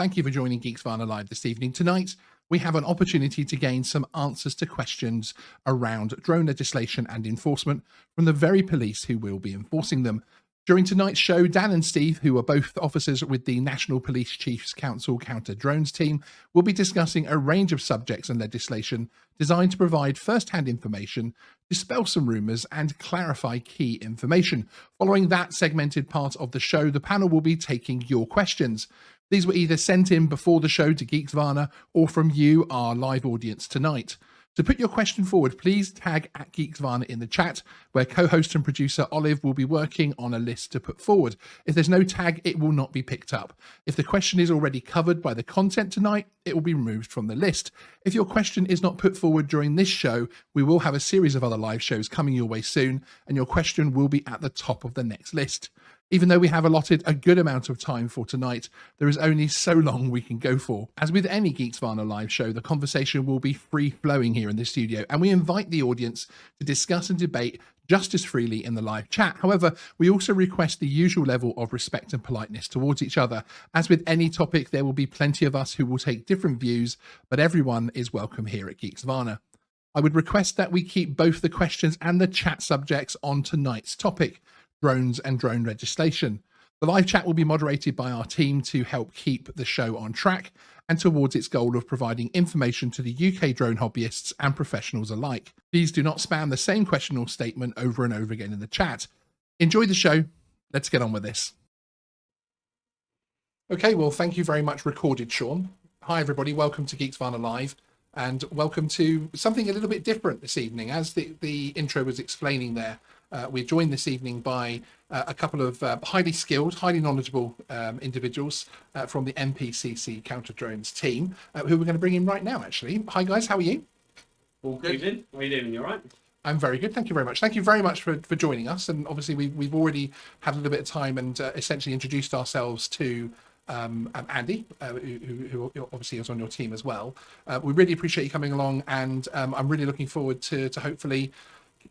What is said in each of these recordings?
thank you for joining Geeksvana Live this evening. Tonight, we have an opportunity to gain some answers to questions around drone legislation and enforcement from the very police who will be enforcing them. During tonight's show, Dan and Steve, who are both officers with the National Police Chiefs Council Counter Drones team, will be discussing a range of subjects and legislation designed to provide first-hand information, dispel some rumours and clarify key information. Following that segmented part of the show, the panel will be taking your questions. These were either sent in before the show to Geeksvana or from you, our live audience tonight. To put your question forward, please tag at Geeksvana in the chat, where co-host and producer Olive will be working on a list to put forward. If there's no tag, it will not be picked up. If the question is already covered by the content tonight, it will be removed from the list. If your question is not put forward during this show, we will have a series of other live shows coming your way soon, and your question will be at the top of the next list. Even though we have allotted a good amount of time for tonight, there is only so long we can go for. As with any Geeksvana live show, the conversation will be free-flowing here in the studio, and we invite the audience to discuss and debate just as freely in the live chat. However, we also request the usual level of respect and politeness towards each other. As with any topic, there will be plenty of us who will take different views, but everyone is welcome here at Geeksvana. I would request that we keep both the questions and the chat subjects on tonight's topic: drones and drone legislation. The live chat will be moderated by our team to help keep the show on track and towards its goal of providing information to the UK drone hobbyists and professionals alike. Please do not spam the same question or statement over and over again in the chat. Enjoy the show. Let's get on with this. Okay, well, thank you very much, Recorded Sean. Hi, everybody. Welcome to Geeksvana Live, and welcome to something a little bit different this evening. As the intro was explaining there, we're joined this evening by a couple of highly skilled, highly knowledgeable individuals from the NPCC Counter Drones team, who we're going to bring in right now, actually. Hi, guys. How are you? All good. How are you doing? You all right? I'm very good. Thank you very much. Thank you very much for joining us. And obviously, we've already had a little bit of time and essentially introduced ourselves to Andy, who obviously is on your team as well. We really appreciate you coming along, and I'm really looking forward to hopefully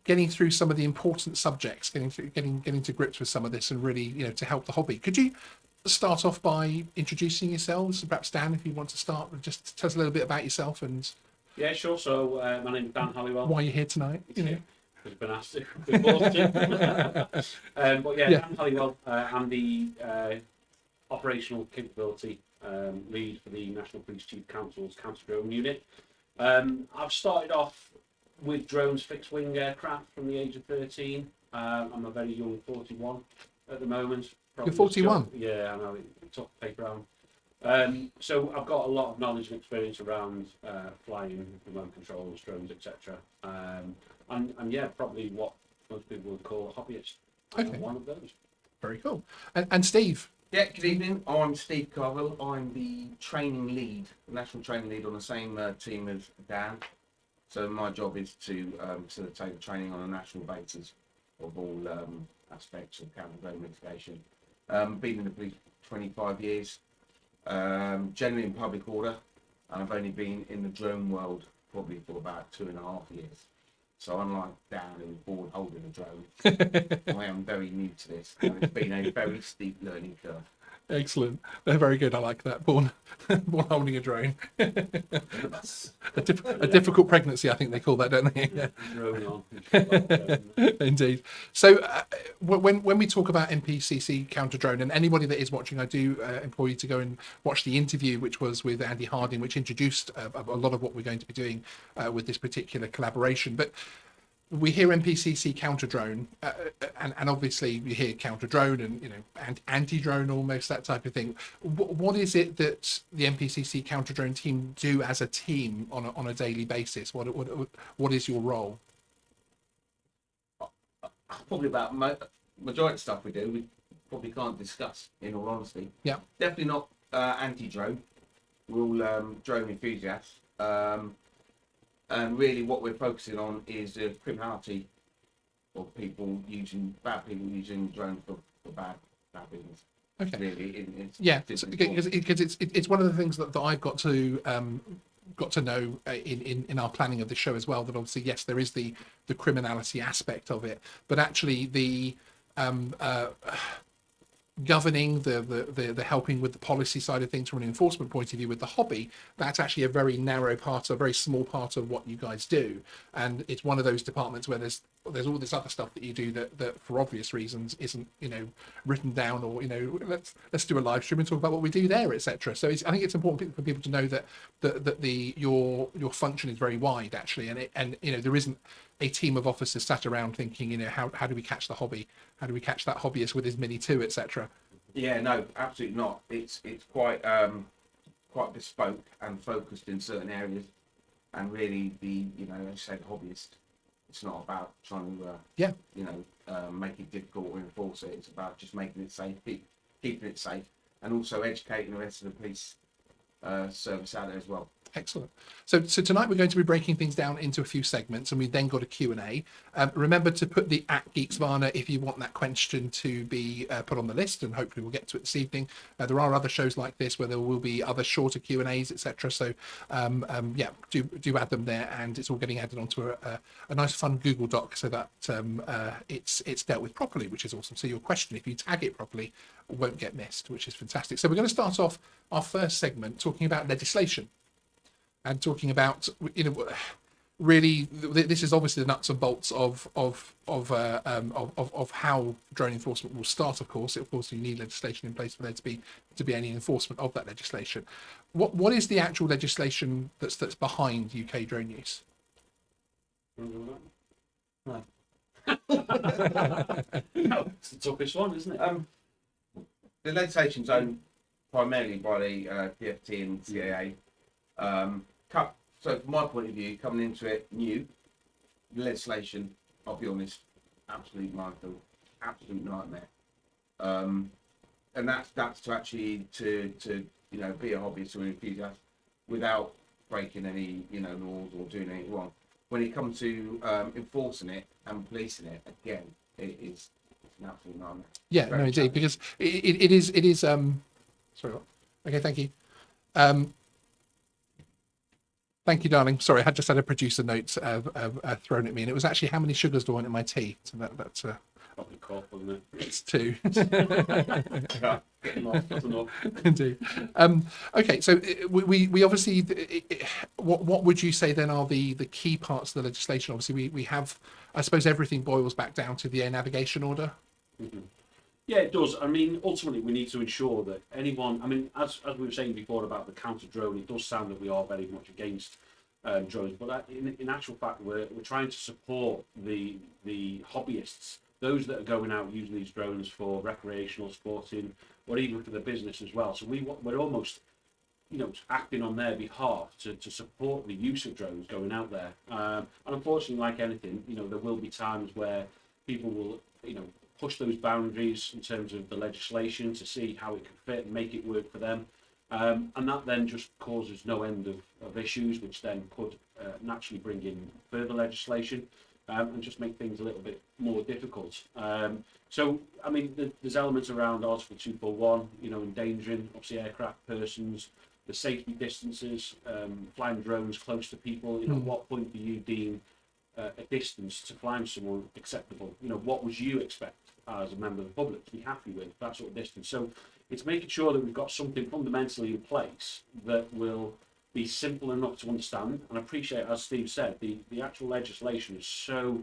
getting through some of the important subjects, getting to grips with some of this, and really, to help the hobby. Could you start off by introducing yourselves? Perhaps Dan, if you want to start, just tell us a little bit about yourself and. Yeah, sure. So my name is Dan Halliwell. Why you're here tonight? I've been asked to. But yeah, Dan Halliwell. I'm the operational capability lead for the National Police Chief Council's Counter Drone unit. I've started off with drones, fixed wing aircraft from the age of 13. I'm a very young 41 at the moment. You're 41? Yeah, I know, it's off the paper round. So I've got a lot of knowledge and experience around flying, remote controls, drones, etc. And yeah, probably what most people would call a hobbyist. Okay. One of those. Very cool. And Steve? Yeah, good evening. I'm Steve Carvill. I'm the training lead, national training lead on the same team as Dan. So my job is to facilitate the training on a national basis of all aspects of counter drone mitigation. Been in the police 25 years, generally in public order, and I've only been in the drone world probably for about 2.5 years. So unlike Dan, who's bored holding a drone, I am very new to this, and it's been a very steep learning curve. Excellent. They're very good. I like that. Born holding a drone. a difficult pregnancy, I think they call that, don't they? Yeah. Indeed. So when we talk about NPCC Counter Drone, and anybody that is watching, I do implore you to go and watch the interview, which was with Andy Harding, which introduced a lot of what we're going to be doing with this particular collaboration. But we hear NPCC Counter Drone, and obviously we hear Counter Drone and anti-drone, almost that type of thing. What is it that the NPCC Counter Drone team do as a team on a daily basis? What is your role? Probably about majority of stuff we probably can't discuss, in all honesty. Yeah. Definitely not anti-drone. We're all drone enthusiasts. And really what we're focusing on is the criminality of bad people using drones for bad business. Okay. Really, yeah, because it's one of the things that I've got to know in our planning of the show as well, that obviously, yes, there is the criminality aspect of it, but actually the governing, the helping with the policy side of things from an enforcement point of view with the hobby, that's actually a very narrow part, a very small part of what you guys do. And it's one of those departments where there's all this other stuff that you do that for obvious reasons isn't, written down, or, let's do a live stream and talk about what we do there, etc. So I think it's important for people to know that your function is very wide, actually, and there isn't a team of officers sat around thinking, how do we catch the hobby? How do we catch that hobbyist with his Mini 2, etc.? Yeah, no, absolutely not. It's quite quite bespoke and focused in certain areas, and really as you said, hobbyist. It's not about trying to make it difficult or enforce it. It's about just making it safe, keeping it safe, and also educating the rest of the police service out there as well. Excellent. So tonight we're going to be breaking things down into a few segments, and we've then got a Q&A. Remember to put the @Geeksvana if you want that question to be put on the list, and hopefully we'll get to it this evening. There are other shows like this where there will be other shorter Q&As, etc. So do add them there, and it's all getting added onto a nice fun Google Doc so that it's dealt with properly, which is awesome. So your question, if you tag it properly, won't get missed, which is fantastic. So we're going to start off our first segment talking about legislation. And talking about, really, this is obviously the nuts and bolts of how drone enforcement will start. Of course, you need legislation in place for there to be any enforcement of that legislation. What is the actual legislation that's behind UK drone use? No. It's the toughest one, isn't it? The legislation's owned primarily by the PFT and CAA. So from my point of view, coming into it new, the legislation, I'll be honest, absolute minefield, absolute nightmare. And that's to actually to be a hobbyist or an enthusiast without breaking any laws or doing anything wrong. When it comes to enforcing it and policing it, again, it's an absolute nightmare. Yeah, no, indeed, because it is. Sorry. Okay, thank you. Thank you, darling. Sorry, I just had a producer note thrown at me, and it was actually how many sugars do I want in my tea? So that's probably cough, wasn't it? It's 2. That's enough. Indeed. Okay, so we obviously, what would you say then are the key parts of the legislation? Obviously, we have, I suppose, everything boils back down to the air navigation order. Mm-hmm. Yeah, it does. I mean, ultimately, we need to ensure that anyone, as we were saying before about the counter drone, it does sound that we are very much against drones, but in actual fact, we're trying to support the hobbyists, those that are going out using these drones for recreational, sporting, or even for the business as well. So we're almost, acting on their behalf to support the use of drones going out there. And unfortunately, like anything, there will be times where people will, push those boundaries in terms of the legislation to see how it can fit and make it work for them. And that then just causes no end of issues, which then could naturally bring in further legislation and just make things a little bit more difficult. So, there's elements around Article 241, endangering, obviously, aircraft, persons, the safety distances, flying drones close to people. At what point do you deem a distance to flying someone acceptable? What would you expect as a member of the public to be happy with that sort of distance? So it's making sure that we've got something fundamentally in place that will be simple enough to understand. And I appreciate, as Steve said, the actual legislation is so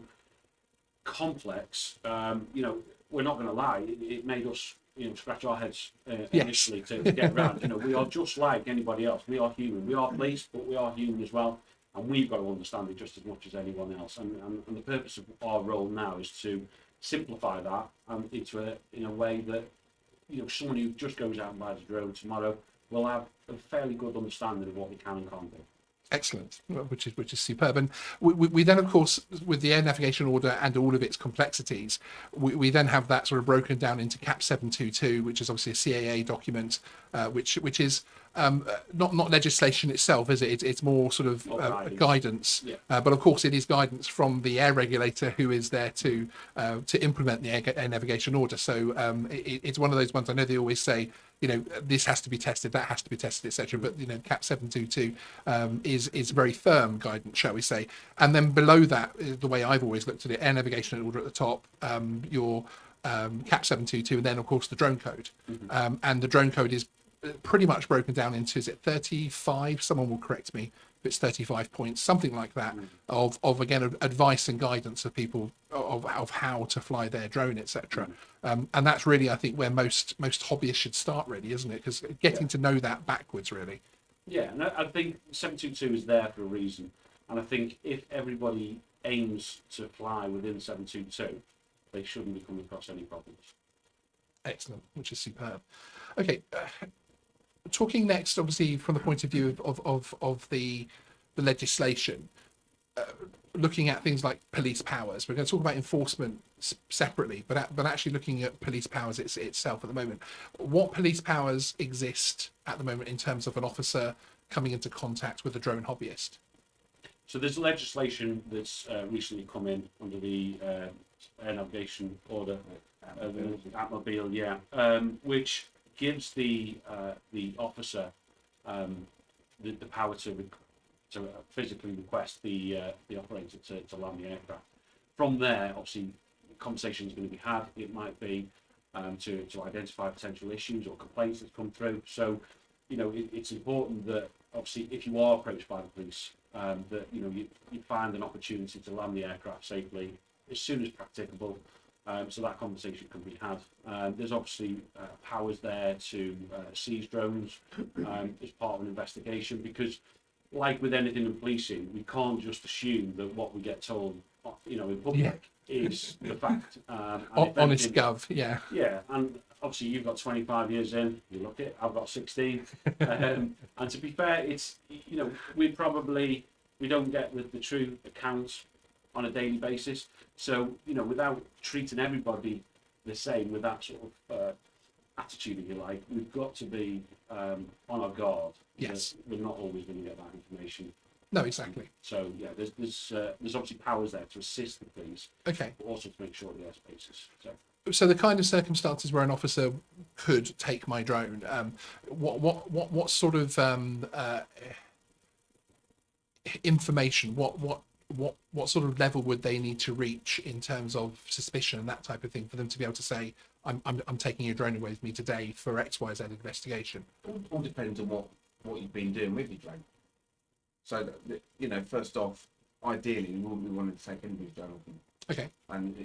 complex. We're not going to lie, it made us scratch our heads initially to get around. We are just like anybody else. We are human. We are police, but we are human as well. And we've got to understand it just as much as anyone else. And the purpose of our role now is to simplify that in a way that someone who just goes out and buys a drone tomorrow will have a fairly good understanding of what we can and can't do. Excellent, which is superb. And we then, of course, with the air navigation order and all of its complexities, we then have that sort of broken down into CAP 722, which is obviously a CAA document, which is not legislation itself, is it? It's more sort of guidance. Yeah. But of course, it is guidance from the air regulator, who is there to implement the air navigation order. So it's one of those ones. I know they always say, this has to be tested, that has to be tested, etc. But CAP 722 is very firm guidance, shall we say? And then below that, the way I've always looked at it, air navigation order at the top, your Cap 722, and then of course the drone code. And the drone code is pretty much broken down into, is it 35? Someone will correct me if it's 35 points, something like that, of again advice and guidance of people of how to fly their drone, etc. And that's really, I think, where most hobbyists should start, really, isn't it? Because getting to know that backwards, really. Yeah, and I think 722 is there for a reason. And I think if everybody aims to fly within 722, they shouldn't be coming across any problems. Excellent, which is superb. Okay, talking next, obviously, from the point of view of the legislation, looking at things like police powers. We're going to talk about enforcement separately, but actually looking at police powers itself at the moment. What police powers exist at the moment in terms of an officer coming into contact with a drone hobbyist? So there's legislation that's recently come in under the Air Navigation Order, Atmobile, which gives the officer the power to physically request the operator to land the aircraft. From there, obviously, conversations are going to be had. It might be to identify potential issues or complaints that come through. So, it's important that obviously, if you are approached by the police, that you find an opportunity to land the aircraft safely as soon as practicable. So that conversation can be had. There's obviously powers there to seize drones as part of an investigation, because like with anything in policing, we can't just assume that what we get told, in public is the fact. Honest gov, yeah. Yeah, and obviously you've got 25 years in, you look it, I've got 16. And to be fair, it's, we don't get the true accounts on a daily basis. So, without treating everybody the same with that sort of attitude, if you like, we've got to be on our guard. Yes. We're not always going to get that information. No, exactly. So, yeah, there's obviously powers there to assist the police. Okay. But also to make sure the airspace is safe. So the kind of circumstances where an officer could take my drone, what sort of information, what sort of level would they need to reach in terms of suspicion and that type of thing for them to be able to say, I'm taking your drone away with me today for XYZ investigation? All depends on what you've been doing with your drone. So, first off, ideally, we wouldn't be wanting to take anybody's drone off them. Okay. And,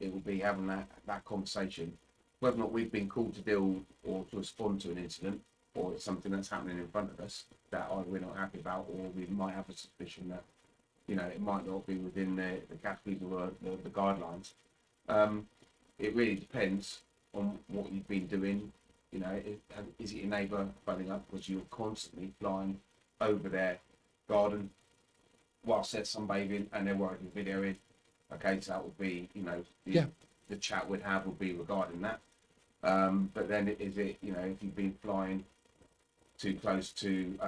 it will be having that conversation, whether or not we've been called to deal or to respond to an incident, or it's something that's happening in front of us that either we're not happy about, or we might have a suspicion that, it might not be within the categories or the guidelines. It really depends on what you've been doing. Is it your neighbour phoning up because you're constantly flying over their garden whilst they're sunbathing and they're working video in? Okay, so that would be, the chat we'd have would be regarding that. But then is it, if you've been flying too close to,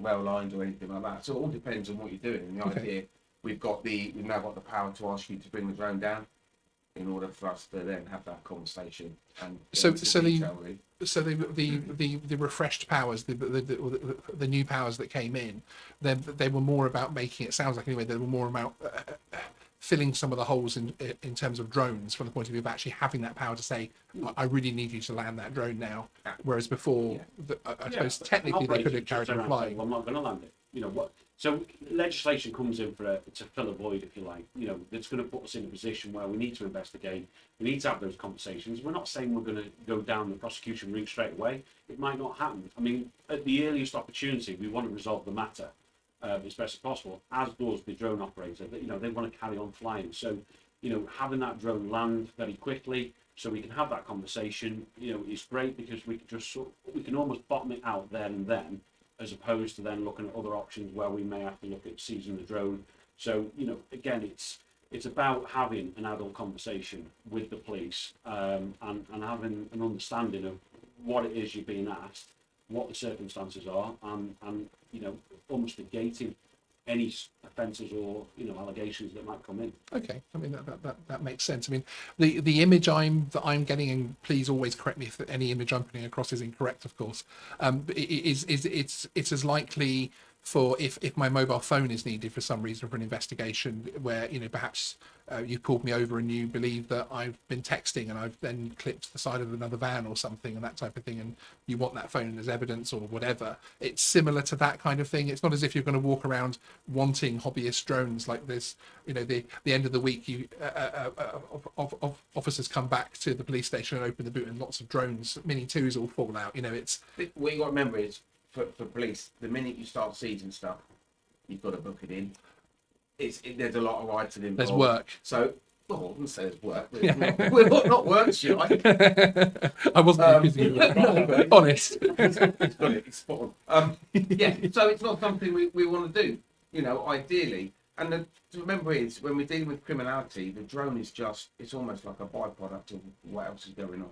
rail lines or anything like that. So it all depends on what you're doing. And the idea, we've now got the power to ask you to bring the drone down in order for us to then have that conversation. And So the refreshed powers, the new powers that came in, they were more about making it, sounds like anyway, they were more about filling some of the holes in terms of drones, from the point of view of actually having that power to say, I really need you to land that drone now. Whereas before, I suppose technically they could have carried on flying. I'm not going to land it. So legislation comes in to fill a void, if you like. That's going to put us in a position where we need to investigate. We need to have those conversations. We're not saying we're going to go down the prosecution route straight away. It might not happen. I mean, at the earliest opportunity, we want to resolve the matter as best as possible, as does the drone operator. They want to carry on flying. So, having that drone land very quickly so we can have that conversation, is great, because we can almost bottom it out there and then, as opposed to then looking at other options where we may have to look at seizing the drone. So, again, it's about having an adult conversation with the police and having an understanding of what it is you're being asked, what the circumstances are, and almost negating any offences or allegations that might come in. Okay, I mean that makes sense. I mean the image I'm getting, and please always correct me if any image I'm putting across is incorrect, of course. It's as likely for if my mobile phone is needed for some reason for an investigation where, perhaps you've pulled me over and you believe that I've been texting and I've then clipped the side of another van or something and that type of thing, and you want that phone as evidence or whatever. It's similar to that kind of thing. It's not as if you're going to walk around wanting hobbyist drones like this. The end of the week, officers come back to the police station and open the boot and lots of drones, Mini 2s all fall out. It's What you got to remember is, for police, the minute you start seizing stuff, you've got to book it in. There's a lot of writing involved. There's work. So, well, I wouldn't say there's work. We're not work, should I? I wasn't accusing you of that. Honest. It's got it. It's spot on. Yeah, so it's not something we want to do, ideally. And to remember is, when we're dealing with criminality, the drone is it's almost like a byproduct of what else is going on.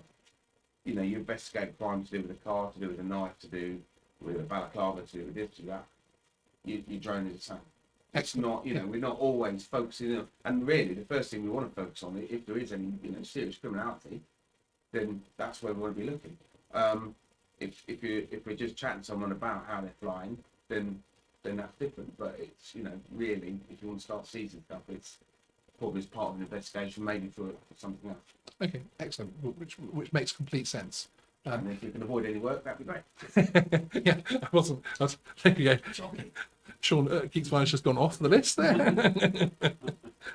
You investigate crime to do with a car, to do with a knife, to do with a balaclava, to do with this, to that. Your drone is the same. It's not, we're not always focusing on, and really the first thing we want to focus on, if there is any, serious criminality, then that's where we want to be looking. If we're just chatting to someone about how they're flying, then that's different. But it's, really, if you want to start seizing stuff, it's probably as part of an investigation, maybe for something else. Okay, excellent. Which makes complete sense. And if you can avoid any work, that'd be great. Yeah, I was thinking, Sean Geeksvana's just gone off the list there.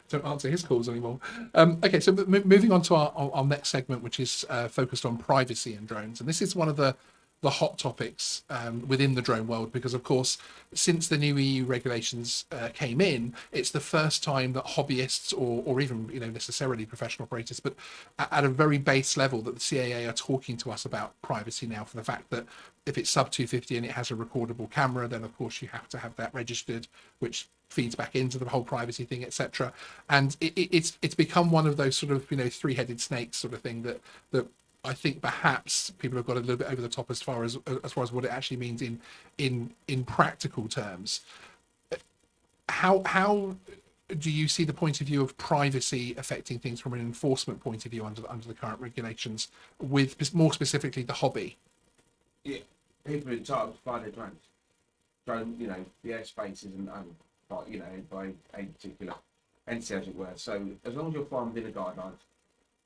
Don't answer his calls anymore. Okay, so moving on to our next segment, which is focused on privacy and drones. And this is one of the hot topics within the drone world, because of course, since the new EU regulations came in, it's the first time that hobbyists or even necessarily professional operators, but at a very base level, that the CAA are talking to us about privacy now, for the fact that if it's sub 250 and it has a recordable camera, then of course you have to have that registered, which feeds back into the whole privacy thing, etc. And it's become one of those sort of three-headed snakes sort of thing that I think perhaps people have got a little bit over the top as far as what it actually means in practical terms. How do you see the point of view of privacy affecting things from an enforcement point of view under the current regulations, with more specifically the hobby? Yeah, people are entitled to fly their drones. The airspace isn't owned by a particular entity, as it were. So as long as you're flying within the guidelines,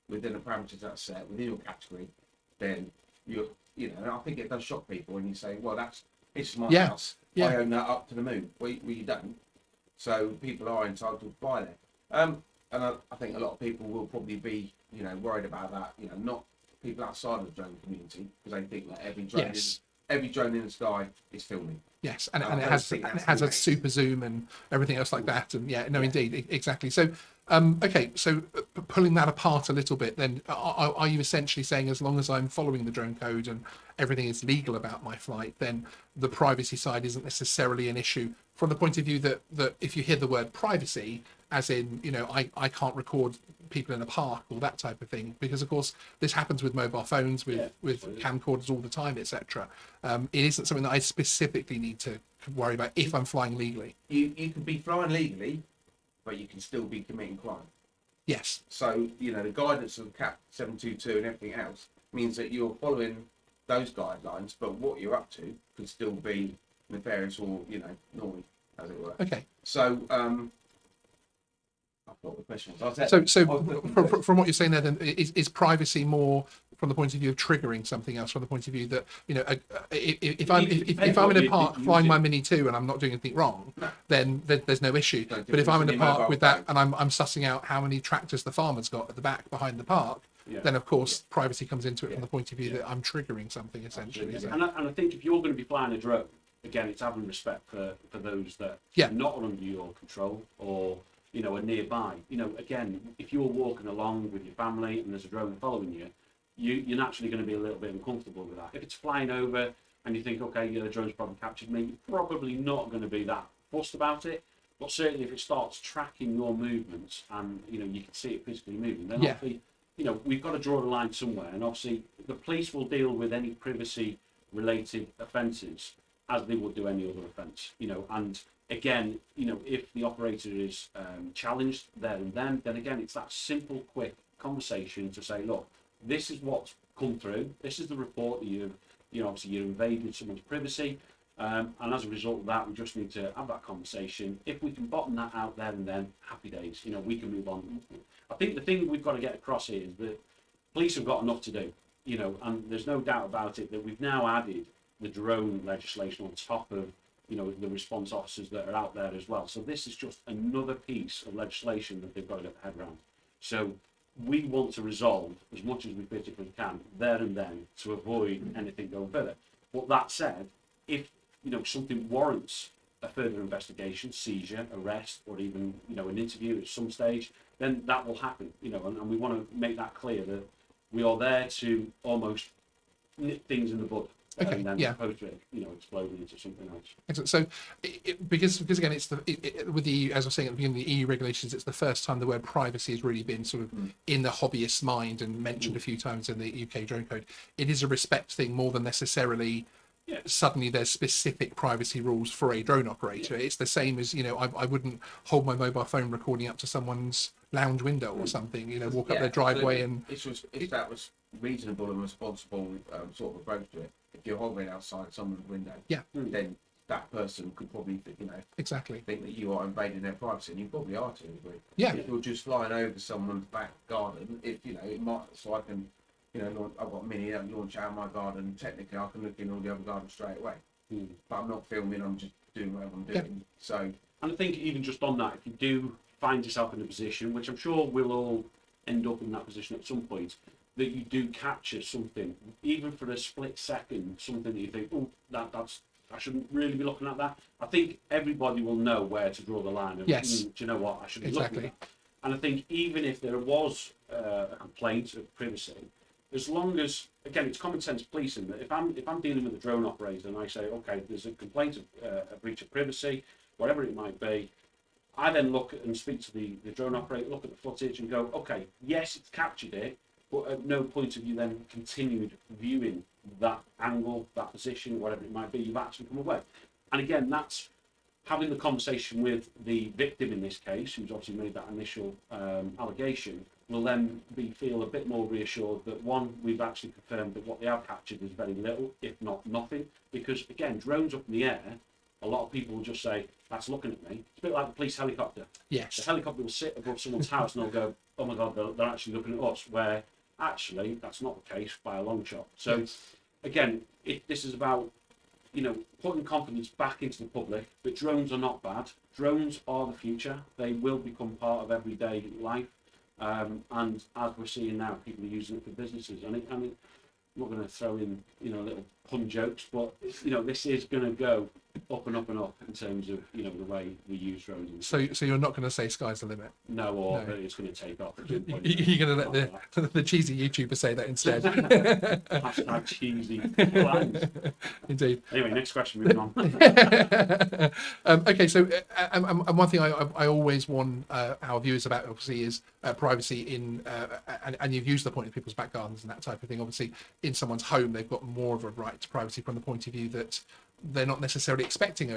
within the parameters that are set, within your category, then and I think it does shock people when you say, well, it's my house. Yeah. I own that up to the moon. Well, you don't. So people are entitled to fly there. And I think a lot of people will probably be, worried about that, not people outside of the drone community, because they think that every drone in the sky is filming. Yes, and it has a super zoom and everything else like that. And indeed, exactly. So, okay, so pulling that apart a little bit, then are you essentially saying, as long as I'm following the drone code and everything is legal about my flight, then the privacy side isn't necessarily an issue, from the point of view that if you hear the word privacy, as in, I can't record people in a park or that type of thing, because of course this happens with mobile phones, with camcorders all the time, etc. It isn't something that I specifically need to worry about if I'm flying legally. You can be flying legally, but you can still be committing crime. Yes. So the guidance of CAP 722 and everything else means that you're following those guidelines, but what you're up to could still be nefarious or naughty, as it were. Okay. So I've got the question. So from what you're saying there, then is privacy more from the point of view of triggering something else, from the point of view that if I'm in a park flying my Mini 2 and I'm not doing anything wrong, then there's no issue. But if I'm in a park with that and I'm sussing out how many tractors the farmer's got at the back behind the park, then of course privacy comes into it from the point of view that I'm triggering something essentially. And I think if you're going to be flying a drone, again, it's having respect for those that are not under your control or are nearby. Again, if you're walking along with your family and there's a drone following you, you're naturally going to be a little bit uncomfortable with that. If it's flying over and you think, okay, the drone's probably captured me, you're probably not going to be that fussed about it. But certainly if it starts tracking your movements and you can see it physically moving, then obviously we've got to draw the line somewhere. And obviously the police will deal with any privacy related offences as they would do any other offence. And again, if the operator is challenged there and then again, it's that simple, quick conversation to say, look, this is what's come through. This is the report that obviously you invaded someone's privacy. And as a result of that, we just need to have that conversation. If we can bottom that out there and then, happy days. You know, we can move on. I think the thing we've got to get across here is that police have got enough to do. You know, and there's no doubt about it that we've now added the drone legislation on top of, you know, the response officers that are out there as well. So this is just another piece of legislation that they've got to get their head around. So we want to resolve as much as we physically can there and then to avoid anything going further. But that said, if, you know, something warrants a further investigation, seizure, arrest, or even, you know, an interview at some stage, then that will happen, you know, and we want to make that clear that we are there to almost nip things in the bud. Okay, And then yeah. opposed to it, you know, exploding into something else. Excellent. So, because again, it's with the, as I was saying at the beginning, the EU regulations, it's the first time the word privacy has really been sort of in the hobbyist's mind and mentioned a few times in the UK drone code. It is a respect thing more than necessarily. Yeah. Suddenly there's specific privacy rules for a drone operator. It's the same as, you know, I wouldn't hold my mobile phone recording up to someone's lounge window or something, you know, walk up their driveway and if that was reasonable and responsible sort of approach to it. If you're hovering outside someone's window, then that person could probably, you know, exactly think that you are invading their privacy, and you probably are to a degree. Yeah. If you're just flying over someone's back garden, if you know, it might, so I can, you know, I've got mini launch out of my garden. Technically, I can look in all the other gardens straight away. But I'm not filming. I'm just doing whatever I'm doing. So, And I think even just on that, if you do find yourself in a position, which I'm sure we'll all end up in that position at some point, that you do capture something, even for a split second, something that you think, oh, that's I shouldn't really be looking at that. I think everybody will know where to draw the line. Of, Yes. do you know what? I should be Exactly. looking at that. And I think even if there was a complaint of privacy, as long as, again, it's common sense policing, that if I'm dealing with a drone operator and I say, okay, there's a complaint of a breach of privacy, whatever it might be, I then look and speak to the drone operator, look at the footage and go, okay, yes, it's captured it, but at no point have you then continued viewing that angle, that position, whatever it might be, you've actually come away. And again, that's having the conversation with the victim in this case, who's obviously made that initial allegation, will then feel a bit more reassured that, one, we've actually confirmed that what they have captured is very little, if not nothing. Because again, drones up in the air, a lot of people will just say, that's looking at me. It's a bit like the police helicopter. Yes. The helicopter will sit above someone's house and they'll go, oh my God, they're actually looking at us, where actually that's not the case by a long shot. So Yes. again, this is about, you know, putting confidence back into the public, but drones are not bad. Drones are the future. They will become part of everyday life. And as we're seeing now, people are using it for businesses. And I'm not going to throw in, you know, little pun jokes, but, you know, this is going to go up and up and up in terms of, you know, the way we use drones. So you're not going to say sky's the limit. No, or No. that it's going to take off. You're going to let the cheesy YouTuber say that instead. Hashtag cheesy plans. Indeed. Anyway, next question, moving on. Okay, so and one thing I always warn our viewers about, obviously, is privacy in, and you've used the point of people's back gardens and that type of thing. Obviously, in someone's home, they've got more of a right to privacy from the point of view that they're not necessarily expecting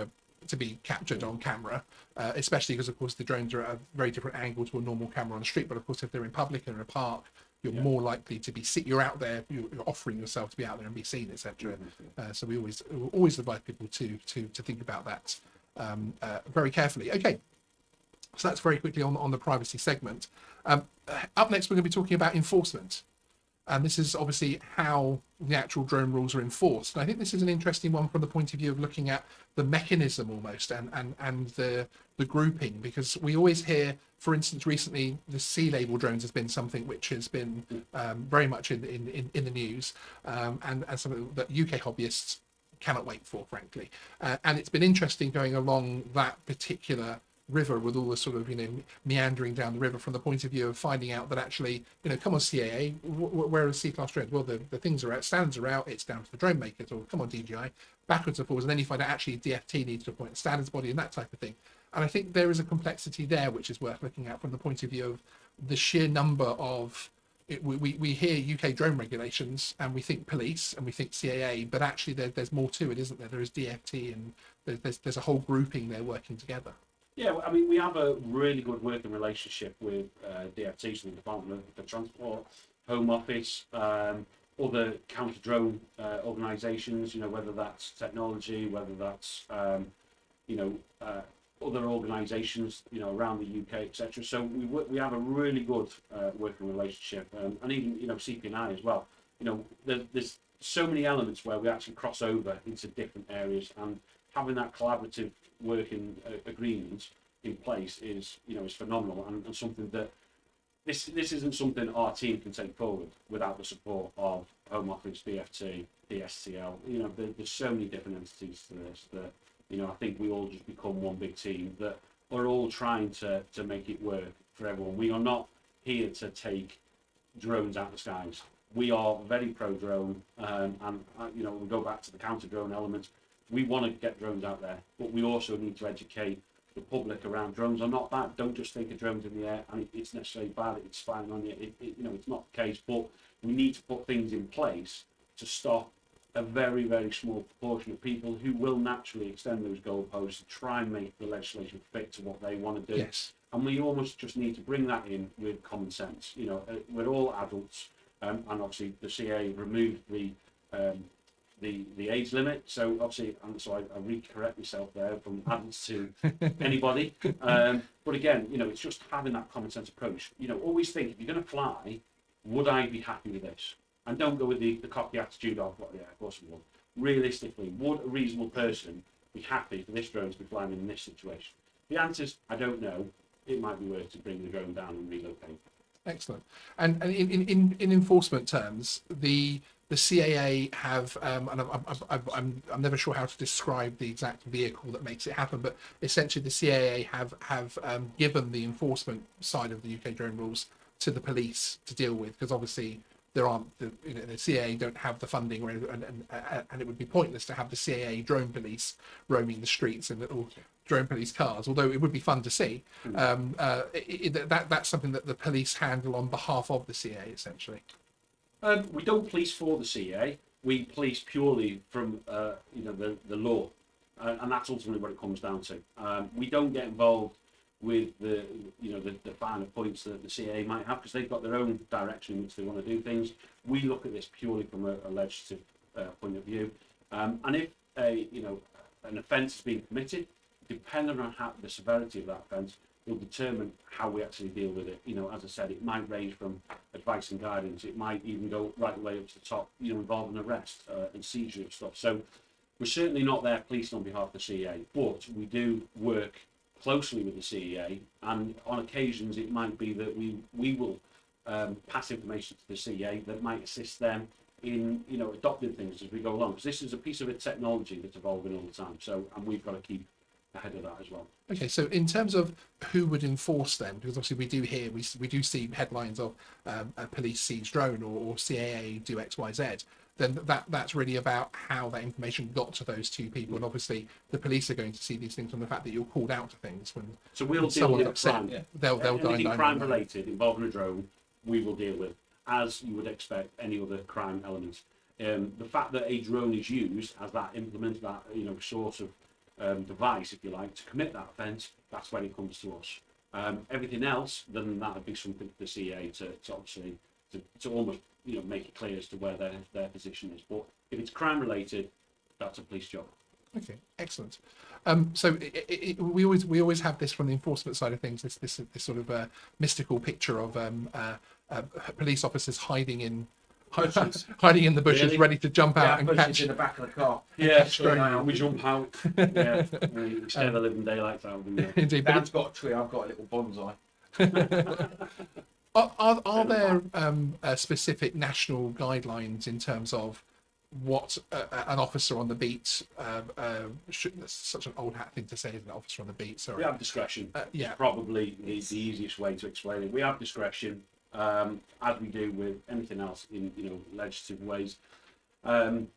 to be captured on camera, especially because, of course, the drones are at a very different angle to a normal camera on the street. But of course, if they're in public and in a park, you're more likely to be you're out there, you're offering yourself to be out there and be seen, etc. So we always advise people to think about that very carefully. Okay, so that's very quickly on the privacy segment. Up next, we're going to be talking about enforcement. And this is obviously how the actual drone rules are enforced. And I think this is an interesting one from the point of view of looking at the mechanism almost and the grouping, because we always hear, for instance, recently the sea label drones has been something which has been very much in the news, and something that UK hobbyists cannot wait for, frankly. And it's been interesting going along that particular river with all the sort of, you know, meandering down the river from the point of view of finding out that actually, you know, come on CAA, where are C-class drones? Well, the things are out, standards are out, it's down to the drone makers, or come on DJI, backwards and forwards, and then you find out actually DFT needs to appoint a standards body and that type of thing. And I think there is a complexity there which is worth looking at from the point of view of the sheer number of, we hear UK drone regulations and we think police and we think CAA, but actually there's more to it, isn't there? There is DFT and there's a whole grouping there working together. Yeah, I mean, we have a really good working relationship with DFT, so the Department for Transport, Home Office. other counter drone organisations, you know, whether that's technology, whether that's you know, other organisations, you know, around the UK, etc. So we have a really good working relationship, and even, you know, CP&I as well. You know, there's so many elements where we actually cross over into different areas, and having that collaborative working agreement in place is, you know, is phenomenal, and something that this isn't something our team can take forward without the support of Home Office, BFT, the STL. You know, there's so many different entities to this that, you know, I think we all just become one big team that are all trying to make it work for everyone. We are not here to take drones out of the skies. We are very pro-drone, and you know, we go back to the counter-drone element. We want to get drones out there, but we also need to educate the public around drones are not bad. Don't just think of drones in the air and it's necessarily bad, it's spying on you. You know, it's not the case, but we need to put things in place to stop a very, very small proportion of people who will naturally extend those goalposts to try and make the legislation fit to what they want to do. Yes. And we almost just need to bring that in with common sense. You know, we're all adults, and obviously the CA removed the age limit. So obviously, and so I re-correct myself there from adults to anybody. But again, you know, it's just having that common sense approach. You know, always think, if you're going to fly, would I be happy with this? And don't go with the cocky attitude of, well, yeah, of course we would. Realistically, would a reasonable person be happy for this drone to be flying in this situation? The answer's, I don't know. It might be worth to bring the drone down and relocate. Excellent. And in enforcement terms, the CAA have, and I'm never sure how to describe the exact vehicle that makes it happen, but essentially the CAA have given the enforcement side of the UK drone rules to the police to deal with, because obviously there aren't, the CAA don't have the funding, and it would be pointless to have the CAA drone police roaming the streets in little drone police cars, although it would be fun to see. That's something that the police handle on behalf of the CAA, essentially. We don't police for the CA. We police purely from you know, the law, and that's ultimately what it comes down to. We don't get involved with the, you know, the finer points that the CA might have, because they've got their own direction in which they want to do things. We look at this purely from a legislative point of view, and if you know, an offence has been committed, depending on the severity of that offence, will determine how we actually deal with it. You know, as I said, it might range from advice and guidance. It might even go right the way up to the top, you know, involving arrest and seizure and stuff. So we're certainly not there policing on behalf of the CEA, but we do work closely with the CEA, and on occasions it might be that we will pass information to the CEA that might assist them in, you know, adopting things as we go along. Because this is a piece of technology that's evolving all the time. So, and we've got to keep ahead of that as well. Okay, so in terms of who would enforce them, because obviously we do hear, we do see headlines of a police seize drone or CAA do XYZ, then that's really about how that information got to those two people. And obviously the police are going to see these things from the fact that you're called out to things when, so we'll deal someone's with upset. crime. Yeah. They'll anything die crime related involving a drone, we will deal with, as you would expect any other crime elements. The fact that a drone is used as that implement, that, you know, sort of device, if you like, to commit that offence, that's when it comes to us. Everything else, then that would be something for the CA to obviously to almost, you know, make it clear as to where their position is. But if it's crime related, that's a police job. Okay, excellent. So we always have this from the enforcement side of things. This sort of mystical picture of police officers hiding in the bushes, Really? ready to jump out and catch. in the back of the car. Yeah, we jump out. Yeah, we scare the living daylights out of them. Yeah. Indeed, Dan's got a tree. I've got a little bonsai. Are there specific national guidelines in terms of what an officer on the beat should? That's such an old hat thing to say, isn't it? Officer on the beat. Sorry. We have discretion. Yeah. Probably the easiest way to explain it. We have discretion, as we do with anything else in, you know, legislative ways. And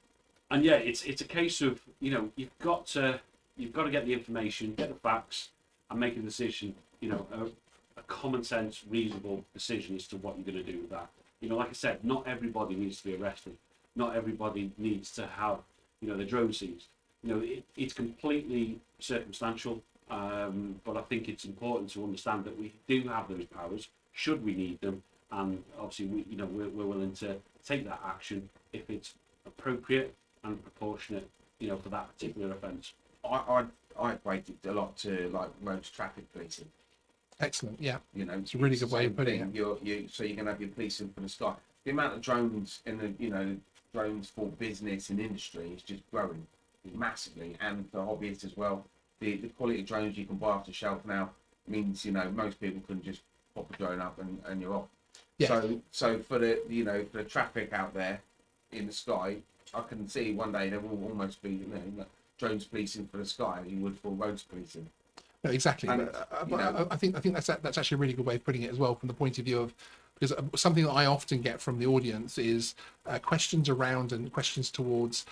yeah, it's a case of, you know, you've got to get the information, get the facts, and make a decision. You know, a common sense, reasonable decision as to what you're going to do with that. You know, like I said, not everybody needs to be arrested. Not everybody needs to have, you know, the drone seized. You know, it's completely circumstantial, but I think it's important to understand that we do have those powers should we need them, and obviously we're willing to take that action if it's appropriate and proportionate, you know, for that particular offence. I equate it a lot to like road traffic policing. Excellent. Yeah. You know, It's a really good way of putting it. So you're going to have your policing for the sky. The amount of drones in the, you know, drones for business and industry is just growing massively, and for hobbyists as well. The quality of drones you can buy off the shelf now means, you know, most people can just pop a drone up and you're off. Yeah. So for the, you know, for the traffic out there in the sky, I can see one day there will almost be, you know, drones policing for the sky as you would for roads policing. No, exactly. And, I think that's actually a really good way of putting it as well, from the point of view of, because something that I often get from the audience is questions around and questions towards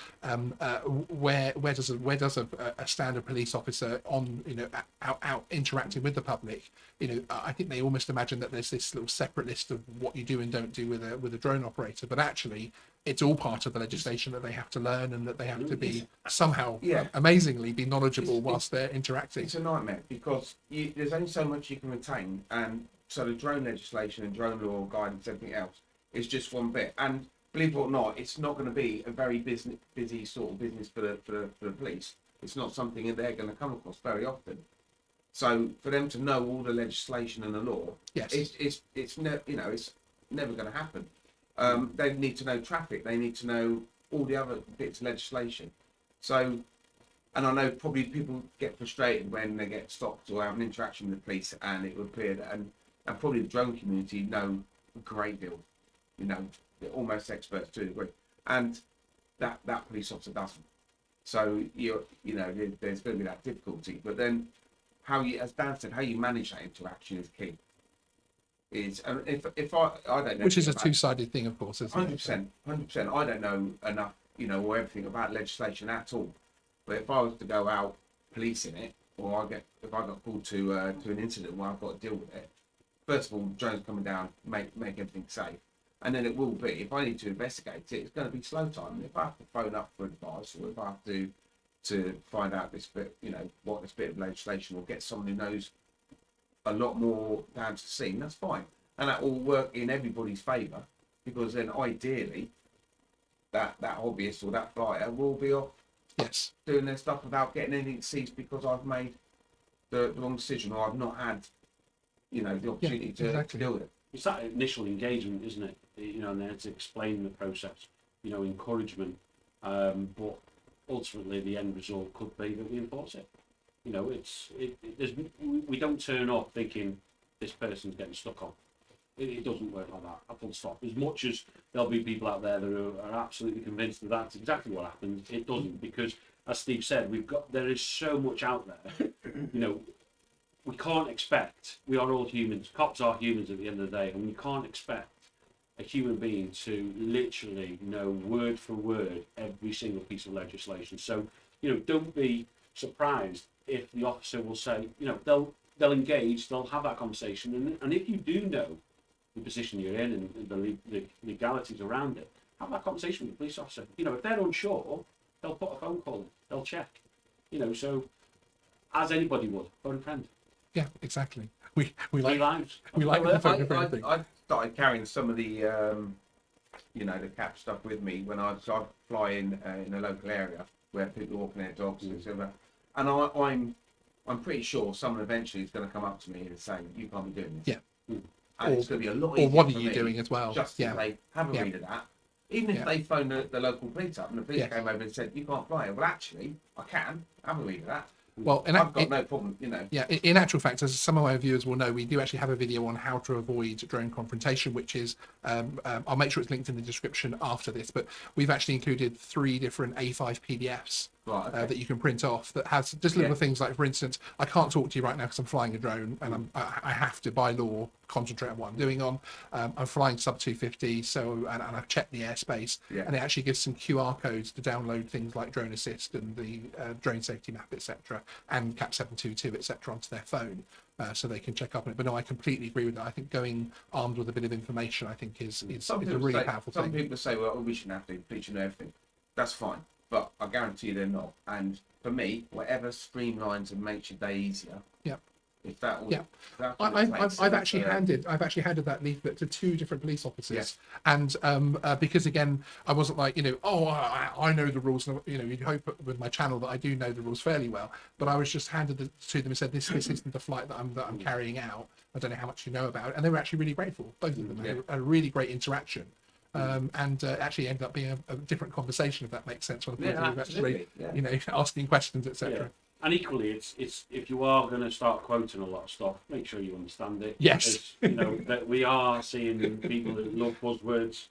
where does a standard police officer on, you know, out interacting with the public, you know, I think they almost imagine that there's this little separate list of what you do and don't do with a drone operator, but actually it's all part of the legislation that they have to learn, and that they have to be somehow amazingly be knowledgeable whilst they're interacting. It's a nightmare because there's only so much you can retain, and so the drone legislation and drone law guidance, everything else, is just one bit. And believe it or not, it's not going to be a very busy sort of business for the police. It's not something that they're going to come across very often. So for them to know all the legislation and the law, Yes. it's never going to happen. They need to know traffic. They need to know all the other bits of legislation. So, and I know probably people get frustrated when they get stopped or have an interaction with the police, and it would appear that, and probably the drone community know a great deal. You know, they're almost experts to a degree, and that police officer doesn't. So you know, there's going to be that difficulty. But then, how you, as Dan said, how you manage that interaction is key. Is if I don't know, Which is a two-sided thing, of course, isn't it? 100%. I don't know enough, you know, or everything about legislation at all. But if I was to go out policing it, or if I got called to an incident where I've got to deal with it, first of all, drones coming down, make everything safe, and then it will be, if I need to investigate it, it's going to be slow time. If I have to phone up for advice, or if I have to find out this bit, you know, what this bit of legislation, or get someone who knows a lot more down to the scene, that's fine, and that will work in everybody's favour, because then ideally that hobbyist or that flyer will be off doing their stuff without getting anything seized because I've made the wrong decision, or I've not had, you know, the opportunity to deal with it. It's that initial engagement, isn't it? You know, and then to explain the process, you know, encouragement, but ultimately the end result could be that we enforce it. You know, we don't turn up thinking this person's getting stuck on. It doesn't work like that. Full stop. As much as there'll be people out there that are absolutely convinced that that's exactly what happens, it doesn't, because as Steve said, there is so much out there. You know, we can't expect. We are all humans. Cops are humans at the end of the day, and we can't expect a human being to literally know word for word every single piece of legislation. So, you know, don't be surprised if the officer will say, you know, they'll engage, they'll have that conversation, and if you do know the position you're in and the legalities around it, have that conversation with the police officer. You know, if they're unsure, they'll put a phone call in, they'll check. You know, so as anybody would, phone a friend. Yeah, exactly. We like lives. We like the phone a friend thing. I started carrying some of the you know, the cap stuff with me when I fly in a local area where people are walking their dogs, etc. And I'm pretty sure someone eventually is going to come up to me and say, "You can't be doing this." Yeah. And it's going to be a lot easier. Or what are for you me doing as well? Just to say, have a read of that. Even if they phoned the local police up and the police came over and said, "You can't fly it." Well, actually, I can have a read of that. Well, and I've got no problem, you know. Yeah, in actual fact, as some of our viewers will know, we do actually have a video on how to avoid drone confrontation, which is, I'll make sure it's linked in the description after this, but we've actually included 3 different A5 PDFs that you can print off that has just little things like, for instance, I can't talk to you right now because I'm flying a drone and I have to, by law, concentrate on what I'm doing on. I'm flying sub 250, so and I've checked the airspace, and it actually gives some QR codes to download things like Drone Assist and the Drone Safety Map, etc., and Cap 722, etc., onto their phone, so they can check up on it. But no, I completely agree with that. I think going armed with a bit of information, I think, is a really powerful thing. Some people say, "Well, we shouldn't have to teach them everything." That's fine, but I guarantee you they're not. And for me, whatever streamlines and makes your day easier, If that would, Yeah. that would make I've sense, actually handed that leaflet to 2 different police officers, Yes. and because again, I wasn't like, I know the rules, and you'd hope with my channel that I do know the rules fairly well, but I was just handed to them and said, this isn't the flight that I'm carrying out. I don't know how much you know about it, and they were actually really grateful. Both of them had a really great interaction. And actually ended up being a different conversation, if that makes sense, when people were actually, asking questions, etc. Yeah. And equally, it's if you are going to start quoting a lot of stuff, make sure you understand it. Yes. Because, that we are seeing people that love buzzwords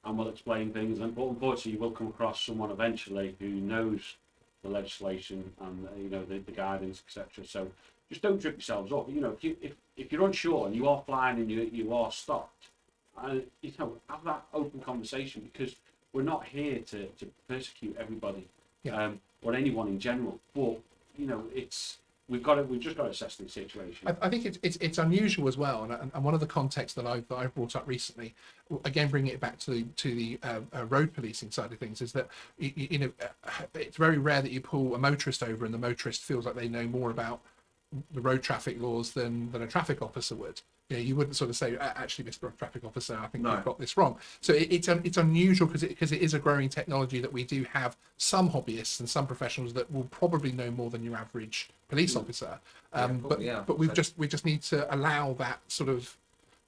and will explain things, but unfortunately, you will come across someone eventually who knows the legislation and the guidance, etc. So just don't trip yourselves up. If you're unsure and you are flying and you are stopped, have that open conversation, because we're not here to persecute everybody, or anyone in general. But we've just got to assess the situation. I think it's unusual as well, and one of the contexts that I've brought up recently, again bringing it back to the road policing side of things, is that it's very rare that you pull a motorist over and the motorist feels like they know more about the road traffic laws than a traffic officer would. You wouldn't sort of say, actually, Mr. Traffic Officer, I think you've got this wrong. So it's unusual because it is a growing technology that we do have some hobbyists and some professionals that will probably know more than your average police officer. But we just need to allow that sort of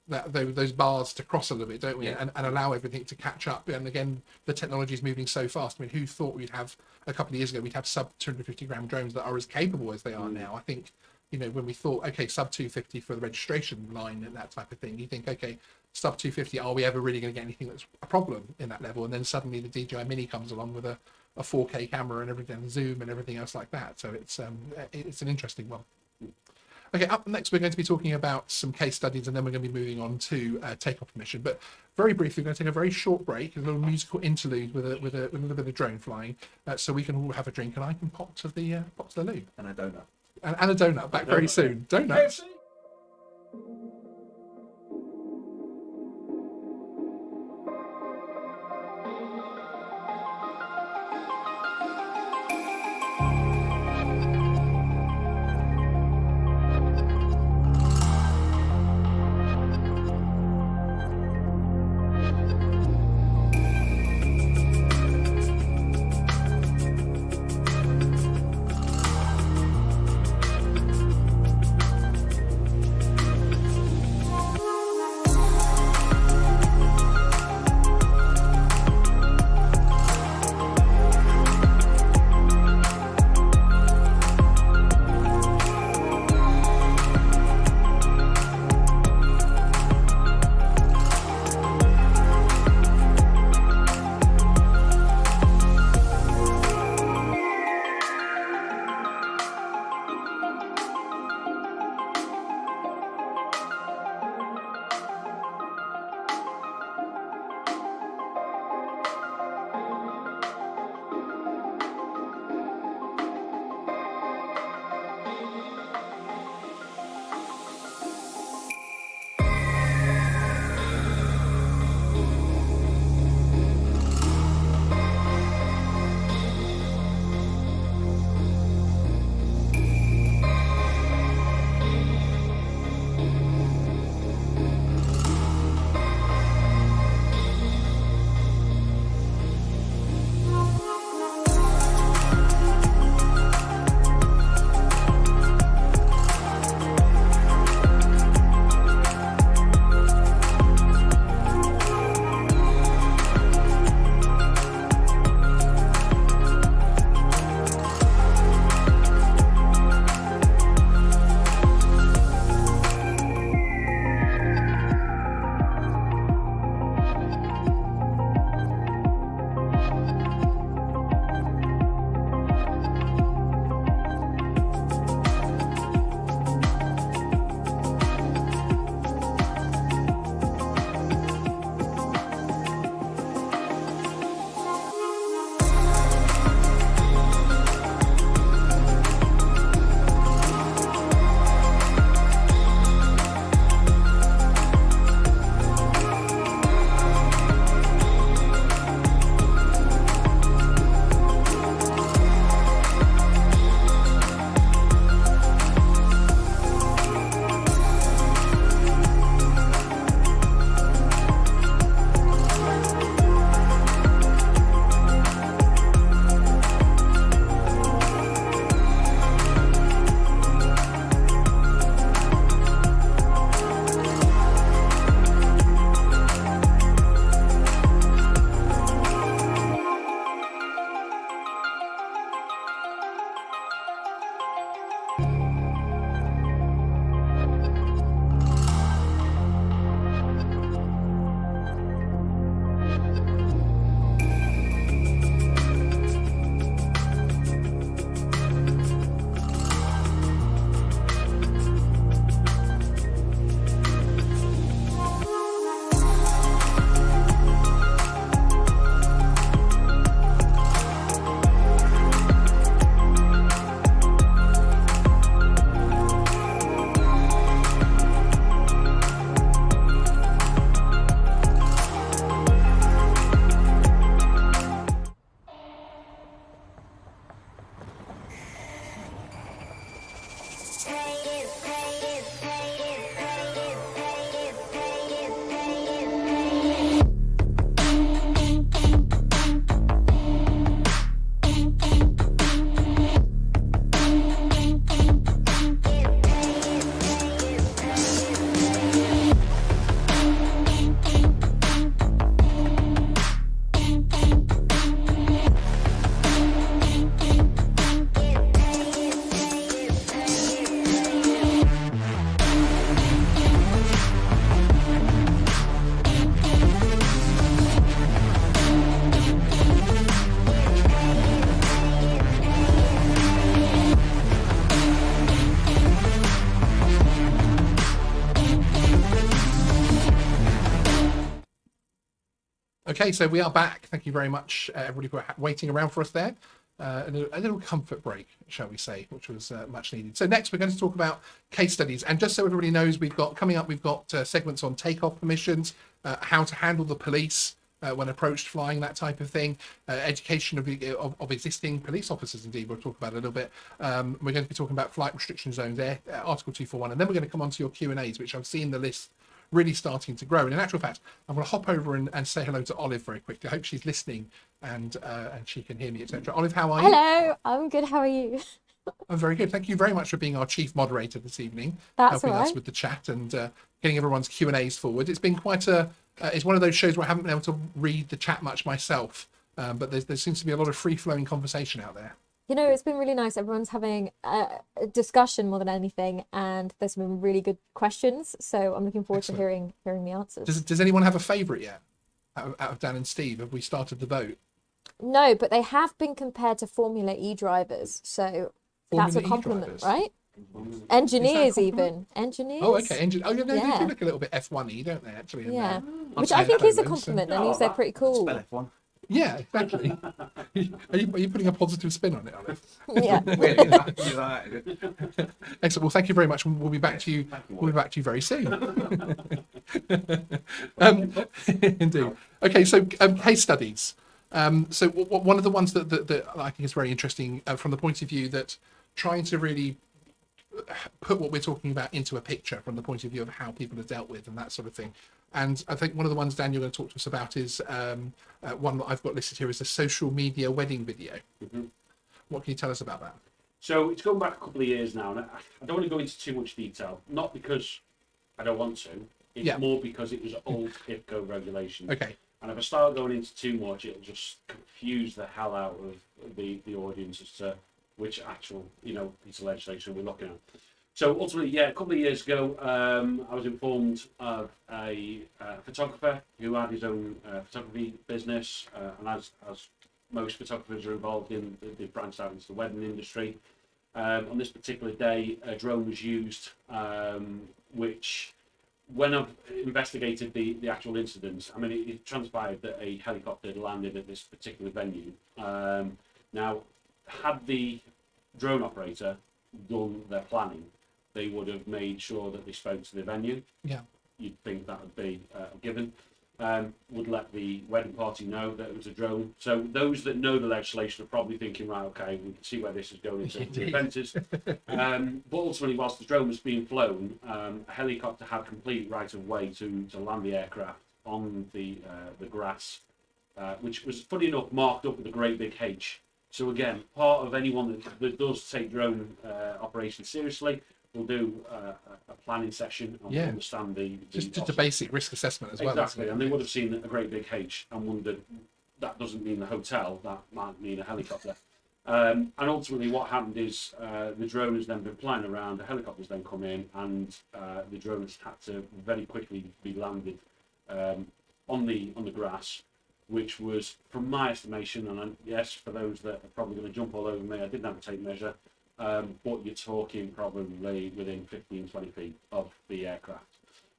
those bars to cross a little bit, don't we? And allow everything to catch up. And again, the technology is moving so fast. I mean, who thought we'd have a couple of years ago we'd have sub 250 gram drones that are as capable as they are now? I think. When we thought, okay, sub 250 for the registration line and that type of thing, you think, okay, sub 250, are we ever really going to get anything that's a problem in that level? And then suddenly the DJI Mini comes along with a 4K camera and everything, zoom and everything else like that. So it's an interesting one. Okay, up next we're going to be talking about some case studies, and then we're going to be moving on to takeoff permission. But very briefly, we're going to take a very short break, a little musical interlude with a little bit of drone flying, so we can all have a drink and I can pop to the loo. And a donut. And a donut back very soon. Donuts. Okay, so we are back. Thank you very much, everybody, for waiting around for us there. A little comfort break, shall we say, which was much needed. So next, we're going to talk about case studies. And just so everybody knows, we've got segments on takeoff permissions, how to handle the police when approached flying, that type of thing, education of existing police officers. Indeed, we'll talk about it a little bit. We're going to be talking about flight restriction zones there, Article 241, and then we're going to come on to your Q&As, which I've seen the list really starting to grow. And in actual fact, I'm going to hop over and say hello to Olive very quickly. I hope she's listening and she can hear me, etc. Olive, how are you? Hello, I'm good. How are you? I'm very good. Thank you very much for being our chief moderator this evening, That's helping all us right. with the chat and getting everyone's Q&As forward. It's been quite it's one of those shows where I haven't been able to read the chat much myself, but there seems to be a lot of free-flowing conversation out there. You know, it's been really nice. Everyone's having a discussion more than anything, and there's been really good questions. So I'm looking forward Excellent. to hearing the answers. Does anyone have a favourite yet? Out of Dan and Steve, have we started the vote? No, but they have been compared to Formula E drivers, so that's a Formula E compliment, drivers? right? Is Engineers, that a compliment? even engineers. Oh, okay. Oh, yeah, no, they Yeah. do look a little bit F1-y, don't they? Actually. in Yeah, there. which I'd I say think that, is a though, so- compliment. That means they're pretty cool. Spell F1. Yeah, exactly. Are you putting a positive spin on it, Olive? Yeah. Really, that. Excellent. Well, thank you very much. We'll be back to you. Thank you, We'll be back to you very soon. Indeed. Okay. So case studies. So one of the ones that I think is very interesting from the point of view that trying to really put what we're talking about into a picture from the point of view of how people are dealt with and that sort of thing. And I think one of the ones, Dan, you're going to talk to us about is one that I've got listed here is a social media wedding video. Mhm. What can you tell us about that? So it's going back a couple of years now, and I don't want to go into too much detail, not because I don't want to, it's Yeah. more because it was old IFCO regulation. Okay. And if I start going into too much, it'll just confuse the hell out of the audience as to which actual, piece of legislation we're looking at. So ultimately, yeah, a couple of years ago, I was informed of a photographer who had his own photography business, and as most photographers are involved in, they've branched out into the wedding industry. On this particular day, a drone was used, which, when I've investigated the actual incident, I mean, it transpired that a helicopter had landed at this particular venue. Now, had the drone operator done their planning, they would have made sure that they spoke to the venue. Yeah. You'd think that would be a given. Would let the wedding party know that it was a drone. So those that know the legislation are probably thinking, right, okay, we can see where this is going into the offences. But ultimately, whilst the drone was being flown, a helicopter had complete right of way to land the aircraft on the grass, which was, funny enough, marked up with a great big H. So again, part of anyone that does take drone operations seriously will do a planning session and will understand the just a basic risk assessment as well. Exactly, and they would have seen a great big H and wondered, that doesn't mean the hotel, that might mean a helicopter. And ultimately what happened is the drone has then been flying around, the helicopters then come in, and the drone has had to very quickly be landed on the grass, which was, from my estimation, and yes, for those that are probably going to jump all over me, I didn't have a tape measure, but you're talking probably within 15-20 feet of the aircraft.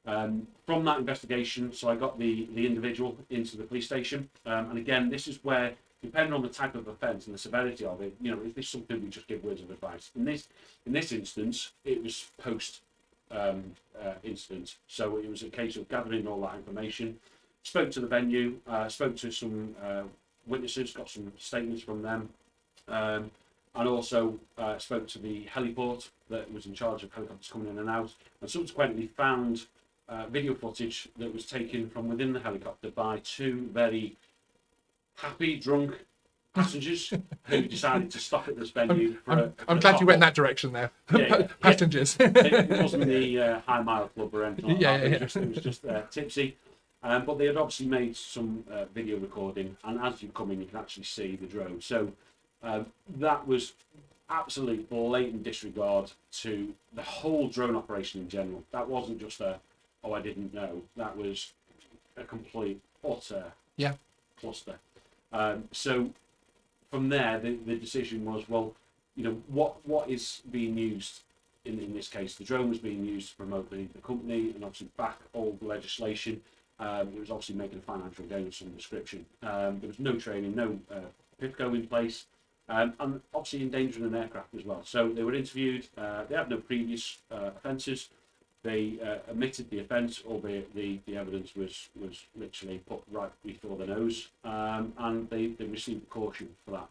From that investigation, so I got the individual into the police station, and again, this is where, depending on the type of offence and the severity of it, is this something we just give words of advice? In this instance, it was post incident, so it was a case of gathering all that information. Spoke to the venue, spoke to some witnesses, got some statements from them, and also spoke to the heliport that was in charge of helicopters coming in and out, and subsequently found video footage that was taken from within the helicopter by two very happy, drunk passengers who decided to stop at this venue. I'm glad you went that direction there. Passengers. It wasn't the High Mile Club or anything like that. Yeah. It was just tipsy. But they had obviously made some video recording, and as you come in, you can actually see the drone. So that was absolute blatant disregard to the whole drone operation in general. That wasn't just oh, I didn't know. That was a complete, utter cluster. So from there, the decision was, well, you know, what is being used in this case? The drone was being used to promote the company and obviously back all the legislation. It was obviously making a financial gain of some description. There was no training, no PIPCO in place, and obviously endangering an aircraft as well. So they were interviewed. They had no previous offences. They admitted the offence, albeit the evidence was literally put right before their nose, and they received caution for that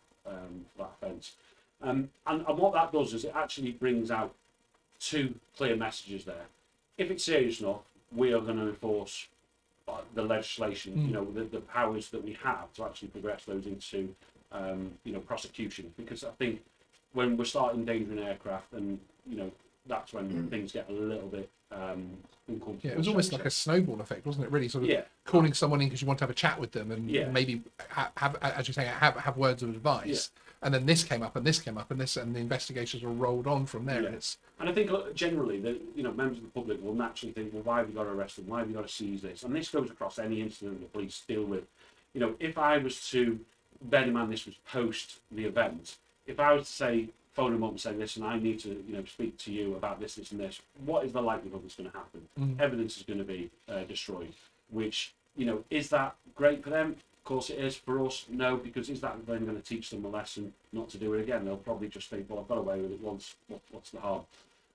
offence. And what that does is it actually brings out two clear messages there. If it's serious enough, we are going to enforce the legislation, you know, the powers that we have to actually progress those into, you know, prosecution. Because I think when we're starting endangering aircraft, and you know, that's when things get a little bit uncomfortable. Yeah, it was almost like a snowball effect, wasn't it? Really, sort of calling someone in because you want to have a chat with them and maybe have, as you say, have words of advice. And then this came up, and this came up, and the investigations were rolled on from there. And I think generally, you know, members of the public will naturally think, well, why have you got to arrest them? Why have you got to seize this? And this goes across any incident the police deal with. You know, if I was to, bear in mind this was post the event, if I was to say, phone them up and say, listen, I need to, you know, speak to you about this, this, and this, what is the likelihood that's going to happen? Evidence is going to be destroyed. Which, you know, is that great for them? Of course it is. For us, no, because is that then going to teach them a lesson not to do it again? They'll probably just think, well, I've got away with it once. What's the harm?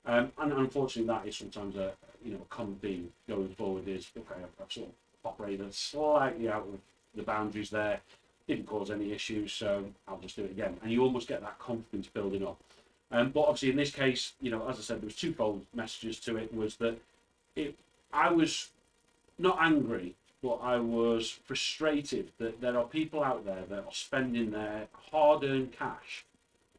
And unfortunately, that is sometimes a common theme going forward. Is okay, I've sort of operated slightly out of the boundaries there. Didn't cause any issues, so I'll just do it again. And you almost get that confidence building up. But obviously, in this case, you know, as I said, there was twofold messages to it. Was that I was not angry, but I was frustrated that there are people out there that are spending their hard-earned cash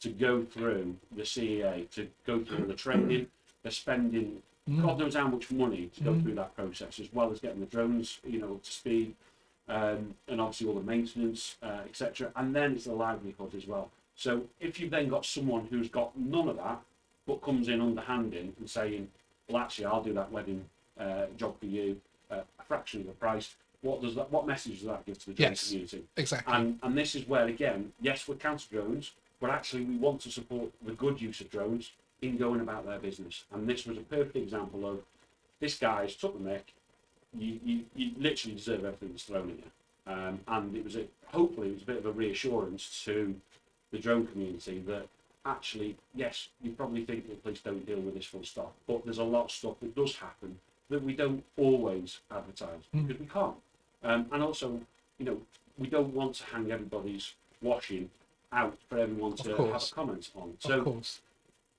to go through the CEA, to go through the training. They're spending God knows how much money to go through that process, as well as getting the drones, you know, up to speed, and obviously all the maintenance, etc. And then it's the livelihood as well. So if you've then got someone who's got none of that, but comes in underhanding and saying, well, actually, I'll do that wedding job for you, a fraction of the price. What message does that give to the drone community? Exactly. And this is where, again, yes, we're counter drones, but actually we want to support the good use of drones in going about their business. And this was a perfect example of this guy's took the mick. You literally deserve everything that's thrown at you. And it was hopefully it was a bit of a reassurance to the drone community that actually, yes, you probably think that police don't deal with this full stop, but there's a lot of stuff that does happen that we don't always advertise because we can't. And also, you know, we don't want to hang everybody's washing out for everyone to have a comment on. So, of course.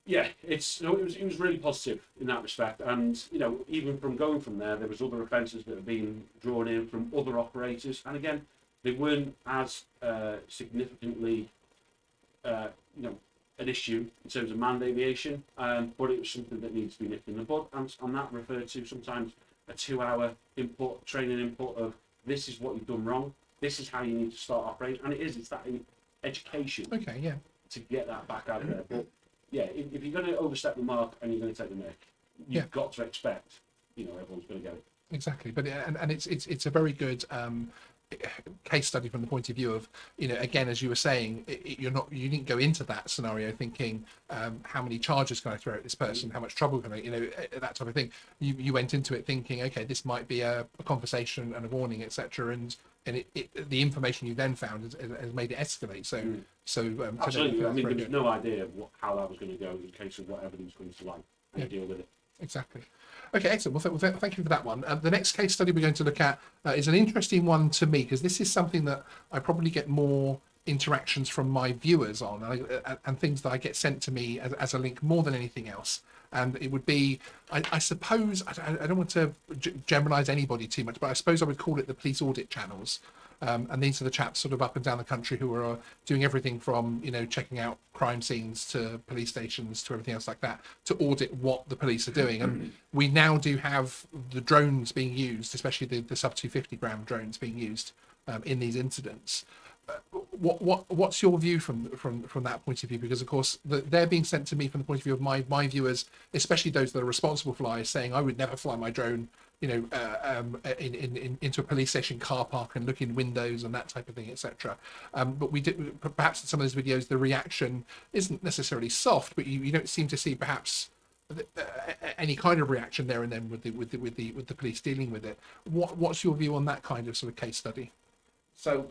Yeah, it was really positive in that respect. And, you know, even from going from there was other offences that have been drawn in from other operators. And again, they weren't as significantly, you know, an issue in terms of manned aviation, but it was something that needs to be nipped in the bud. And that referred to sometimes a 2-hour training input of this is what you've done wrong, this is how you need to start operating. And it's that education to get that back out there. But yeah, if you're going to overstep the mark and you're going to take the mick, you've got to expect, you know, everyone's going to get it. Exactly, but and it's a very good case study from the point of view of, you know, again, as you were saying, you didn't go into that scenario thinking how many charges can I throw at this person, how much trouble can I, you know, that type of thing. You went into it thinking, okay, this might be a conversation and a warning, etc. And the information you then found has made it escalate. So absolutely. I mean, there was no idea how that was going to go in case of what evidence comes to light and deal with it. Exactly. Okay, excellent. Well, thank you for that one. The next case study we're going to look at is an interesting one to me, because this is something that I probably get more interactions from my viewers on, and things that I get sent to me as a link more than anything else. And it would be, I suppose, I don't want to generalize anybody too much, but I suppose I would call it the police audit channels. And these are the chaps sort of up and down the country who are doing everything from, you know, checking out crime scenes to police stations to everything else like that, to audit what the police are doing. And we now do have the drones being used, especially the sub 250 gram drones being used in these incidents. What's your view from that point of view? Because of course they're being sent to me from the point of view of my viewers, especially those that are responsible flyers, saying I would never fly my drone, you know, into a police station car park and look in windows and that type of thing, etc. But we did, perhaps in some of those videos the reaction isn't necessarily soft, but you don't seem to see perhaps any kind of reaction there and then with the police dealing with it. What's your view on that kind of sort of case study? So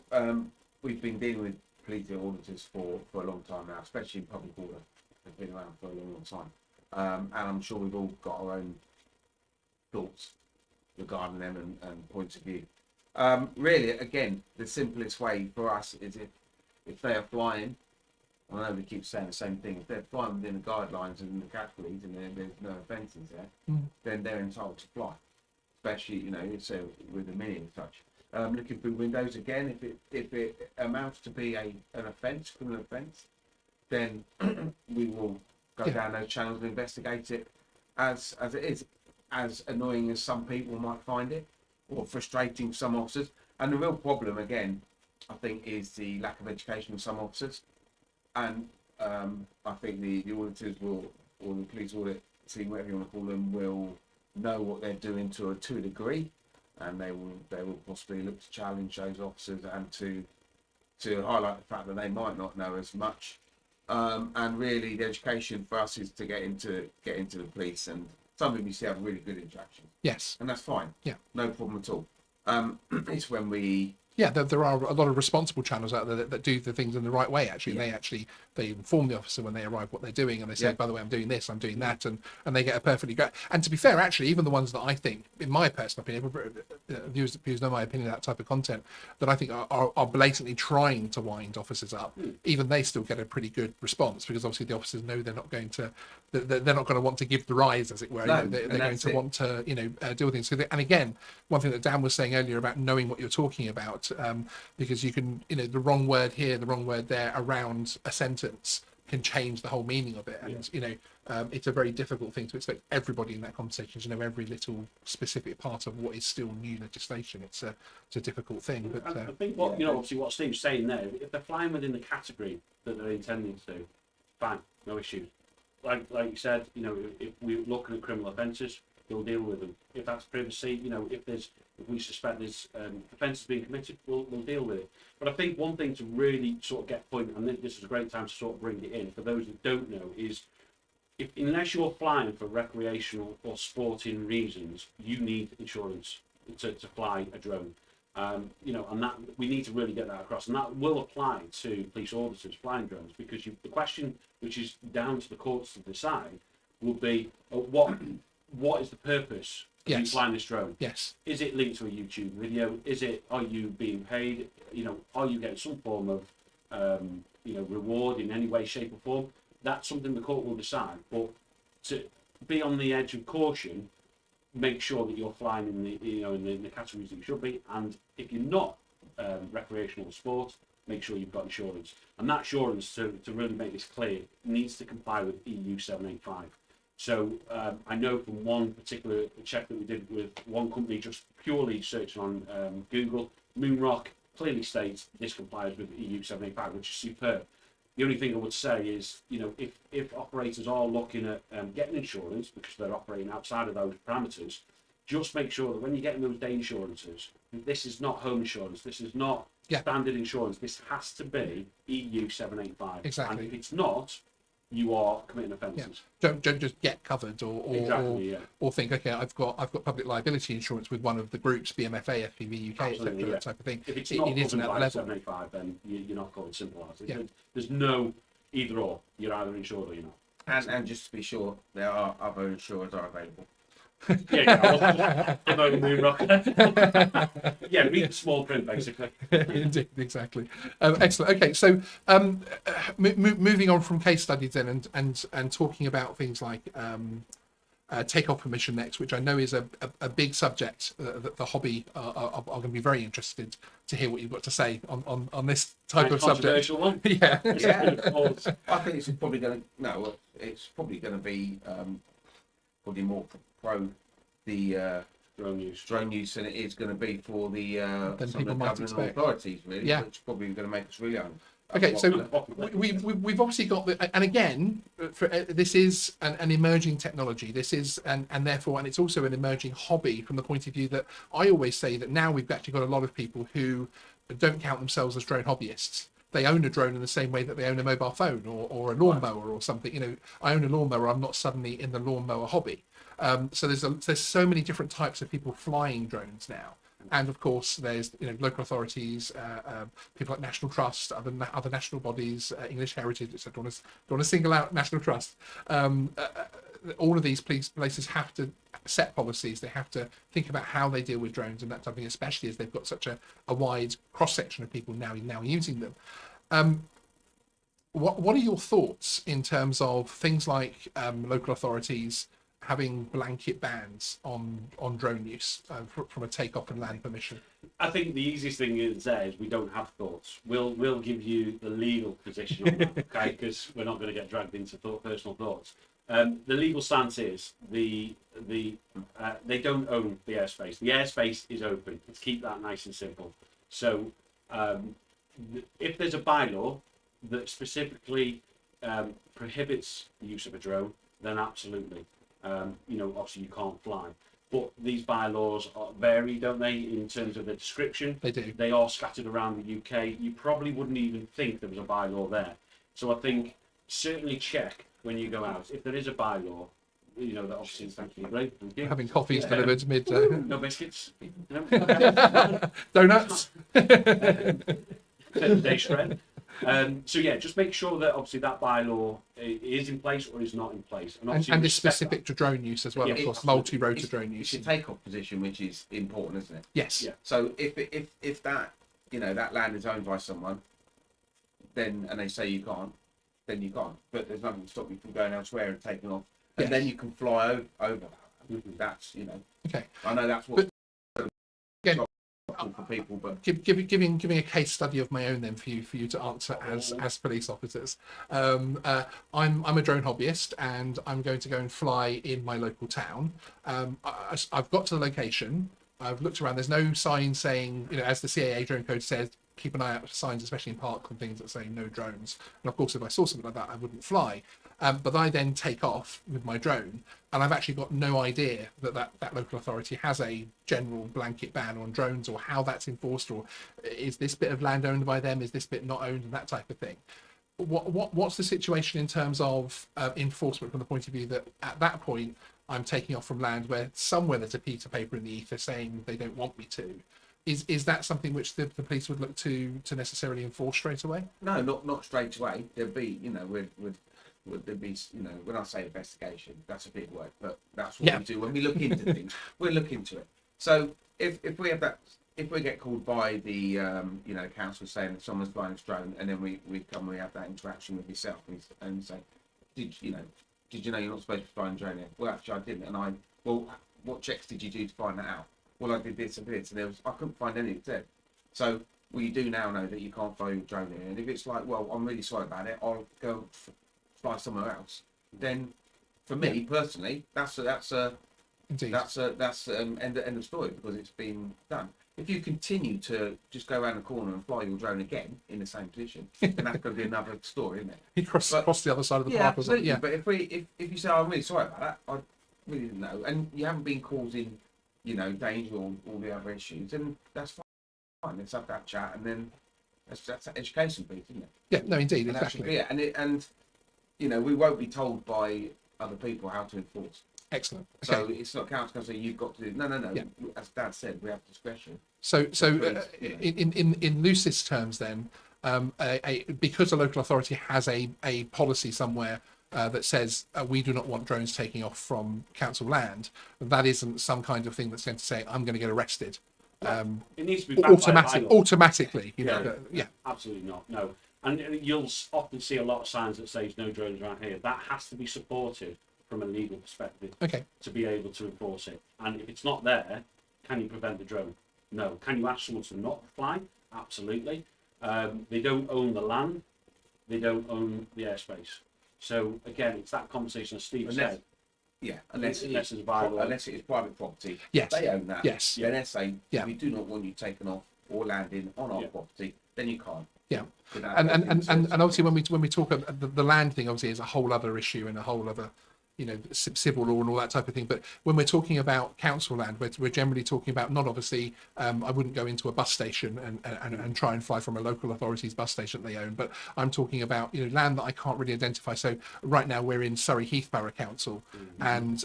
we've been dealing with police auditors for a long time now, especially in public order. They've been around for a long time, and I'm sure we've all got our own thoughts regarding them and points of view. Really, again, the simplest way for us is if they are flying, I know we keep saying the same thing, if they're flying within the guidelines and the categories and there's no offences there, then they're entitled to fly, especially, you know, so with a mini and such. Looking through windows, again, if it amounts to be an offence, criminal offence, then we will go down those channels and investigate it as it is. As annoying as some people might find it, or frustrating some officers. And the real problem, again, I think, is the lack of education of some officers. And I think the auditors will, or the police audit team, whatever you want to call them, will know what they're doing to a degree, and they will possibly look to challenge those officers and to highlight the fact that they might not know as much. And really, the education for us is to get into the police, and some of you see have really good interactions. Yes. And that's fine. Yeah. No problem at all. It's when we... Yeah, there are a lot of responsible channels out there that do the things in the right way, actually. Yeah. They inform the officer when they arrive what they're doing, and they say, by the way, I'm doing this, I'm doing that, and they get a perfectly great... And to be fair, actually, even the ones that I think, in my personal opinion, viewers know my opinion, that type of content, that I think are blatantly trying to wind officers up, even they still get a pretty good response, because obviously the officers know they're not going to want to give the rise, as it were. No, they're going to want to, deal with things. So and again, one thing that Dan was saying earlier about knowing what you're talking about, because you can, the wrong word here, the wrong word there around a sentence can change the whole meaning of it. And, it's a very difficult thing to expect everybody in that conversation to know every little specific part of what is still new legislation. It's a difficult thing. But I think obviously what Steve's saying there, if they're flying within the category that they're intending to, fine, no issues. Like you said, if we're looking at criminal offences, we'll deal with them. If that's privacy, if we suspect there's offences being committed, we'll deal with it. But I think one thing to really sort of get point, and this is a great time to sort of bring it in for those that don't know, is unless you're flying for recreational or sporting reasons, you need insurance to fly a drone. And that we need to really get that across, and that will apply to police auditors flying drones, because the question, which is down to the courts to decide, will be what is the purpose of you flying this drone? Yes. Is it linked to a YouTube video? Are you being paid? Are you getting some form of reward in any way, shape or form? That's something the court will decide. But to be on the edge of caution, make sure that you're flying in the categories that you should be, and if you're not recreational sport, make sure you've got insurance. And that insurance, to really make this clear, needs to comply with EU 785. So I know from one particular check that we did with one company, just purely searching on Google, Moonrock clearly states this complies with EU 785, which is superb. The only thing I would say is, if operators are looking at getting insurance because they're operating outside of those parameters, just make sure that when you're getting those day insurances, this is not home insurance, this is not standard insurance, this has to be EU 785. Exactly. And if it's not, you are committing offences. Yeah. Don't just get covered or think, okay, I've got public liability insurance with one of the groups, BMFA, FPV UK, etc., that type of thing. If it's not covered by 785, then you're not covered. Simple as it. There's no either or. You're either insured or you're not. And just to be sure, there are other insurers are available. I'm over the moon rocker. Yeah, read the small print basically. Indeed, exactly. Excellent. Okay, so moving on from case studies then, and talking about things like takeoff permission next, which I know is a big subject that the hobby are going to be very interested to hear what you've got to say on this type of subject. One. Yeah. Yeah. I think it's probably going to it's probably going to be probably more pro the drone use than it is going to be for the Than some people of the might governing expect. authorities, really. Yeah. Which is probably going to make us really Okay, so we've obviously got and again, this is an emerging technology. This is and therefore, and it's also an emerging hobby from the point of view that I always say that now we've actually got a lot of people who don't count themselves as drone hobbyists. They own a drone in the same way that they own a mobile phone or a lawnmower or something. You know, I own a lawnmower. I'm not suddenly in the lawnmower hobby. So there's so many different types of people flying drones now. And of course, there's local authorities, people like National Trust, other national bodies, English Heritage, etc. Don't want to single out National Trust. All of these places have to set policies. They have to think about how they deal with drones and that type of thing, especially as they've got such a wide cross section of people now using them. What are your thoughts in terms of things like local authorities having blanket bans on drone use from a takeoff and land permission? I think the easiest thing is we don't have thoughts. We'll give you the legal position on that, okay? Because we're not going to get dragged into personal thoughts. The legal stance is they don't own the airspace. The airspace is open. Let's keep that nice and simple. So if there's a bylaw that specifically prohibits the use of a drone, then absolutely. Obviously you can't fly, but these bylaws vary, don't they, in terms of the description? They do. They are scattered around the UK. You probably wouldn't even think there was a bylaw there. So I think certainly check when you go out if there is a bylaw. That obviously, thank you, thank you. Having coffees delivered mid. No biscuits. Donuts. Day shred. So yeah, just make sure that obviously that bylaw is in place or is not in place, and is specific to drone use as well. Yeah, of course, multi-rotor drone use. It's your takeoff position which is important, isn't it? Yes. Yeah. So if that that land is owned by someone, then and they say you can't, then you can't. But there's nothing to stop you from going elsewhere and taking off, and Yes. then you can fly over that. That's Okay. I know that's what. Again, for people, but giving a case study of my own then for you to answer as police officers. I'm a drone hobbyist and I'm going to go and fly in my local town. I've got to the location. I've looked around. There's no sign saying, as the CAA drone code says, keep an eye out for signs, especially in parks and things that say no drones. And of course, if I saw something like that, I wouldn't fly. But I then take off with my drone, and I've actually got no idea that local authority has a general blanket ban on drones, or how that's enforced, or is this bit of land owned by them, is this bit not owned, and that type of thing. What's the situation in terms of enforcement from the point of view that at that point I'm taking off from land where somewhere there's a piece of paper in the ether saying they don't want me to? Is that something which the police would look to necessarily enforce straight away? no, not straight away. There'd be would there be when I say investigation, that's a big word, but that's what we do when we look into things. We look into it. So if we have that, if we get called by the council saying that someone's flying a drone, and then we have that interaction with yourself and say, did you know you're not supposed to be flying a drone here? Well, actually I didn't, what checks did you do to find that out? Well, I did this and this, and I couldn't find anything there. So you do now know that you can't fly your drone here, and if it's like, well, I'm really sorry about it, I'll go fly somewhere else, then for me personally, that's end of story, because it's been done. If you continue to just go around the corner and fly your drone again in the same position, then that's going to be another story, isn't it? You cross the other side of the park or something. Yeah, but if you say, I'm really sorry about that, I really didn't know, and you haven't been causing danger or all the other issues, then that's fine. Let's have that chat, and then that's education piece, isn't it? Yeah, no, indeed, And exactly. and we won't be told by other people how to enforce. Excellent. Okay. So it's not council going to say you've got to do. No. Yeah. As Dad said, we have discretion. So in loosest terms, then, because a local authority has a policy somewhere that says we do not want drones taking off from council land, that isn't some kind of thing that's going to say I'm going to get arrested. It needs to be backed by a bylaw. Automatically, you know. Yeah, absolutely not. No, and you'll often see a lot of signs that says no drones around here. That has to be supported from a legal perspective. Okay. To be able to enforce it, and if it's not there, can you prevent the drone? No. Can you ask someone to not fly? Absolutely. They don't own the land. They don't own the airspace. So again, it's that conversation as Steve said. Yeah, unless it is private property. Yes. They own that. Yes. Then they say, yeah, we do not want you taken off or landing on our property. Then you can't. Yeah. And obviously when we talk about the land thing, obviously is a whole other issue and a whole other, you know, civil law and all that type of thing. But when we're talking about council land, we're generally talking about not obviously, I wouldn't go into a bus station and try and fly from a local authority's bus station that they own, but I'm talking about, you know, land that I can't really identify. So right now we're in Surrey Heath Borough Council, and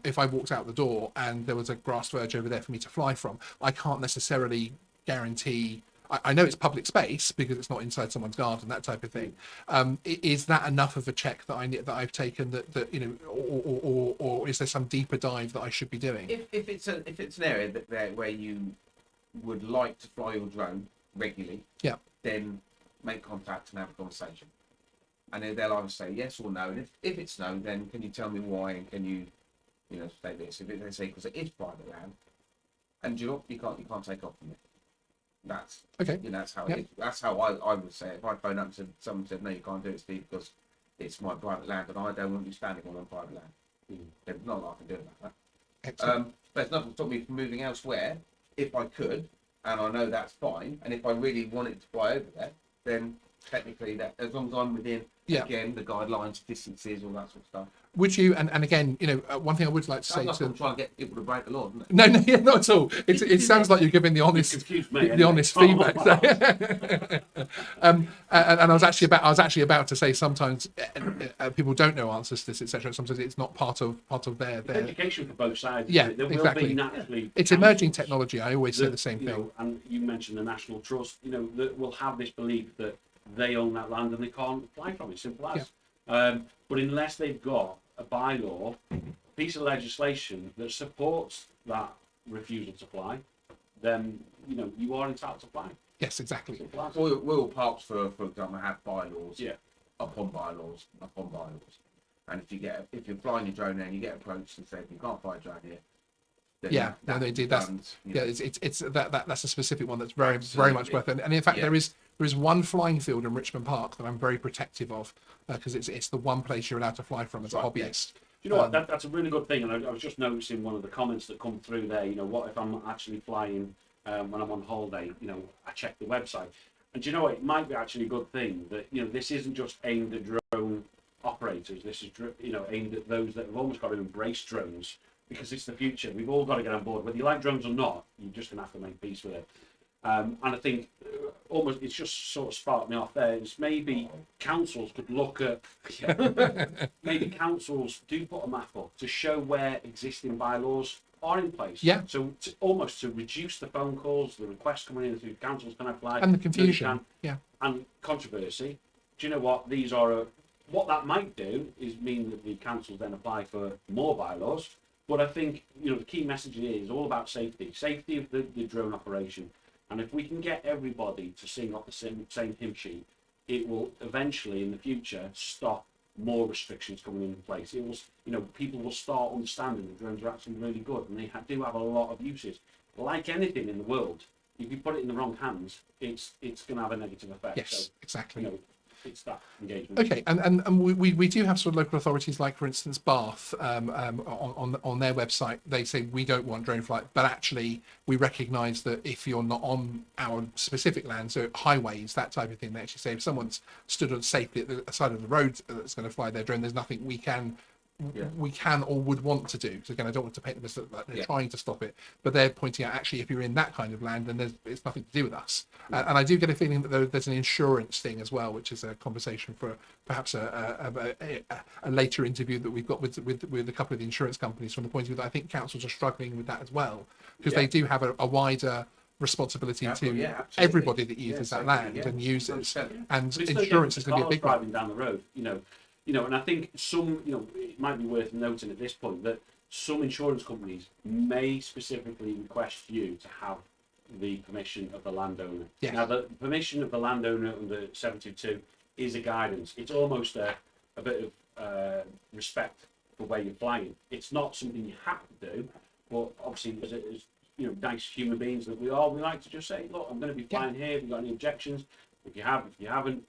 if I walked out the door and there was a grass verge over there for me to fly from, I can't necessarily guarantee. I know it's public space because it's not inside someone's garden, that type of thing. Is that enough of a check that I've taken that you know, or is there some deeper dive that I should be doing? If it's an area where you would like to fly your drone regularly, yeah, then make contact and have a conversation, and they'll either say yes or no. And if it's no, then can you tell me why, and can you know, say this? If they say because it is private land, and you can't take off from it. That's okay. You know, that's how it is. That's how I would say it. If I phone up and someone said no, you can't do it, Steve, because it's my private land and I don't want you standing on my private land. There's not a lot I can do about that. But it's not to stop me from moving elsewhere if I could, and I know that's fine. And if I really wanted to fly over there, then technically that, as long as I'm within again the guidelines, distances, all that sort of stuff. Would you, and again, you know, one thing I would like to say I'm trying to get people to break the law, isn't it? No, yeah, not at all. It sounds like you're giving the honest, honest feedback. And I was actually about to say sometimes people don't know answers to this, etc. Sometimes it's not part of their education for both sides. Yeah, there exactly. Will be naturally. It's emerging technology. I always say the same thing. Know, and you mentioned the National Trust. You know, that will have this belief that they own that land and they can't fly from it. Simple as. Yeah. But unless they've got a bylaw, a piece of legislation that supports that refusal to fly, then you know you are entitled to fly. Yes, exactly. Royal Parks, for example, have bylaws. Yeah. Upon bylaws. And if you're flying your drone there and you get approached and said you can't fly a drone here. Yeah, no, they did. That's that's a specific one that's very much worth it. And in fact, there is one flying field in Richmond Park that I'm very protective of because it's the one place you're allowed to fly from as a hobbyist. Do you know what? That's a really good thing. And I was just noticing one of the comments that come through there. You know, what if I'm actually flying when I'm on holiday? You know, I check the website, and do you know what? It might be actually a good thing that you know this isn't just aimed at drone operators. This is aimed at those that have almost got to embrace drones. Because it's the future. We've all got to get on board. Whether you like drones or not, you're just going to have to make peace with it. And I think almost it's just sort of sparked me off there. It's maybe councils could look at, maybe councils do put a map up to show where existing bylaws are in place. Yeah. So almost to reduce the phone calls, the requests coming in through councils can apply. And the confusion. And controversy. Do you know what? These are, what that might do is mean that the councils then apply for more bylaws. But I think, you know, the key message is all about safety of the drone operation. And if we can get everybody to sing off the same hymn sheet, it will eventually, in the future, stop more restrictions coming into place. It will, you know, people will start understanding that drones are actually really good, and they do have a lot of uses. Like anything in the world, if you put it in the wrong hands, it's going to have a negative effect. Yes, so, exactly. You know, it's that engagement. Okay, and we do have sort of local authorities, like for instance Bath, on their website they say we don't want drone flight, but actually we recognise that if you're not on our specific land, so highways, that type of thing, they actually say if someone's stood on safely at the side of the road that's going to fly their drone, there's nothing we can or would want to do. So again, I don't want to paint them as like they're trying to stop it, but they're pointing out actually if you're in that kind of land, then it's nothing to do with us. And I do get a feeling that there's an insurance thing as well, which is a conversation for perhaps a later interview that we've got with a couple of the insurance companies, from the point of view that I think councils are struggling with that as well, because they do have a wider responsibility to everybody that uses that land and uses, and insurance is going to be a big driving one. down the road, you know, And I think some, it might be worth noting at this point that some insurance companies may specifically request you to have the permission of the landowner. Yes. Now, the permission of the landowner under 722 is a guidance. It's almost a bit of respect for where you're flying. It's not something you have to do, but obviously, as nice human beings that we are, we like to just say, look, I'm going to be flying here. Have you got any objections? If you haven't,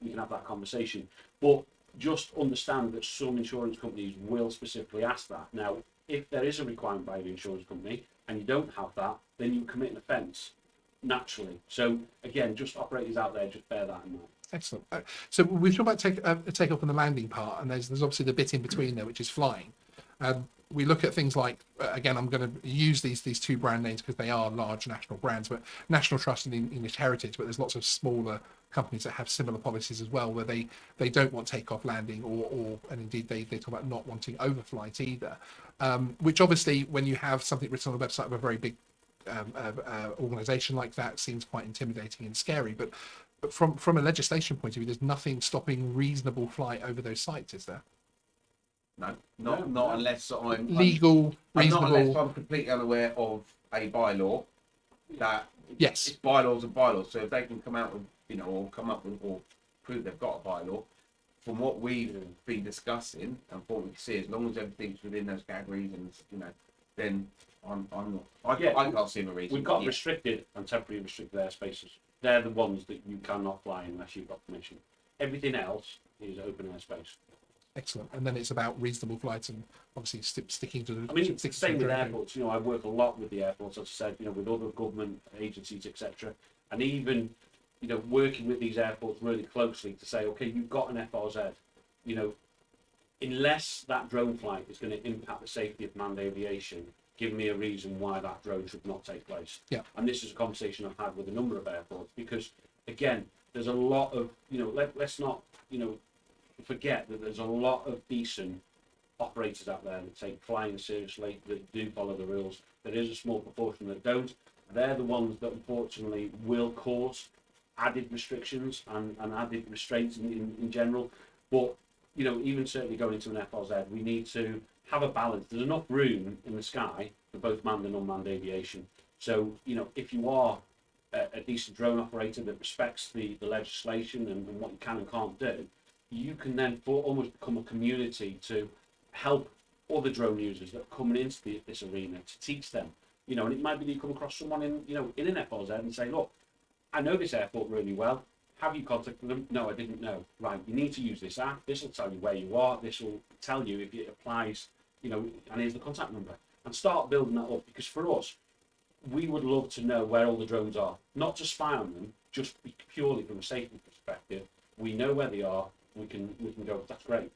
we can have that conversation. But just understand that some insurance companies will specifically ask that. Now, if there is a requirement by the insurance company and you don't have that, then you commit an offence naturally. So again, just operators out there, just bear that in mind. Excellent. So we've talked about takeoff and the landing part, and there's obviously the bit in between there, which is flying. We look at things like, again, I'm going to use these two brand names because they are large national brands, but National Trust and English Heritage, but there's lots of smaller companies that have similar policies as well, where they don't want takeoff, landing, and indeed they talk about not wanting overflight either, which obviously when you have something written on the website of a very big organization like that seems quite intimidating and scary, but from a legislation point of view, there's nothing stopping reasonable flight over those sites, is there? No, not unless I'm Legal, reasonable. Not unless I'm completely unaware of a bylaw that Yes. it's bylaws and bylaws. So if they can come out with, or come up with, or prove they've got a bylaw, from what we've been discussing and what we can see, as long as everything's within those categories, and then I'm not. I can't see a reason. We've got restricted and temporary restricted airspaces. They're the ones that you cannot fly unless you've got permission. Everything else is open airspace. Excellent. And then it's about reasonable flights and obviously sticking to the. I mean, it's the same with airports. I work a lot with the airports, as I said, with other government agencies, etc. And even, working with these airports really closely to say, okay, you've got an FRZ, unless that drone flight is going to impact the safety of manned aviation, give me a reason why that drone should not take place. Yeah. And this is a conversation I've had with a number of airports because, again, there's a lot of, let's not, forget that there's a lot of decent operators out there that take flying seriously, that do follow the rules. There is a small proportion that don't. They're the ones that unfortunately will cause added restrictions and added restraints in general. But, even certainly going into an FRZ, we need to have a balance. There's enough room in the sky for both manned and unmanned aviation. So, if you are a decent drone operator that respects the legislation and what you can and can't do, you can then almost become a community to help other drone users that are coming into this arena to teach them. And it might be that you come across someone in an FRZ and say, look, I know this airport really well. Have you contacted them? No, I didn't know. Right, you need to use this app. This will tell you where you are. This will tell you if it applies, and here's the contact number. And start building that up, because for us, we would love to know where all the drones are. Not to spy on them, just purely from a safety perspective. We know where they are. We can go, that's great.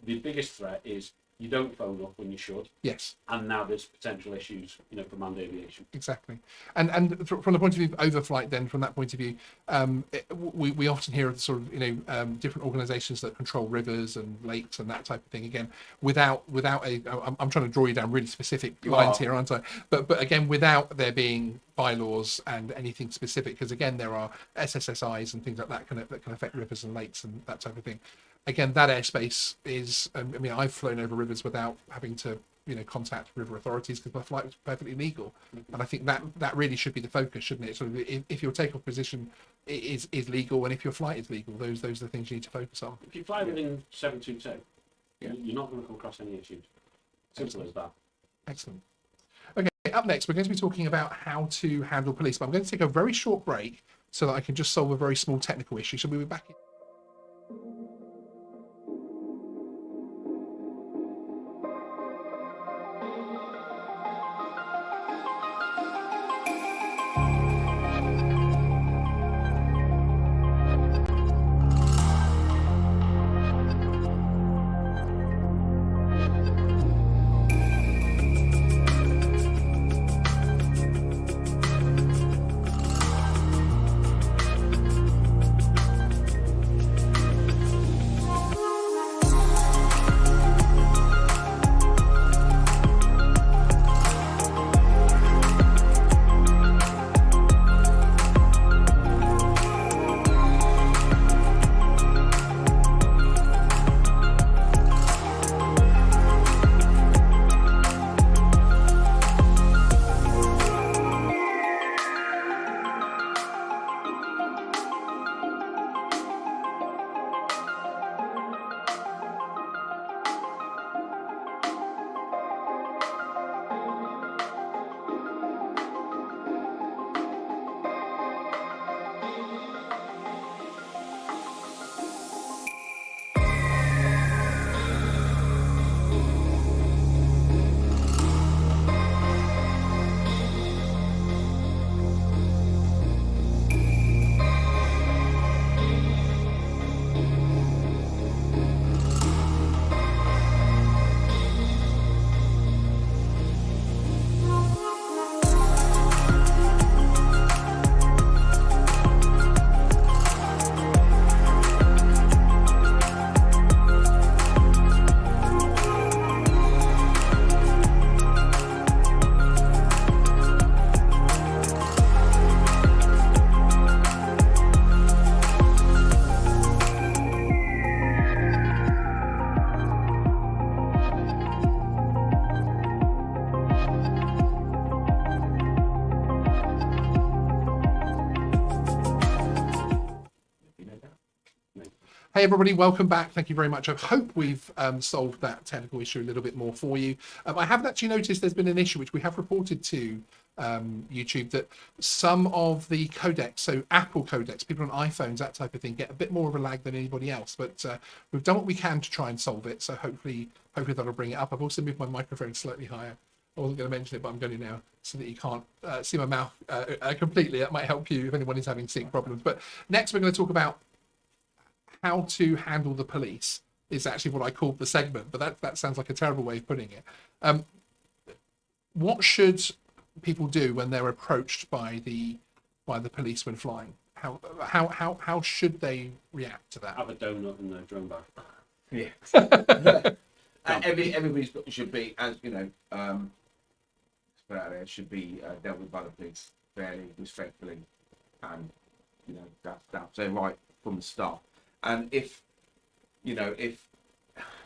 The biggest threat is you don't phone up when you should. Yes. And now there's potential issues, for manned aviation. Exactly. And from the point of view of overflight, then from that point of view, we often hear of sort of, different organizations that control rivers and lakes and that type of thing. Again, without I'm trying to draw you down really specific lines here, aren't I? But again, without there being bylaws and anything specific, because again, there are SSSIs and things like that that can affect rivers and lakes and that type of thing. Again, that airspace is, I've flown over rivers without having to, contact river authorities because my flight was perfectly legal. And I think that really should be the focus, shouldn't it? So if your takeoff position is legal and if your flight is legal, those are the things you need to focus on. If you fly within 722, you're not going to come across any issues. Simple as that. Excellent. Okay, up next, we're going to be talking about how to handle police, but I'm going to take a very short break so that I can just solve a very small technical issue. So we'll be back in. Hey everybody, welcome back. Thank you very much. I hope we've solved that technical issue a little bit more for you. I haven't actually noticed there's been an issue which we have reported to YouTube, that some of the codecs, so Apple codecs, people on iPhones, that type of thing, get a bit more of a lag than anybody else. But we've done what we can to try and solve it. So hopefully that'll bring it up. I've also moved my microphone slightly higher. I wasn't going to mention it, but I'm going to now, so that you can't see my mouth completely. That might help you if anyone is having sync problems. But next, we're going to talk about how to handle the police. Is actually what I called the segment, but that sounds like a terrible way of putting it. What should people do when they're approached by the police when flying? How should they react to that? Have a donut in the drone bag. Yeah. Everybody should be, as you know, put out there, should be dealt with by the police fairly, respectfully, and you know that's so right from the start. And if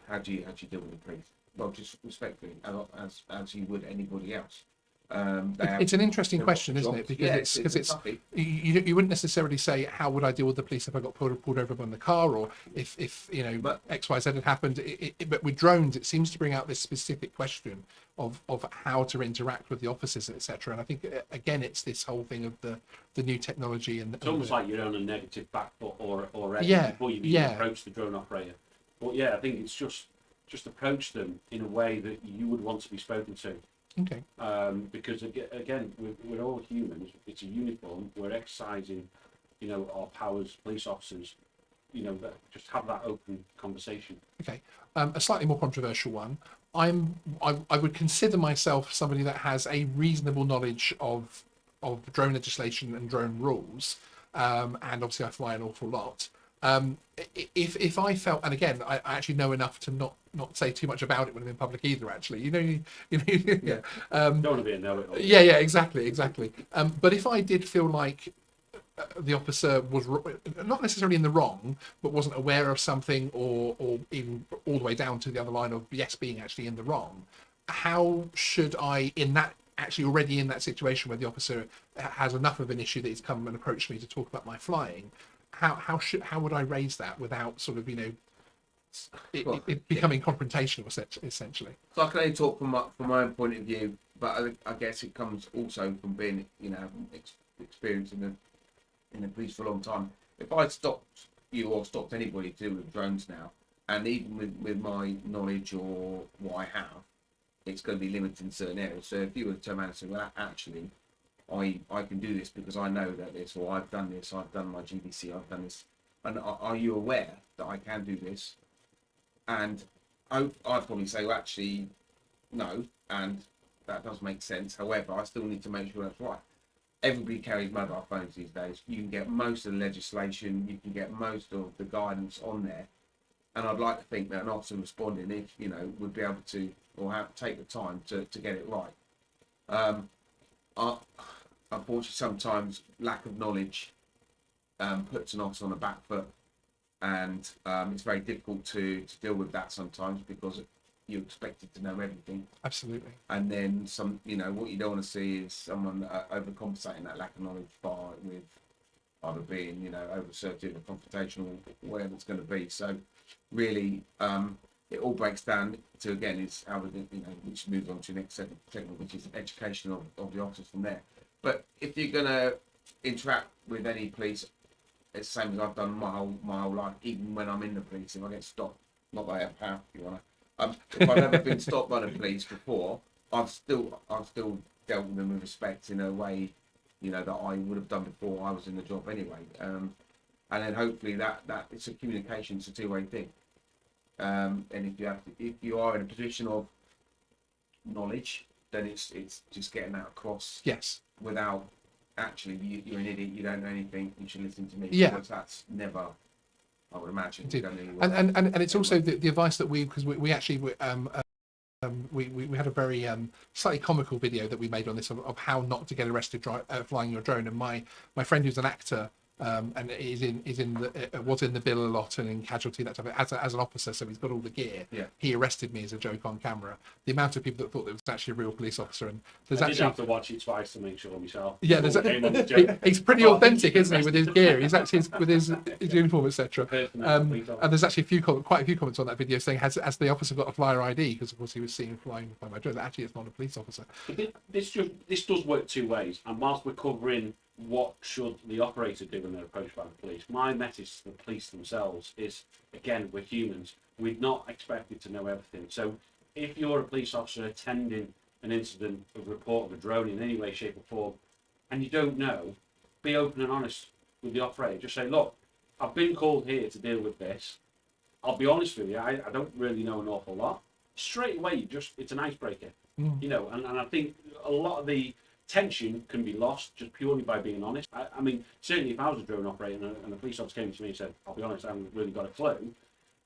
how do you deal with the police? Well, just respectfully, as you would anybody else. It's an interesting question, isn't it? Because it's you wouldn't necessarily say, how would I deal with the police if I got pulled over by the car, or if you know, but XYZ had happened. But with drones, it seems to bring out this specific question of how to interact with the officers, etc. And I think again, it's this whole thing of the new technology, and it's almost like you're on a negative back foot already before you even approach the drone operator. But yeah, I think it's just approach them in a way that you would want to be spoken to. Okay. Because again, we're all humans. It's a uniform. We're exercising, you know, our powers, police officers. You know, just have that open conversation. Okay. A slightly more controversial one. I would consider myself somebody that has a reasonable knowledge of drone legislation and drone rules, and obviously I fly an awful lot. If I felt, and again, I actually know enough to not say too much about it when I'm in public either. Actually, you know, yeah. Don't want to be a know-it-all. Yeah, exactly. But if I did feel like the officer was not necessarily in the wrong, but wasn't aware of something, or even all the way down to the other line of yes, being actually in the wrong, how should I, already in that situation where the officer has enough of an issue that he's come and approached me to talk about my flying? How would I raise that without sort of, you know, it becoming confrontational essentially? So I can only talk from my own point of view, but I guess it comes also from being, you know, experienced in the police for a long time. If I stopped you or stopped anybody to do with drones now, and even with my knowledge or what I have, it's going to be limited in certain areas. So if you were to turn around and say, well, actually, I can do this because I know that this, or I've done this, I've done my GDC, I've done this, and are you aware that I can do this? And I'd probably say, well, actually, no, and that does make sense. However, I still need to make sure that's right. Everybody carries mobile phones these days. You can get most of the legislation, you can get most of the guidance on there, and I'd like to think that an officer responding, if you know, would be able to, or take the time to get it right. Unfortunately, sometimes lack of knowledge puts an officer on the back foot, and it's very difficult to deal with that sometimes because you're expected to know everything. Absolutely. And then some, you know, what you don't want to see is someone overcompensating that lack of knowledge with either being, you know, overserved or confrontational, whatever it's going to be. So really, it all breaks down to, again, is how we, you know, which moves on to the next segment, which is education of the officers from there. But if you're going to interact with any police, it's the same as I've done my whole life. Even when I'm in the police, if I get stopped, not that I have power, if you want to. If I've ever been stopped by the police before, I've still dealt with them with respect in a way, you know, that I would have done before I was in the job anyway. And then hopefully that it's a communication, it's a two-way thing. And if you are in a position of knowledge, then it's just getting that across. Yes. Without actually, you're an idiot, you don't know anything, you should listen to me. Yeah. Because that's never, I would imagine. And it's also the advice that because we actually we had a very slightly comical video that we made on this of how not to get arrested flying your drone. And my friend who's an actor and it was in the bill a lot and in casualty, that type of, as an officer, so he's got all the gear. Yeah. He arrested me as a joke on camera. The amount of people that thought it was actually a real police officer, and there's I did actually have to watch it twice to make sure myself. yeah, before it came on the joke. he's pretty authentic, isn't he, with his gear? He's actually with his uniform, etc. And there's actually quite a few comments on that video saying, has the officer got a flyer ID? Because of course he was seen flying by my drone. Actually, it's not a police officer. But this does work two ways, and whilst we're covering what should the operator do when they're approached by the police, my message to the police themselves is, again, we're humans. We're not expected to know everything. So if you're a police officer attending an incident, a report of a drone in any way, shape or form, and you don't know, be open and honest with the operator. Just say, look, I've been called here to deal with this. I'll be honest with you, I don't really know an awful lot. Straight away, it's an icebreaker. You know, and I think a lot of the tension can be lost just purely by being honest. I mean, certainly if I was a drone operator and a police officer came to me and said, I'll be honest, I haven't really got a clue,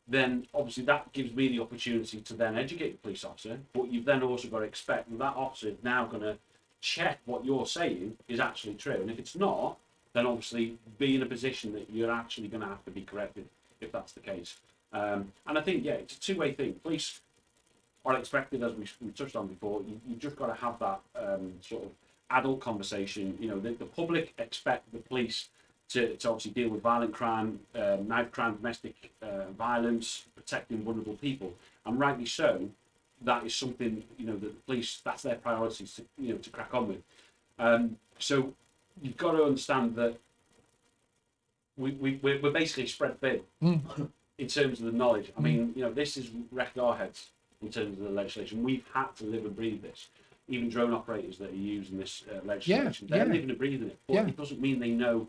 then obviously that gives me the opportunity to then educate the police officer, but you've then also got to expect that officer is now going to check what you're saying is actually true. And if it's not, then obviously be in a position that you're actually going to have to be corrected if that's the case. And I think, yeah, it's a two-way thing. Police are expected, as we touched on before, you've just got to have that sort of adult conversation. You know, the public expect the police to obviously deal with violent crime, knife crime, domestic violence, protecting vulnerable people, and rightly so. That is something, you know, that the police, that's their priorities to, you know, to crack on with. So you've got to understand that we're basically spread thin in terms of the knowledge. I mean, you know, this is wrecked our heads in terms of the legislation. We've had to live and breathe this. Even drone operators that are using this legislation, they're living and breathing it. But it doesn't mean they know.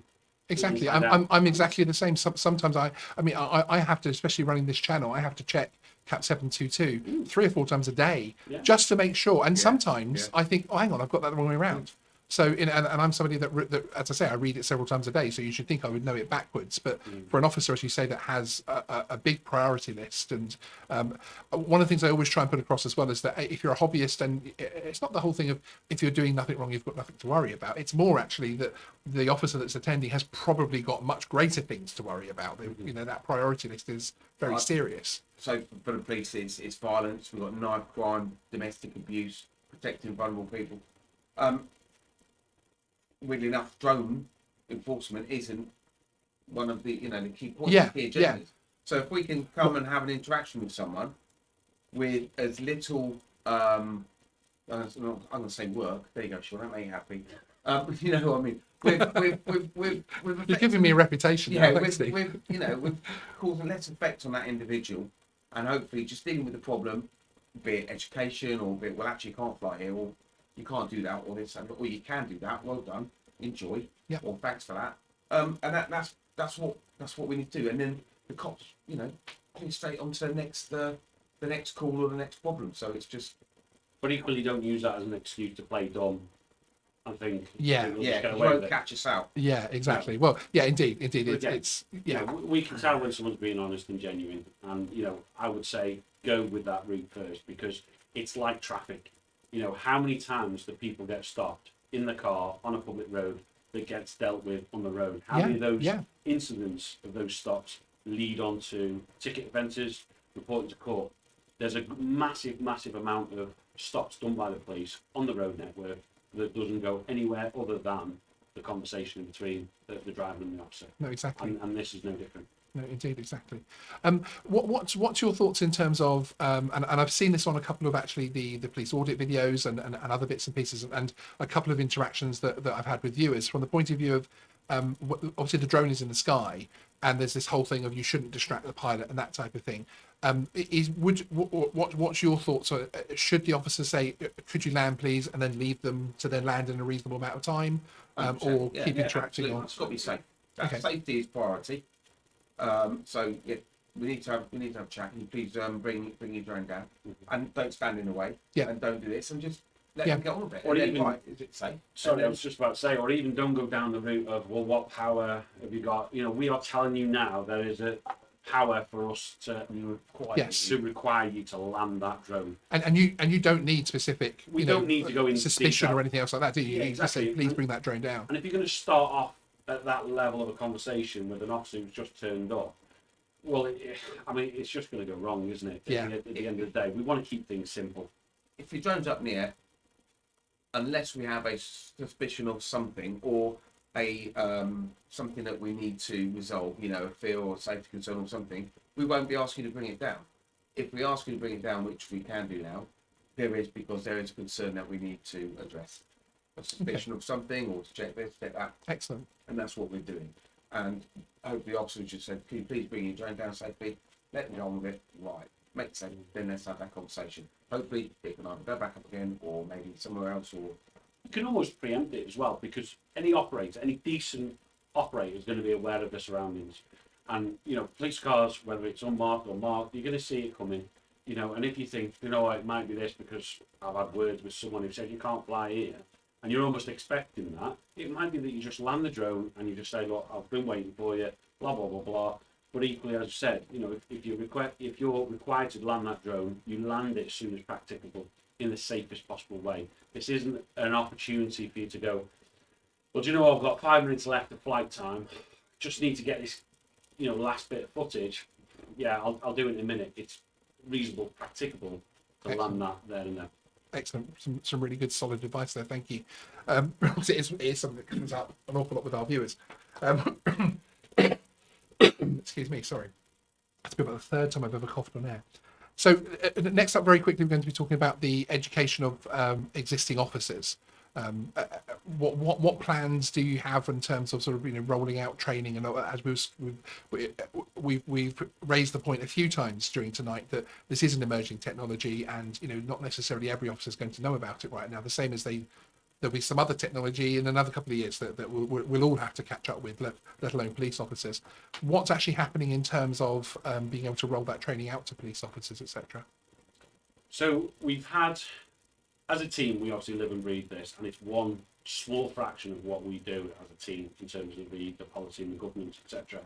Exactly. I'm exactly the same. Sometimes I have to, especially running this channel, I have to check Cap 722 3 or 4 times a day just to make sure. And sometimes I think, oh, hang on, I've got that the wrong way around. So, and I'm somebody that, as I say, I read it several times a day. So you should think I would know it backwards. But for an officer, as you say, that has a big priority list, and one of the things I always try and put across as well is that if you're a hobbyist, and it's not the whole thing of if you're doing nothing wrong, you've got nothing to worry about. It's more actually that the officer that's attending has probably got much greater things to worry about. You know, that priority list is very serious. So for the police, it's violence. We've got knife crime, domestic abuse, protecting vulnerable people. Weirdly enough, drone enforcement isn't one of the, you know, the key points, key agendas. So if we can come and have an interaction with someone with as little, I'm going to say work. There you go, Sean. That made you happy. You know what I mean? You're giving me a reputation. Yeah, we've caused less effect on that individual, and hopefully just dealing with the problem, be it education or be it, well, actually you can't fly here, or you can't do that, or this, or you can do that. Well done, enjoy. Yeah. Or thanks for that. And that's what we need to do. And then the cops, you know, can straight on to the next call or the next problem. So it's just. But equally, don't use that as an excuse to play dumb. I think. You won't catch us out. Yeah, exactly. Yeah. Well, yeah, indeed. It's you know, we can tell when someone's being honest and genuine, and you know, I would say go with that route first, because it's like traffic. You know, how many times do people get stopped in the car on a public road that gets dealt with on the road? How many of those incidents of those stops lead on to ticket offences, reporting to court? There's a massive amount of stops done by the police on the road network that doesn't go anywhere other than the conversation between the driver and the officer. No, exactly. And this is no different. No, indeed, exactly. What's your thoughts in terms of, and I've seen this on a couple of actually the police audit videos and other bits and pieces, and a couple of interactions that I've had with viewers from the point of view of, obviously the drone is in the sky, and there's this whole thing of you shouldn't distract the pilot and that type of thing. What's your thoughts? Should the officer say, could you land please, and then leave them to then land in a reasonable amount of time, or keep interacting on? It's got to be safe. Safety is priority. So we need to have a chat. Can you please bring your drone down, and don't stand in the way, and don't do this, and just let them get on with it. Or even, is it safe? Sorry, I was just about to say, or even don't go down the route of, well, what power have you got? You know, we are telling you now there is a power for us to require you to land that drone. And you don't need specific. We don't need to go into suspicion detail or anything else like that, do you? Yeah, exactly. You just say, please bring that drone down. And if you're going to start off at that level of a conversation with an officer who's just turned up, well, I mean, it's just going to go wrong, isn't it? Yeah. At the end of the day, we want to keep things simple. If your drone's up near, unless we have a suspicion of something or a something that we need to resolve, you know, a fear or safety concern or something, we won't be asking you to bring it down. If we ask you to bring it down, which we can do now, there is because there is a concern that we need to address. A suspicion of something, or to check this, check that. Excellent. And that's what we're doing. And hopefully the officer just said, can you please bring your drone down safely? Let me on with it. Right. Makes sense. Then let's have that conversation. Hopefully it can either go back up again or maybe somewhere else, or You can almost preempt it as well, because any operator, any decent operator is going to be aware of the surroundings. And, you know, police cars, whether it's unmarked or marked, you're going to see it coming. You know, and if you think, you know, it might be this because I've had words with someone who said you can't fly here, and you're almost expecting that, it might be that you just land the drone and you just say, look, I've been waiting for you, blah, blah, blah, blah. But equally, as I said, you know, if you're required to land that drone, you land it as soon as practicable in the safest possible way. This isn't an opportunity for you to go, well, do you know, I've got 5 minutes left of flight time, just need to get this, you know, last bit of footage. Yeah, I'll do it in a minute. It's reasonable, practicable to land that there and then. Excellent. Some really good, solid advice there. Thank you. It is something that comes out an awful lot with our viewers. Excuse me, sorry. That's been about the 3rd time I've ever coughed on air. So next up, very quickly, we're going to be talking about the education of existing officers. What plans do you have in terms of sort of, you know, rolling out training? And as we've raised the point a few times during tonight that this is an emerging technology, and, you know, not necessarily every officer is going to know about it right now. The same as there'll be some other technology in another couple of years that we'll all have to catch up with, let alone police officers. What's actually happening in terms of being able to roll that training out to police officers, etc.? So we've had, as a team, we obviously live and breathe this, and it's one small fraction of what we do as a team in terms of the policy and the governance, etc.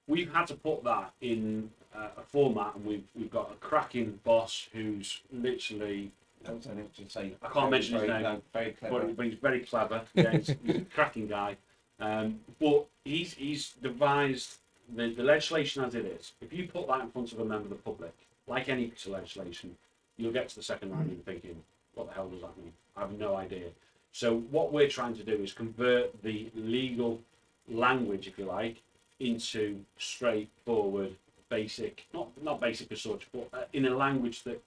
We've had to put that in a format, and we've got a cracking boss who's literally, I can't mention his name, very clever. but he's very clever. Yeah, he's a cracking guy. But he's devised the legislation as it is. If you put that in front of a member of the public, like any piece of legislation, you'll get to the second line and thinking, what the hell does that mean? I have no idea. So what we're trying to do is convert the legal language, if you like, into straightforward, basic, not basic as such, but in a language that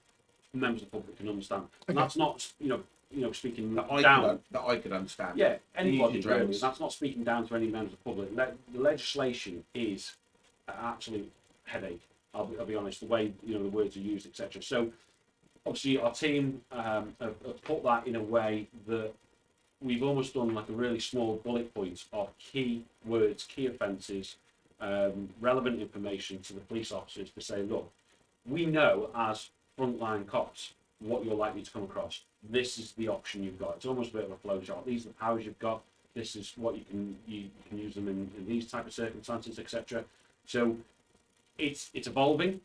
members of the public can understand. And that's not, you know, speaking down. That I could understand. Yeah, anybody Use your really. drones. That's not speaking down to any members of the public. The legislation is an absolute headache. I'll be honest. The way, you know, the words are used, etc. So obviously our team have put that in a way that we've almost done like a really small bullet points of key words, key offences, relevant information to the police officers to say, look, we know as frontline cops what you're likely to come across. This is the option you've got. It's almost a bit of a flow chart. These are the powers you've got. This is what you can use them in these type of circumstances, etc. So it's evolving.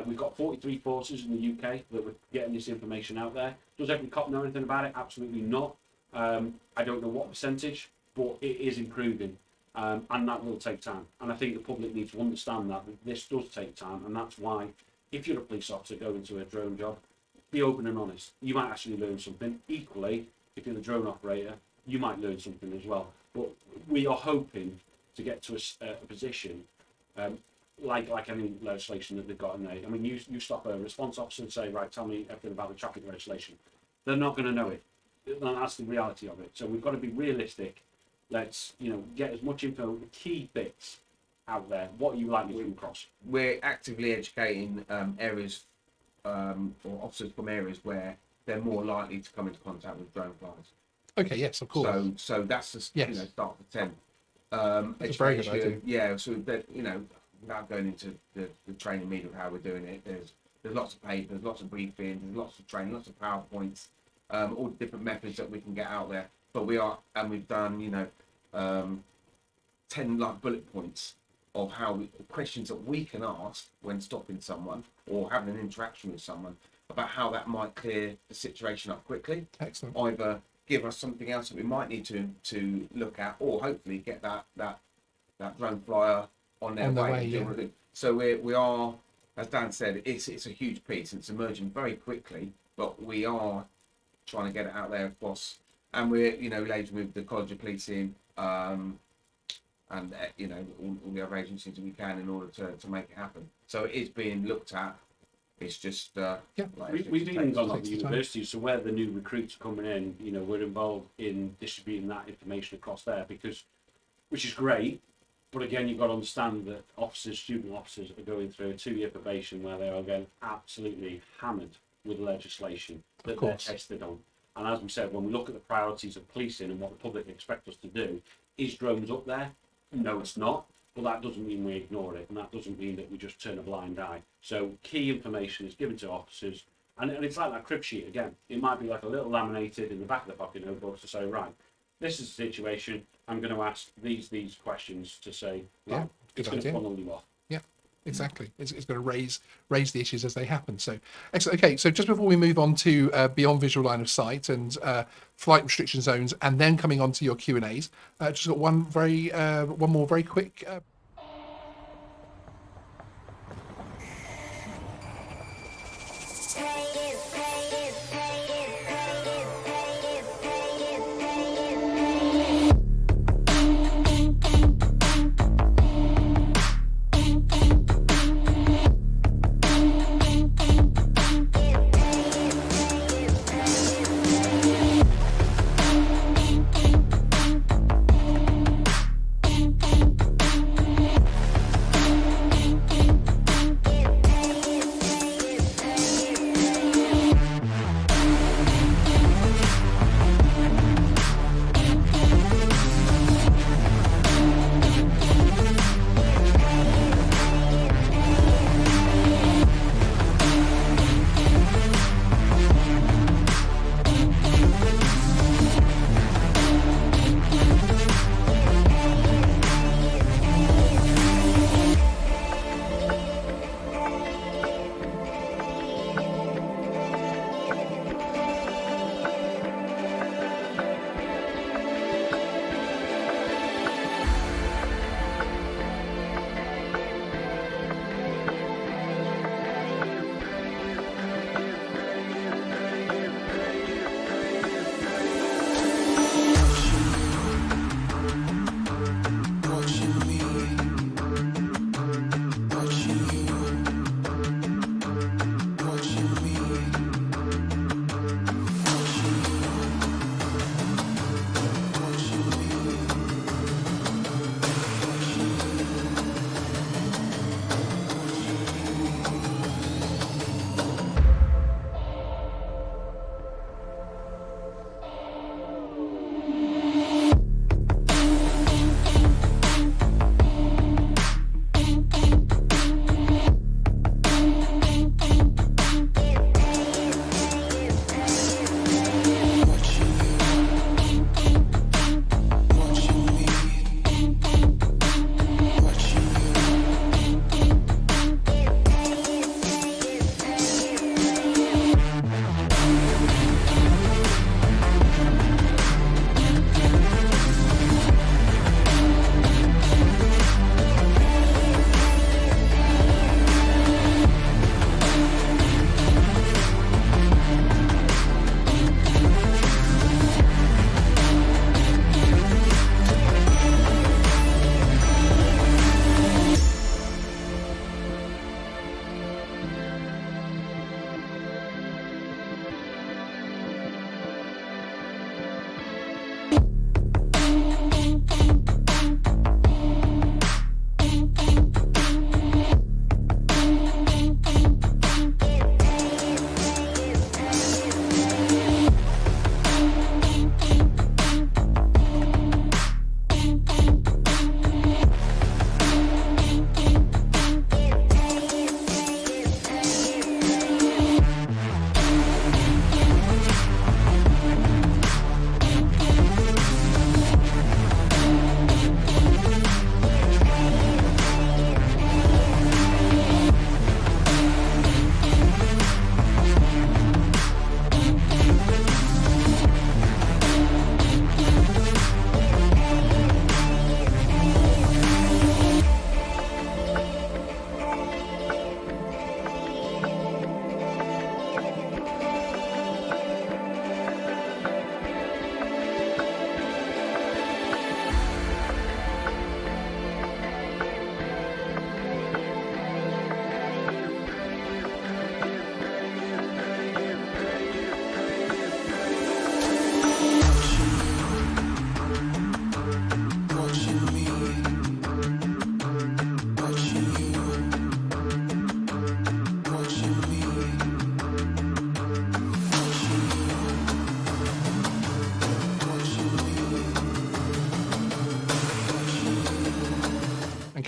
We've got 43 forces in the UK that were getting this information out there. Does every cop know anything about it? Absolutely not. I don't know what percentage, but it is improving, and that will take time. And I think the public needs to understand that this does take time, and that's why, if you're a police officer going into a drone job, be open and honest. You might actually learn something. Equally, if you're the drone operator, you might learn something as well. But we are hoping to get to a position like any legislation that they've got in there. I mean, you stop a response officer and say, right, tell me everything about the traffic legislation. They're not going to know it. That's the reality of it. So we've got to be realistic. Let's, you know, get as much info, the key bits out there. What are you likely to come across? We're actively educating areas or officers from areas where they're more likely to come into contact with drone flyers. Okay, yes, of course. So that's the Yes. you know, start of the 10. That's a very good idea. Yeah, so that, you know, without going into the training media of how we're doing it, there's lots of papers, lots of briefings, there's lots of training, lots of PowerPoints, all the different methods that we can get out there. But we've done, you know, 10 like bullet points of questions that we can ask when stopping someone or having an interaction with someone about how that might clear the situation up quickly. Excellent. Either give us something else that we might need to look at, or hopefully get that drone flyer on their way. yeah. So we are, as Dan said, it's a huge piece. It's emerging very quickly, but we are trying to get it out there across, and we're liaising with the College of Policing, and all the other agencies that we can in order to make it happen. So it is being looked at. It's just We've even gone like the universities, so where the new recruits are coming in, we're involved in distributing that information across there, which is great. But again, you've got to understand that student officers are going through a 2-year probation where they are getting absolutely hammered with legislation that they're tested on. And as we said, when we look at the priorities of policing and what the public expect us to do, is drones up there? No, it's not. But that doesn't mean we ignore it, and that doesn't mean that we just turn a blind eye. So key information is given to officers, and it's like that crib sheet again. It might be like a little laminated in the back of the pocket notebooks to say, right, this is the situation. I'm going to ask these questions to say, right, it's going to funnel you off. Yeah, exactly. It's going to raise the issues as they happen. So excellent. Okay, so just before we move on to beyond visual line of sight and flight restriction zones, and then coming on to your Q&As, just got one more very quick.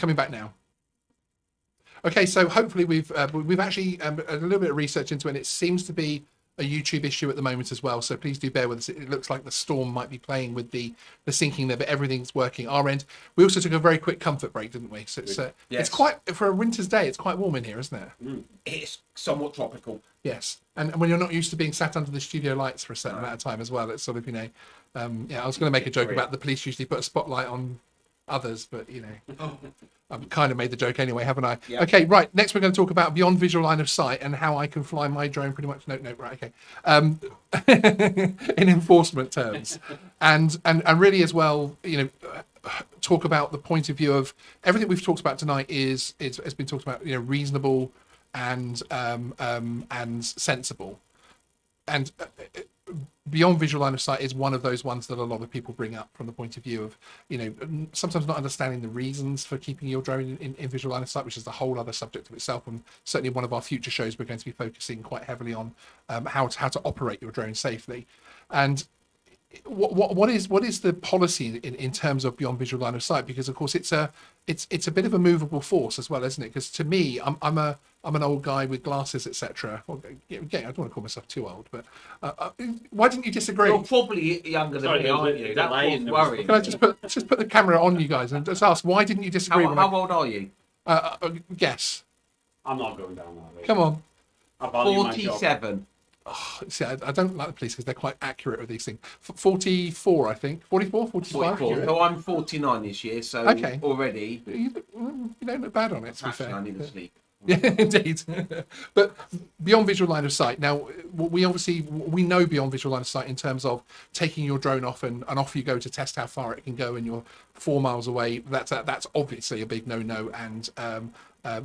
coming back now. Okay, so hopefully we've actually a little bit of research into it, and it seems to be a YouTube issue at the moment as well. So please do bear with us. It looks like the storm might be playing with the syncing there, but everything's working our end. We also took a very quick comfort break, didn't we? So it's Yes. it's quite, for a winter's day, it's quite warm in here, isn't it? It's somewhat tropical. Yes, and when you're not used to being sat under the studio lights for a certain amount of time as well, it's sort of, you know, yeah, I was going to make a joke about the police usually put a spotlight on others, but you know, I've kind of made the joke anyway, haven't I? Yeah. Okay, right. Next, we're going to talk about beyond visual line of sight and how I can fly my drone. Pretty much, no, right, okay. In enforcement terms, and really as well, you know, talk about the point of view of everything we've talked about tonight has been talked about, you know, reasonable and sensible, and beyond visual line of sight is one of those ones that a lot of people bring up from the point of view of, you know, sometimes not understanding the reasons for keeping your drone in visual line of sight, which is a whole other subject of itself. And certainly one of our future shows, we're going to be focusing quite heavily on how to operate your drone safely. And what is the policy in terms of beyond visual line of sight? Because of course it's a bit of a movable force as well, isn't it? Because to me, I'm an old guy with glasses, etc. Well, again, I don't want to call myself too old, but why didn't you disagree? You're probably younger than me, aren't you? That's what's worrying. Can I just put the camera on you guys and just ask, why didn't you disagree? How old are you? Guess. I'm not going down that road. Come on. I value my job. 47. See, I don't like the police because they're quite accurate with these things. 44, I think. 44, 45? 44. So I'm 49 this year, so Okay. already. You don't look bad on it, to be Actually, fair. I need to sleep. Yeah, indeed. But beyond visual line of sight, now we know beyond visual line of sight in terms of taking your drone off and off you go to test how far it can go, and you're 4 miles away. That's obviously a big no-no, and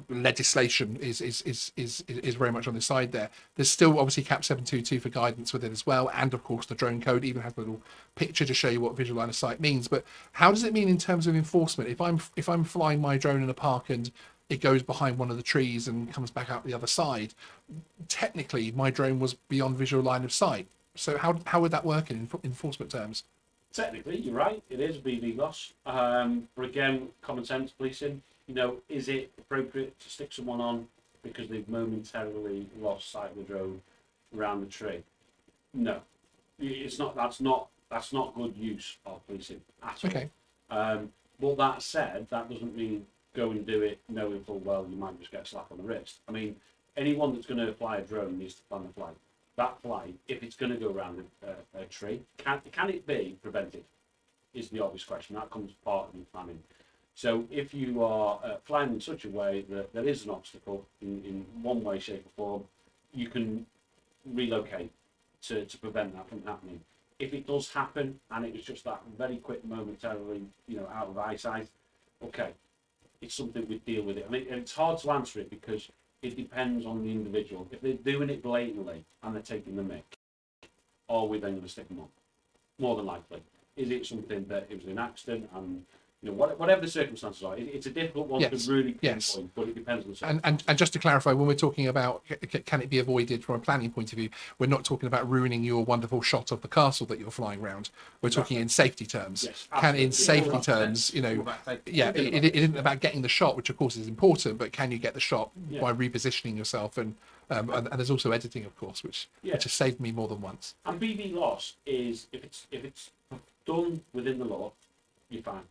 legislation is very much on the side there. There's still obviously CAP 722 for guidance with it as well, and of course the drone code even has a little picture to show you what visual line of sight means. But how does it mean in terms of enforcement? If I'm flying my drone in a park and it goes behind one of the trees and comes back out the other side, technically my drone was beyond visual line of sight. So how would that work in enforcement terms? Technically, you're right. It is BV loss. But again, common sense policing. You know, is it appropriate to stick someone on because they've momentarily lost sight of the drone around the tree? No, it's not. That's not good use of policing at all. Okay. But that said, that doesn't mean go and do it knowing full well you might just get a slap on the wrist. I mean, anyone that's going to fly a drone needs to plan the flight. That flight, if it's going to go around a tree, can it be prevented? Is the obvious question. That comes part of the planning. So if you are flying in such a way that there is an obstacle in one way, shape or form, you can relocate to prevent that from happening. If it does happen and it was just that very quick momentarily, you know, out of eyesight, okay, it's something we deal with it. I mean, it's hard to answer it because it depends on the individual. If they're doing it blatantly and they're taking the mick, are we then going to stick them on? More than likely. Is it something that it was an accident and, you know, whatever the circumstances are, it's a difficult one to really pinpoint, but it depends on the circumstances. And just to clarify, when we're talking about can it be avoided from a planning point of view, we're not talking about ruining your wonderful shot of the castle that you're flying around. We're talking in safety terms. Yes, can in absolutely. safety terms, you know, yeah, it isn't about getting the shot, which of course is important, but can you get the shot by repositioning yourself? And there's also editing, of course, which has saved me more than once. And BV loss is if it's done within the law, you're fine.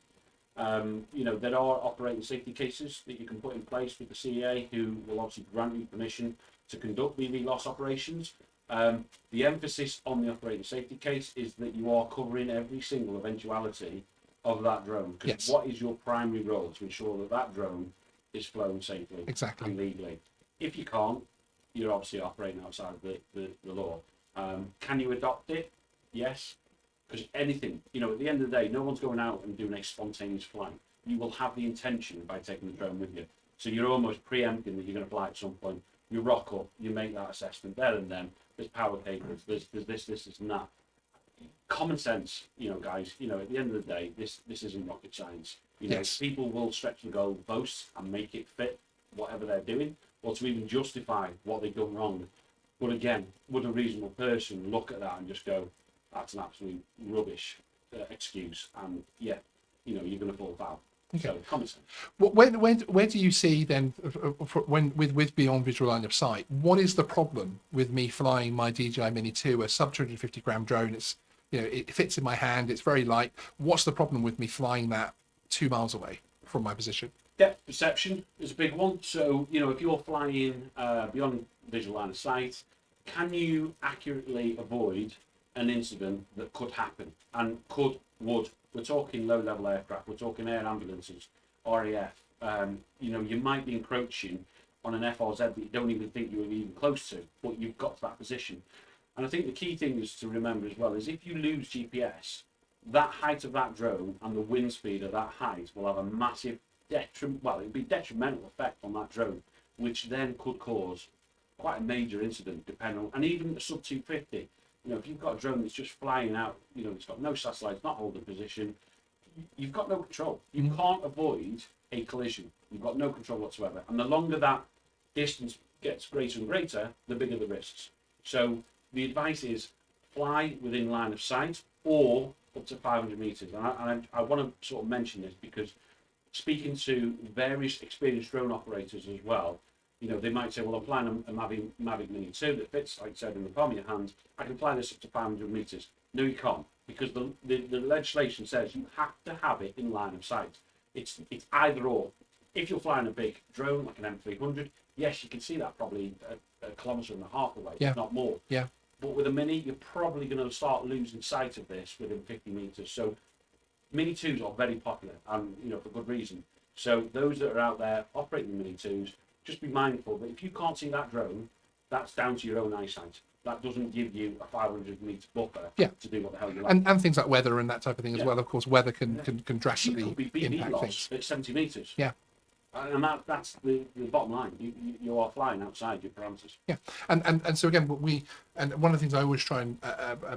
You know, there are operating safety cases that you can put in place with the CEA, who will obviously grant you permission to conduct BV loss operations. The emphasis on the operating safety case is that you are covering every single eventuality of that drone. Because what is your primary role? To ensure that that drone is flown safely and legally. If you can't, you're obviously operating outside the law. Can you adopt it? Yes. Because anything, you know, at the end of the day, no one's going out and doing a spontaneous flight. You will have the intention by taking the drone with you. So you're almost preempting that you're going to fly at some point. You rock up, you make that assessment there and then. There's power cables, there's this, and that. Common sense, you know, guys, you know, at the end of the day, this isn't rocket science. You know, people will stretch the goalposts and make it fit whatever they're doing, or to even justify what they've done wrong. But again, would a reasonable person look at that and just go, that's an absolute rubbish excuse, and yeah, you know, you're going to fall foul. So common sense. Where do you see then, with beyond visual line of sight, what is the problem with me flying my DJI Mini 2, a sub 250 gram drone? It's, you know, it fits in my hand, it's very light. What's the problem with me flying that 2 miles away from my position? Depth perception is a big one. So, you know, if you're flying beyond visual line of sight, can you accurately avoid an incident that could happen and would? We're talking low-level aircraft, we're talking air ambulances, RAF. You know, you might be encroaching on an FRZ that you don't even think you were even close to, but you've got to that position. And I think the key thing is to remember as well is if you lose GPS, that height of that drone and the wind speed of that height will have a massive it'll be detrimental effect on that drone, which then could cause quite a major incident, depending on, and even a sub 250. You know, if you've got a drone that's just flying out, you know, it's got no satellites, not holding position, you've got no control. You can't avoid a collision. You've got no control whatsoever. And the longer that distance gets greater and greater, the bigger the risks. So the advice is fly within line of sight or up to 500 meters. And I want to sort of mention this because speaking to various experienced drone operators as well, you know, they might say, well, I'm flying a Mavic Mini 2 that fits, like I said, in the palm of your hand. I can fly this up to 500 meters. No, you can't, because the legislation says you have to have it in line of sight. It's either or. If you're flying a big drone, like an M300, yes, you can see that probably a kilometre and a half away, if not more. Yeah. But with a Mini, you're probably going to start losing sight of this within 50 meters. So Mini 2s are very popular, and, you know, for good reason. So those that are out there operating the Mini 2s, just be mindful that if you can't see that drone, that's down to your own eyesight. That doesn't give you a 500 metre buffer to do what the hell you like. And things like weather and that type of thing as well. Of course, weather can drastically you could be impact loss things. at 70 metres. Yeah. And that's the bottom line. You are flying outside your parameters. Yeah, and so again, one of the things I always try and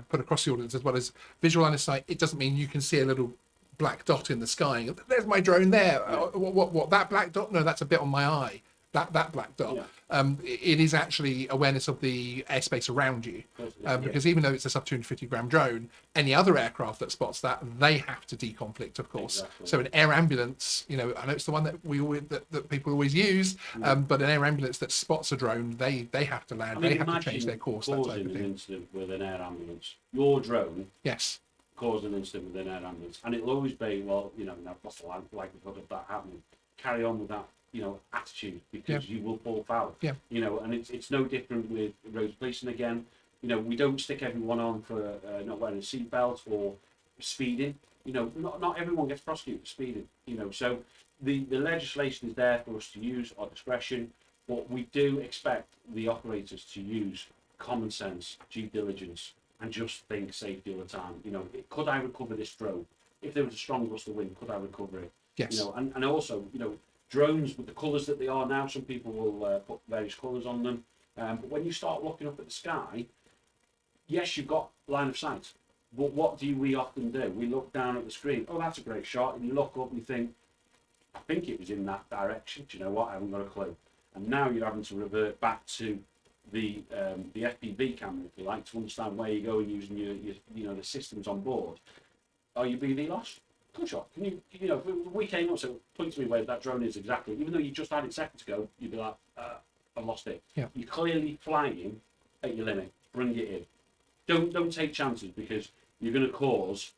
put across the audience as well is visual line of sight. It doesn't mean you can see a little black dot in the sky. There's my drone there. Yeah. What that black dot? No, that's a bit on my eye. That black dot. Yeah. It is actually awareness of the airspace around you, because even though it's a sub 250 gram drone, any other aircraft that spots that, they have to deconflict, of course. Exactly. So an air ambulance, you know, I know it's the one that people always use, but an air ambulance that spots a drone, they have to land, they have to change their course. That type of an thing. incident with an air ambulance. Your drone. Yes. Caused an incident with an air ambulance, and it'll always be, well, you know, what's the likelihood of that happening? Carry on with that, you know, attitude, because you will fall foul. Yeah. You know, and it's no different with road policing again. You know, we don't stick everyone on for not wearing a seatbelt or speeding. You know, not everyone gets prosecuted for speeding. You know, so the legislation is there for us to use our discretion, but we do expect the operators to use common sense, due diligence, and just think safety all the time. You know, could I recover this drone? If there was a strong gust of wind, could I recover it? Yes. You know, and also, you know, drones with the colours that they are now, some people will put various colours on them. But when you start looking up at the sky, yes, you've got line of sight. But what do we often do? We look down at the screen. Oh, that's a great shot. And you look up and you think, I think it was in that direction. Do you know what? I haven't got a clue. And now you're having to revert back to the FPV camera, if you like, to understand where you're going using your you know, the systems on board. Are you BV lost? Good shot. Can you know, if we came up, so point to me where that drone is exactly, even though you just had it seconds ago, you'd be like, I've lost it. Yeah. You're clearly flying at your limit. Bring it in. Don't take chances, because you're going to cause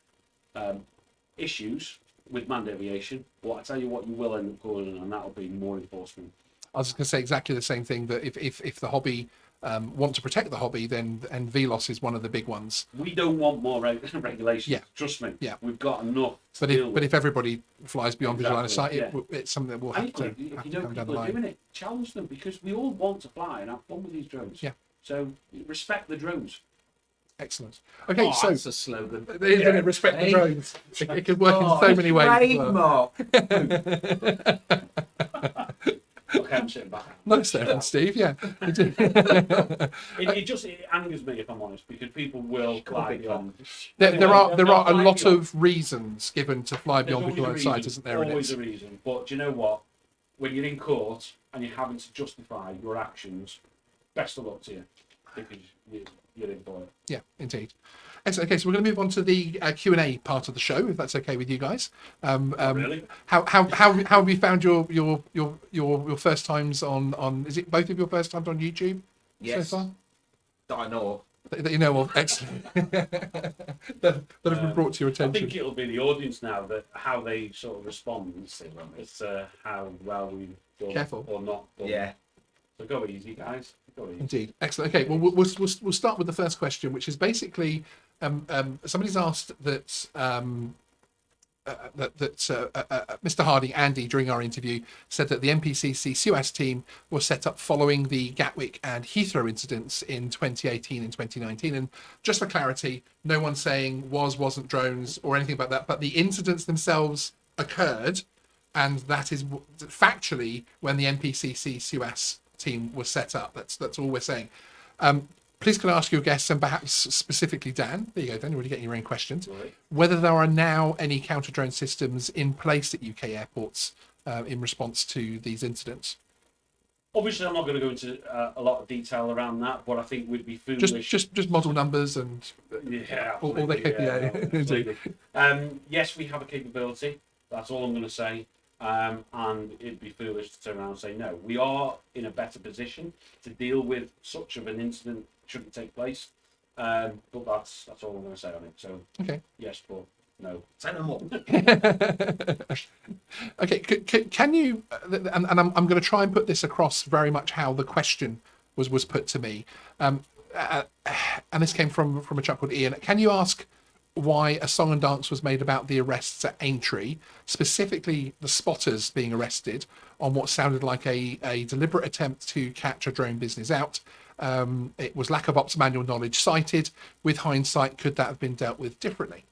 issues with manned aviation. But I tell you what, you will end up causing, and that'll be more enforcement. I was going to say exactly the same thing, that if the hobby want to protect the hobby, then VLOS is one of the big ones. We don't want more regulations. Yeah. Trust me. Yeah. We've got enough. But if everybody flies beyond visual line of sight, it's something that we'll have to if you know come down the people are line. doing it, challenge them, because we all want to fly and have fun with these drones. Yeah. So respect the drones. Excellent. Okay, so that's a slogan. Respect the drones. It could work in so many ways. Trademark. Okay, I'm sitting back. Nice there, Steve. Yeah. It just angers me, if I'm honest, because people will fly beyond. There are a lot of reasons given to fly beyond visual line of sight, isn't there? Always a reason. But do you know what? When you're in court and you're having to justify your actions, best of luck to you, because you're in for it. Yeah, indeed. Excellent. Okay, so we're going to move on to the Q&A part of the show, if that's okay with you guys. Really? How have you found your first times on? Is it both of your first times on YouTube Yes. so far? That I know of. That you know of. Excellent. that have been brought to your I think attention. it'll be the audience now that how they sort of respond as to how well we've done Careful. or not done. Yeah. So go easy, guys. Go easy. Indeed. Excellent. Okay, well, we'll start with the first question, which is basically somebody's asked that Mr. Harding, Andy, during our interview, said that the NPCC CUAS team was set up following the Gatwick and Heathrow incidents in 2018 and 2019. And just for clarity, no one's saying wasn't drones or anything about that, but the incidents themselves occurred, and that is factually when the NPCC CUAS team was set up. That's all we're saying. Please can I ask your guests, and perhaps specifically Dan, there you go, Dan, you're already getting your own questions, Right. whether there are now any counter-drone systems in place at UK airports in response to these incidents. Obviously, I'm not going to go into a lot of detail around that, but I think we'd be foolish. Just model numbers and Yeah, all they absolutely, yeah. absolutely. Yes, we have a capability. That's all I'm going to say. And it'd be foolish to turn around and say no. We are in a better position to deal with such of an incident shouldn't take place. But that's all I'm going to say on it. So okay. yes, but no. Say no more. Okay, can you? And I'm going to try and put this across very much how the question was put to me. And this came from a chap called Ian. Can you ask why a song and dance was made about the arrests at Aintree, specifically the spotters being arrested on what sounded like a deliberate attempt to catch a drone business out? It was lack of ops manual knowledge cited. With hindsight, could that have been dealt with differently?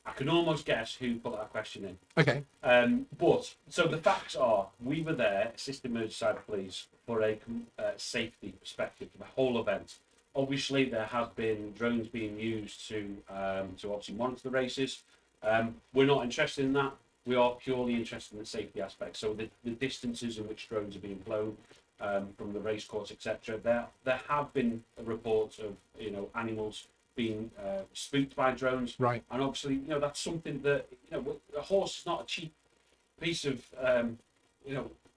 I can almost guess who put that question in. Okay. But so the facts are, we were there, assisting Merseyside Police, for a safety perspective for the whole event. Obviously, there have been drones being used to obviously monitor the races. We're not interested in that. We are purely interested in the safety aspect. So the distances in which drones are being flown from the race course, etc. There have been reports of animals being spooked by drones. Right. And obviously, that's something that a horse is not a cheap piece of Well,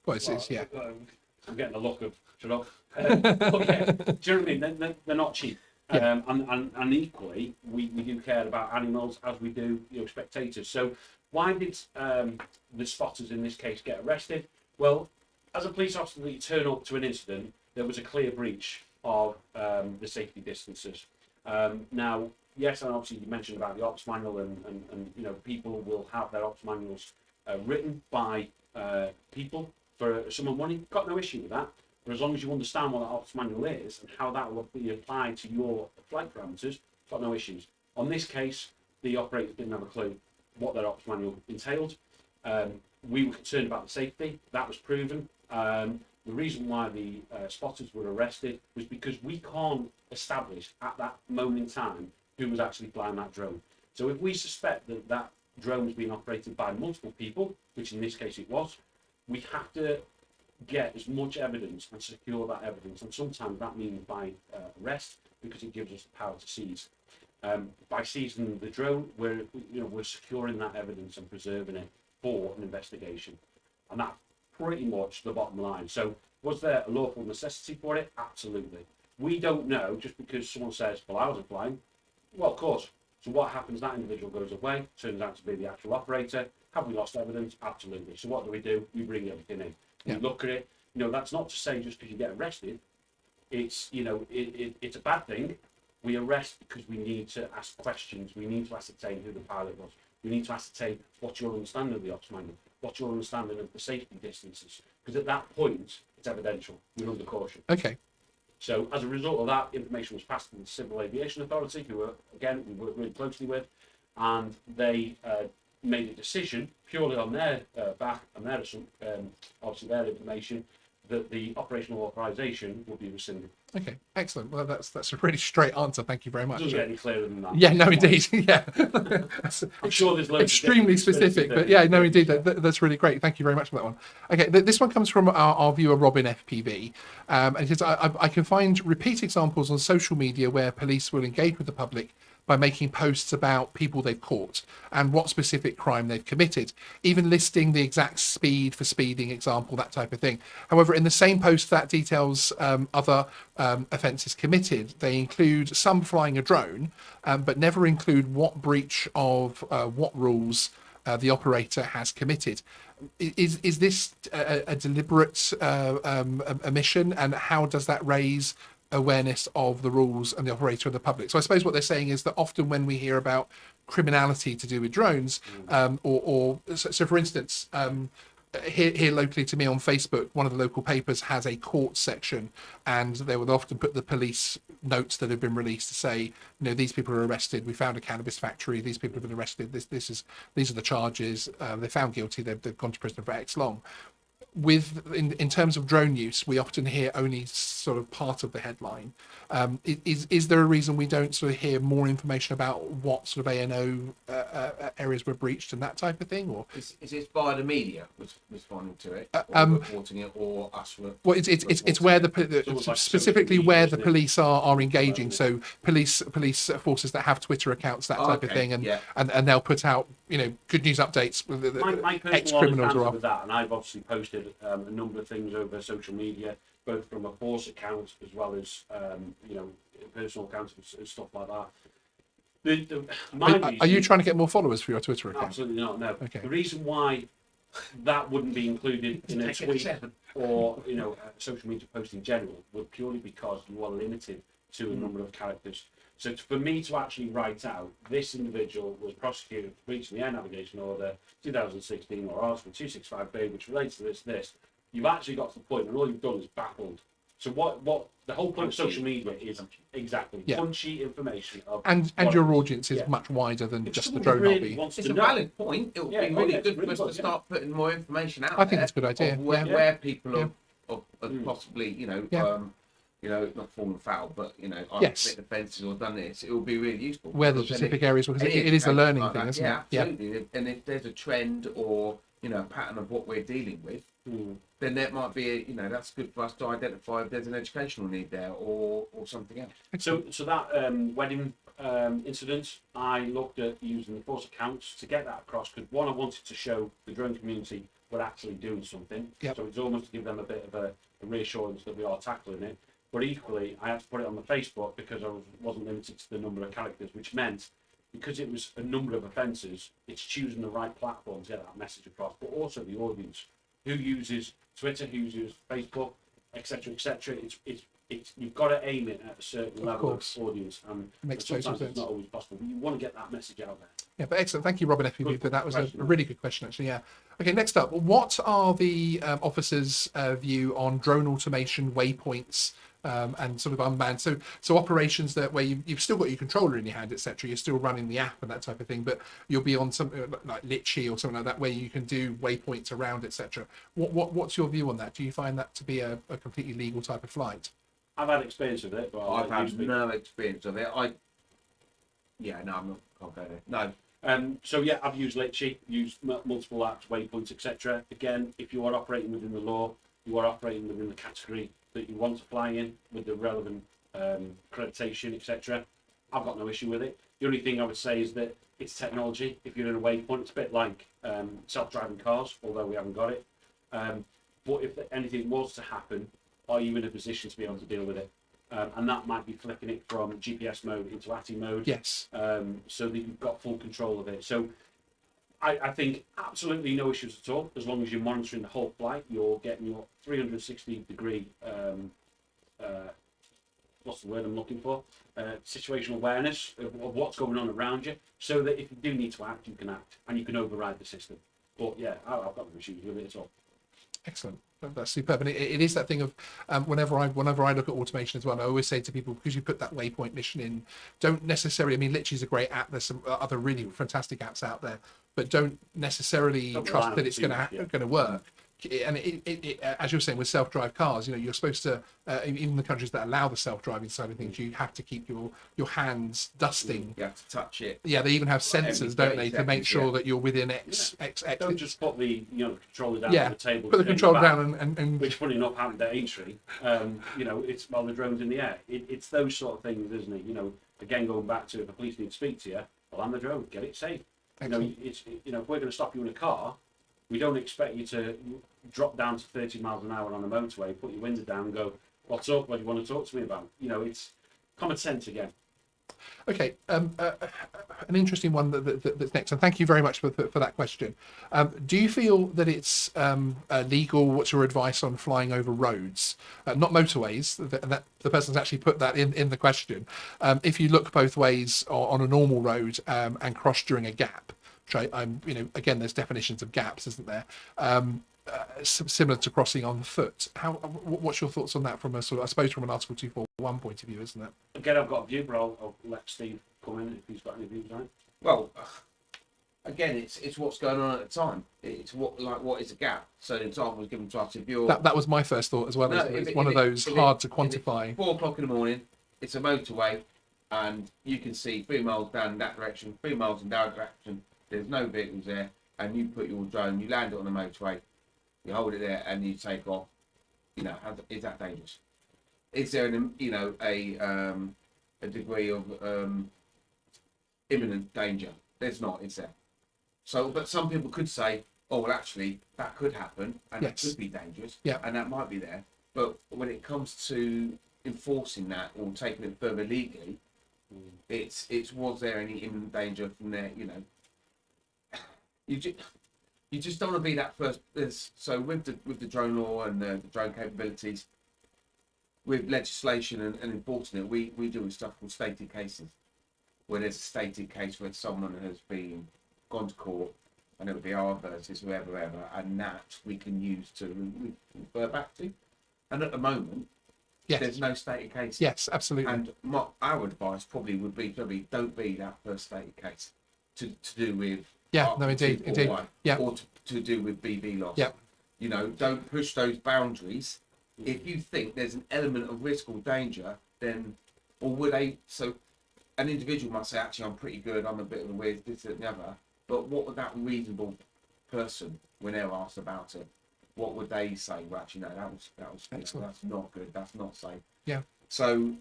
it's yeah. I'm getting a look of shut up. But yeah, do you know what I mean? They're not cheap. Yeah. And equally, we do care about animals as we do spectators. So why did the spotters in this case get arrested? Well, as a police officer, that you turn up to an incident, there was a clear breach of the safety distances. Now, yes, and obviously you mentioned about the ops manual, and people will have their ops manuals written by people for someone money. Got no issue with that. But as long as you understand what that ops manual is and how that will be applied to your flight parameters, got no issues. On this case, the operators didn't have a clue what their ops manual entailed. We were concerned about the safety. That was proven. The reason why the spotters were arrested was because we can't establish at that moment in time who was actually flying that drone. So if we suspect that that drone was being operated by multiple people, which in this case it was, we have to get as much evidence and secure that evidence. And sometimes that means by arrest, because it gives us the power to seize. By seizing the drone, we're securing that evidence and preserving it for an investigation. And that's pretty much the bottom line. So was there a lawful necessity for it? Absolutely. We don't know just because someone says, well, I wasn't flying. Well, of course. So what happens? That individual goes away, turns out to be the actual operator. Have we lost evidence? Absolutely. So what do? We bring everything in. Yeah. We look at it. That's not to say just because you get arrested, it's it's a bad thing. We arrest because we need to ask questions. We need to ascertain who the pilot was. We need to ascertain what's your understanding of the ops manual, what's your understanding of the safety distances. Because at that point, it's evidential. We're under caution. Okay. So as a result of that, information was passed to the Civil Aviation Authority, who we work really closely with, and they made a decision purely on their back and their obviously their information that the operational authorization will be rescinded. Okay, excellent. Well, that's a really straight answer. Thank you very much. Doesn't get any clearer than that. Yeah, no, indeed. Yeah, I'm sure there's loads extremely of specific, but yeah, no, indeed, that's really great. Thank you very much for that one. Okay, this one comes from our viewer Robin FPV, and it says, I can find repeat examples on social media where police will engage with the public by making posts about people they've caught and what specific crime they've committed, even listing the exact speed for speeding example, that type of thing. However, in the same post that details other offences committed, they include some flying a drone, but never include what breach of what rules the operator has committed. Is this a deliberate omission, and how does that raise awareness of the rules and the operator and the public? So I suppose what they're saying is that often when we hear about criminality to do with drones, so for instance, here locally to me on Facebook, one of the local papers has a court section, and they would often put the police notes that have been released to say, you know, these people are arrested. We found a cannabis factory. These people have been arrested. These are the charges. They're found guilty. They've gone to prison for X long. In terms of drone use, we often hear only sort of part of the headline. Is there a reason we don't sort of hear more information about what sort of ANO areas were breached and that type of thing? Or is this by the media responding to it, or reporting it, or us? Well, it's where specifically where the police are engaging. So police forces that have Twitter accounts, that type of thing, and they'll put out, you know, good news updates with My ex personal criminals are with that, and I've obviously posted a number of things over social media, both from a force account as well as you know, personal accounts and stuff like that. Are you trying to get more followers for your Twitter account? Absolutely not. No. Okay. The reason why that wouldn't be included in a tweet or, you know, social media post in general would purely because you are limited to a number of characters. So for me to actually write out this individual was prosecuted for breaching the air navigation order 2016 or Article 265B, which relates to this, you've actually got to the point, and all you've done is baffled. So what the whole point of social media is exactly punchy information and your audience is much wider than just the drone hobby. It's a valid point. It would be really good for us to start putting more information out. I think it's a good idea. Where people are possibly, you know, not fallen foul, but, you know, I've committed offences or done this, it will be really useful. Where the specific areas, because it is a learning thing, isn't it? Yeah, absolutely. And if there's a trend or, you know, a pattern of what we're dealing with, then that might be, you know, that's good for us to identify if there's an educational need there or something else. So that wedding incident, I looked at using the force accounts to get that across, because one, I wanted to show the drone community we're actually doing something. So it's almost to give them a bit of a reassurance that we are tackling it. But equally, I had to put it on the Facebook because I wasn't limited to the number of characters, which meant because it was a number of offences, it's choosing the right platform to get that message across, but also the audience who uses Twitter, who uses Facebook, etc., etc. It's you've got to aim it at a certain level of audience, and sometimes it's not always possible. But you want to get that message out there. Yeah, but excellent. Thank you, Robin FPV, for that. Was a really good question, actually. Yeah. Okay, next up, what are the officers' view on drone automation, waypoints, and sort of unmanned? So operations that where you've still got your controller in your hand, etc. You're still running the app and that type of thing, but you'll be on something like Litchi or something like that, where you can do waypoints around, etc. What's your view on that? Do you find that to be a completely legal type of flight? I've had experience with it, but I've had no experience of it. I'm not. Can't go there. No. So yeah, I've used Litchi, used multiple apps, waypoints, etc. Again, if you are operating within the law, you are operating within the category that you want to fly in with the relevant accreditation, etc. I've got no issue with it. The only thing I would say is that it's technology. If you're in a waypoint, it's a bit like self-driving cars, although we haven't got it. But if anything was to happen, are you in a position to be able to deal with it? And that might be flicking it from GPS mode into ATI mode. Yes. So that you've got full control of it. So I think absolutely no issues at all, as long as you're monitoring the whole flight. You're getting your 360-degree, what's the word I'm looking for? Situational awareness of what's going on around you, so that if you do need to act, you can act, and you can override the system. But yeah, I've got no issues with it at all. Excellent. That's superb. And it is that thing of whenever I look at automation as well, I always say to people, because you put that waypoint mission in, don't necessarily, I mean, Litchi is a great app. There's some other really fantastic apps out there, but don't necessarily trust that it's going to work. And as you're saying with self-drive cars, you know, you're supposed to, even the countries that allow the self-driving side of things, you have to keep your hands dusting. You have to touch it. Yeah, they even have sensors, don't they, to make sure that you're within X. Don't just put the controller down on the table. Put the controller down and which, funny enough, happened at Aintree. You know, it's while the drone's in the air. It's those sort of things, isn't it? You know, again, going back to if the police need to speak to you, well, land the drone, get it safe. You know, Excellent. it's, you know, if we're going to stop you in a car, we don't expect you to drop down to 30 miles an hour on the motorway, put your window down and go, what's up, what do you want to talk to me about? You know, it's common sense again. Okay, an interesting one that's next, and thank you very much for that question. Do you feel that it's legal? What's your advice on flying over roads, not motorways? That the person's actually put that in the question. If you look both ways on a normal road and cross during a gap, which you know, again, there's definitions of gaps, isn't there? Similar to crossing on foot. What's your thoughts on that from a sort of, I suppose, from an Article 241 point of view, isn't it? Again, I've got a view, but I'll let Steve come in if he's got any views on it. Well, again, it's what's going on at the time. It's what is a gap. So the example was given to us. If you're That was my first thought as well. No, It's one of those hard to quantify. 4 o'clock in the morning, it's a motorway, and you can see 3 miles down that direction, 3 miles in that direction. There's no vehicles there, and you put your drone, you land it on the motorway, you hold it there, and you take off. You know, is that dangerous? Is there a degree of imminent danger? There's not, is there? So, but some people could say, oh, well, actually, that could happen, and Yes. it could be dangerous, Yeah. and that might be there. But when it comes to enforcing that or taking it further legally, it's was there any imminent danger from there? You know, you just don't want to be that first. So with the drone law and the drone capabilities, with legislation and enforcing it, we do stuff called stated cases, where there's a stated case where someone has gone to court, and it would be our versus whoever and that we can use to refer back to. And at the moment, Yes. there's no stated case. Yes, absolutely. And our advice probably would be don't be that first stated case to do with Yeah, Article no, indeed, 241, yeah. or to do with BB loss. Yeah. You know, don't push those boundaries. If you think there's an element of risk or danger, then, or would they? So, an individual might say, actually, I'm pretty good. I'm a bit of a weird, this, that, and the other. But what would that reasonable person, when they're asked about it, what would they say? Well, actually, no, that was Excellent. that's not good. That's not safe. Yeah. So,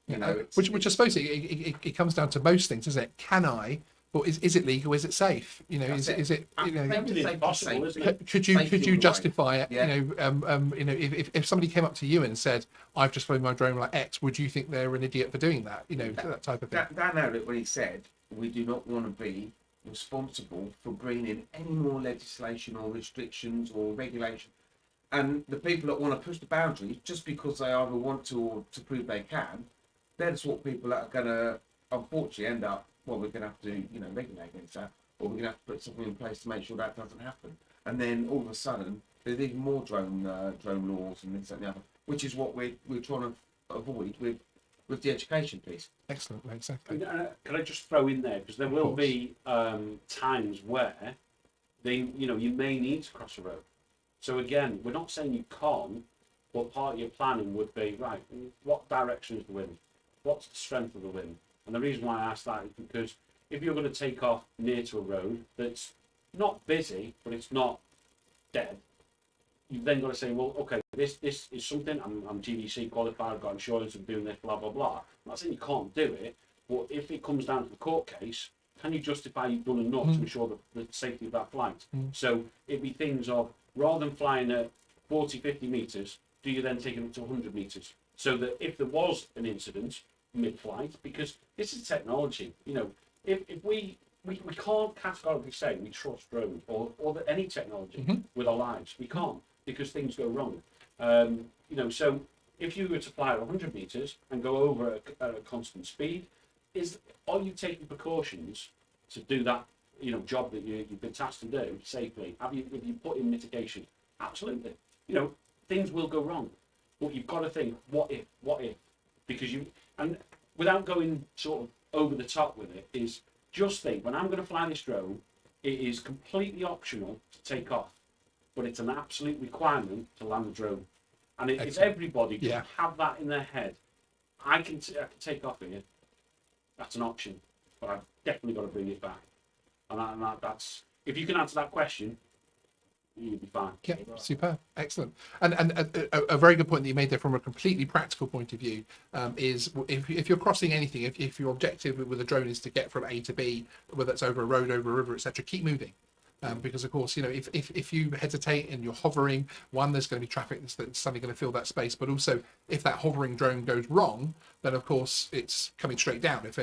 you know, which I suppose it comes down to most things, isn't it? Can I, or is it legal? Is it safe? You know, That's is it? You know, Everything's Safety, possible, safety. isn't it? could Safety you all the way. justify it? Yeah. You know, if somebody came up to you and said, "I've just flown my drone like X," would you think they're an idiot for doing that? You know, that type of thing. Dan Howlett, when he said, we do not want to be responsible for bringing in any more legislation or restrictions or regulation. And the people that want to push the boundaries just because they either want to or to prove they can, they're the sort of people that are going to, unfortunately, end up, well, we're going to have to, you know, regulate against that, or we're going to have to put something in place to make sure that doesn't happen. And then all of a sudden, there's even more drone laws and this and the other, which is what we're trying to avoid with the education piece. Excellent, exactly. Can I just throw in there, because there will course. be times where you may need to cross a road. So again, we're not saying you can't, but part of your planning would be, right, what direction is the wind? What's the strength of the wind? And the reason why I ask that is because if you're going to take off near to a road that's not busy, but it's not dead, you've then got to say, well, okay, this is something, I'm GDC qualified, I've got insurance, I'm doing this, blah, blah, blah. I'm not saying you can't do it, but if it comes down to the court case, can you justify you've done enough to ensure the safety of that flight? So it'd be things of, rather than flying at 40, 50 metres, do you then take it up to 100 metres? So that if there was an incident mid-flight, because this is technology, you know, if we can't categorically say we trust drones or any technology with our lives. We can't, because things go wrong. You know, so if you were to fly at 100 metres and go over at a constant speed, are you taking precautions to do that, you know, job that you've been tasked to do safely? Have you put in mitigation? Absolutely. You know, things will go wrong, but you've got to think, what if? Because and without going sort of over the top with it, is just think, when I'm going to fly this drone, it is completely optional to take off, but it's an absolute requirement to land the drone. And if everybody can have that in their head, I can take off here, that's an option, but I've definitely got to bring it back. And that's, if you can answer that question, you'll be fine. Yeah, superb, excellent, and a very good point that you made there from a completely practical point of view is if you're crossing anything, if your objective with a drone is to get from A to B, whether it's over a road, over a river, etc., keep moving. Because of course, if you hesitate and you're hovering, one, there's going to be traffic that's suddenly going to fill that space, but also if that hovering drone goes wrong, then of course it's coming straight down. If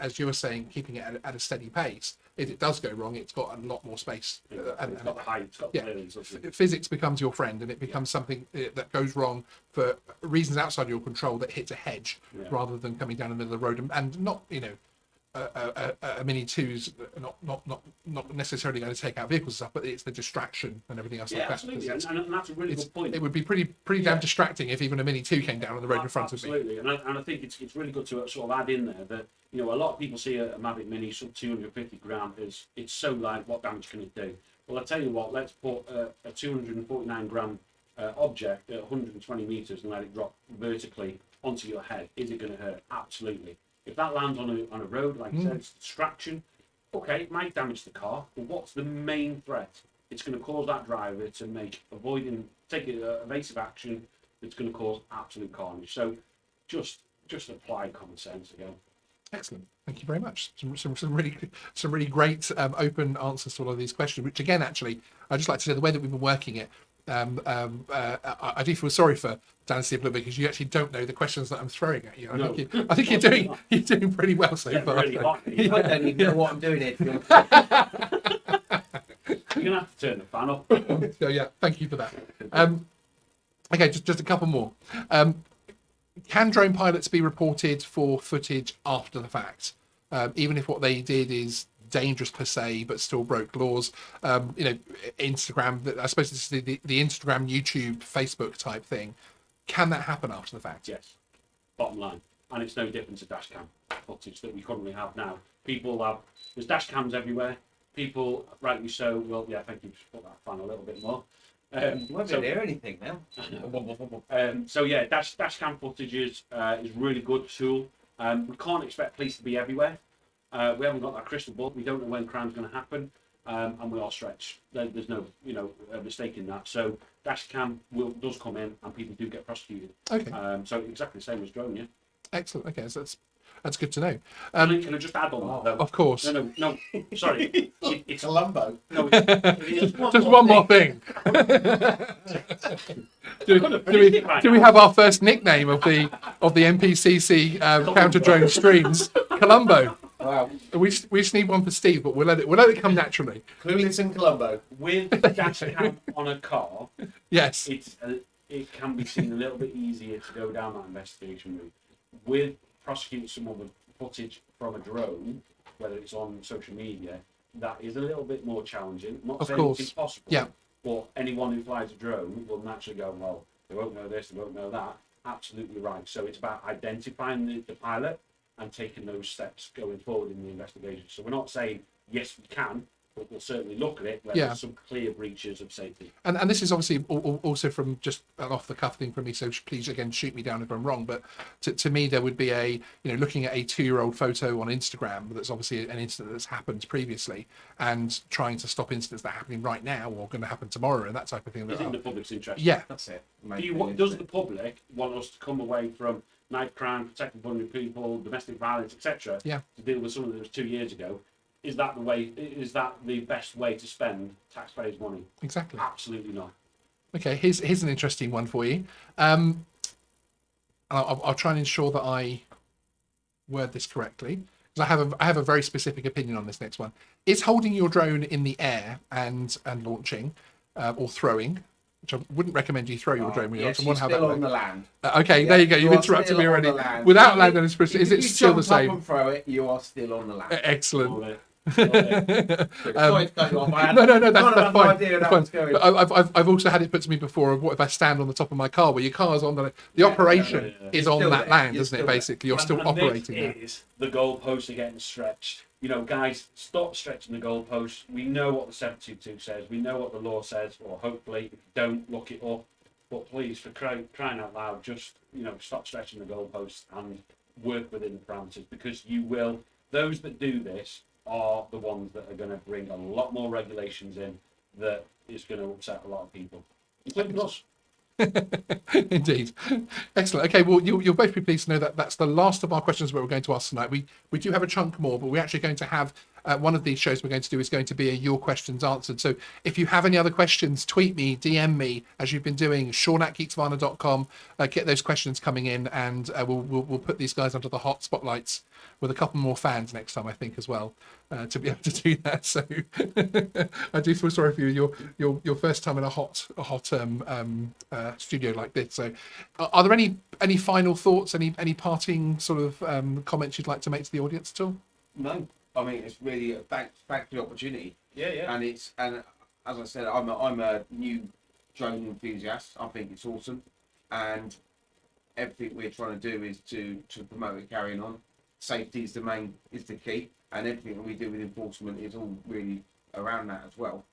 as you were saying, keeping it at a steady pace, if it does go wrong, it's got a lot more space. It's got the height, it's got the clearance, physics becomes your friend, and it becomes something that goes wrong for reasons outside your control that hits a hedge rather than coming down the middle of the road and not a Mini 2's not necessarily going to take out vehicles and stuff, but it's the distraction and everything else like that. Absolutely, and that's a really good point. It would be pretty damn distracting if even a Mini 2 came down on the road in front of me. Absolutely, and I think it's really good to sort of add in there that a lot of people see a Mavic Mini sub 250 gram as it's so light, what damage can it do? Well, I tell you what, let's put a 249 gram object at 120 meters and let it drop vertically onto your head. Is it going to hurt? Absolutely. If that lands on a road, like I said, it's distraction. Okay, it might damage the car, but what's the main threat? It's going to cause that driver to take evasive action that's going to cause absolute carnage. So just apply common sense again. Excellent. Thank you very much. Some really great open answers to all of these questions, which again, actually, I'd just like to say the way that we've been working it, I do feel sorry for Dan and Steve a little bit because you actually don't know the questions that I'm throwing at you. I think you're doing pretty well so far. Really hot. I don't even know what I'm doing here. You're gonna have to turn the fan off. So yeah, thank you for that. Okay, just a couple more. Can drone pilots be reported for footage after the fact, even if what they did is dangerous per se, but still broke laws? Instagram. I suppose this is the Instagram, YouTube, Facebook type thing. Can that happen after the fact? Yes. Bottom line, and it's no different to dash cam footage that we currently have now. There's dash cams everywhere. People, rightly so, well, yeah, thank you. Just put that fan a little bit more. You won't be able to hear anything now. So yeah, dash cam footage is really good tool. We can't expect police to be everywhere. We haven't got that crystal ball. We don't know when crime's going to happen, and we are stretched. There's no mistake in that. So dash cam does come in, and people do get prosecuted. Okay. So exactly the same as drone, yeah. Excellent. Okay, so that's good to know. Can I just add on that though? Of course. No. Sorry, it's Columbo. no. It's Just one more thing. Do we have our first nickname of the NPCC Counter Drone streams? Columbo. Wow. We just need one for Steve, but we'll let it come naturally. Clueless and Columbo. With dash cam on a car, Yes. it can be seen a little bit easier to go down that investigation route. With prosecuting someone with footage from a drone, whether it's on social media, that is a little bit more challenging. I'm not saying it's impossible, yeah. But anyone who flies a drone will naturally go, well, they won't know this, they won't know that. Absolutely right. So it's about identifying the pilot and taking those steps going forward in the investigation. So we're not saying yes we can, but we'll certainly look at it where there's some clear breaches of safety. And this is obviously also from just an off the cuff thing from me, so please again shoot me down if I'm wrong, but to me there would be looking at a 2-year-old photo on Instagram that's obviously an incident that's happened previously and trying to stop incidents that are happening right now or going to happen tomorrow and that type of thing. Is it in the public's interest? Yeah, That's it. Does the public want us to come away from knife crime, protecting vulnerable people, domestic violence, etc., to deal with something that was 2 years ago? Is that the way? Is that the best way to spend taxpayers' money? Exactly. Absolutely not. Okay, here's an interesting one for you. I'll try and ensure that I word this correctly because I have a very specific opinion on this next one. Is holding your drone in the air and launching or throwing, which I wouldn't recommend you throw your drone when you're still on the land. Okay, there you go. You've interrupted me already. Without land and expression, is it still the same? If you jump up and throw it, you are still on the land. Excellent. Sorry to cut you off. No, that's fine. That's fine. But I've also had it put to me before of what if I stand on the top of my car where your car's on the operation is on that land, isn't it? Basically, you're still operating there. This is the goalposts are getting stretched. Guys, stop stretching the goalposts. We know what the 722 says. We know what the law says, or hopefully, if you don't, look it up. But please, for crying out loud, just stop stretching the goalposts and work within the parameters, because you will. Those that do this are the ones that are going to bring a lot more regulations in, that is going to upset a lot of people, including us. Indeed. Excellent. Okay, well, you'll both be pleased to know that that's the last of our questions we're going to ask tonight. We do have a chunk more, but we're actually going to have one of these shows we're going to do is going to be a Your Questions Answered. So if you have any other questions, tweet me, DM me, as you've been doing, Sean@geeksvana.com. Get those questions coming in, and we'll put these guys under the hot spotlights with a couple more fans next time, I think, as well, to be able to do that. So I do feel sorry for you. Your first time in a hot studio like this. So are there any final thoughts, any parting sort of comments you'd like to make to the audience at all? No, I mean, it's really thanks for the opportunity. Yeah. And as I said, I'm a new drone enthusiast. I think it's awesome, and everything we're trying to do is to promote it, carrying on. Safety is the key, and everything that we do with enforcement is all really around that as well.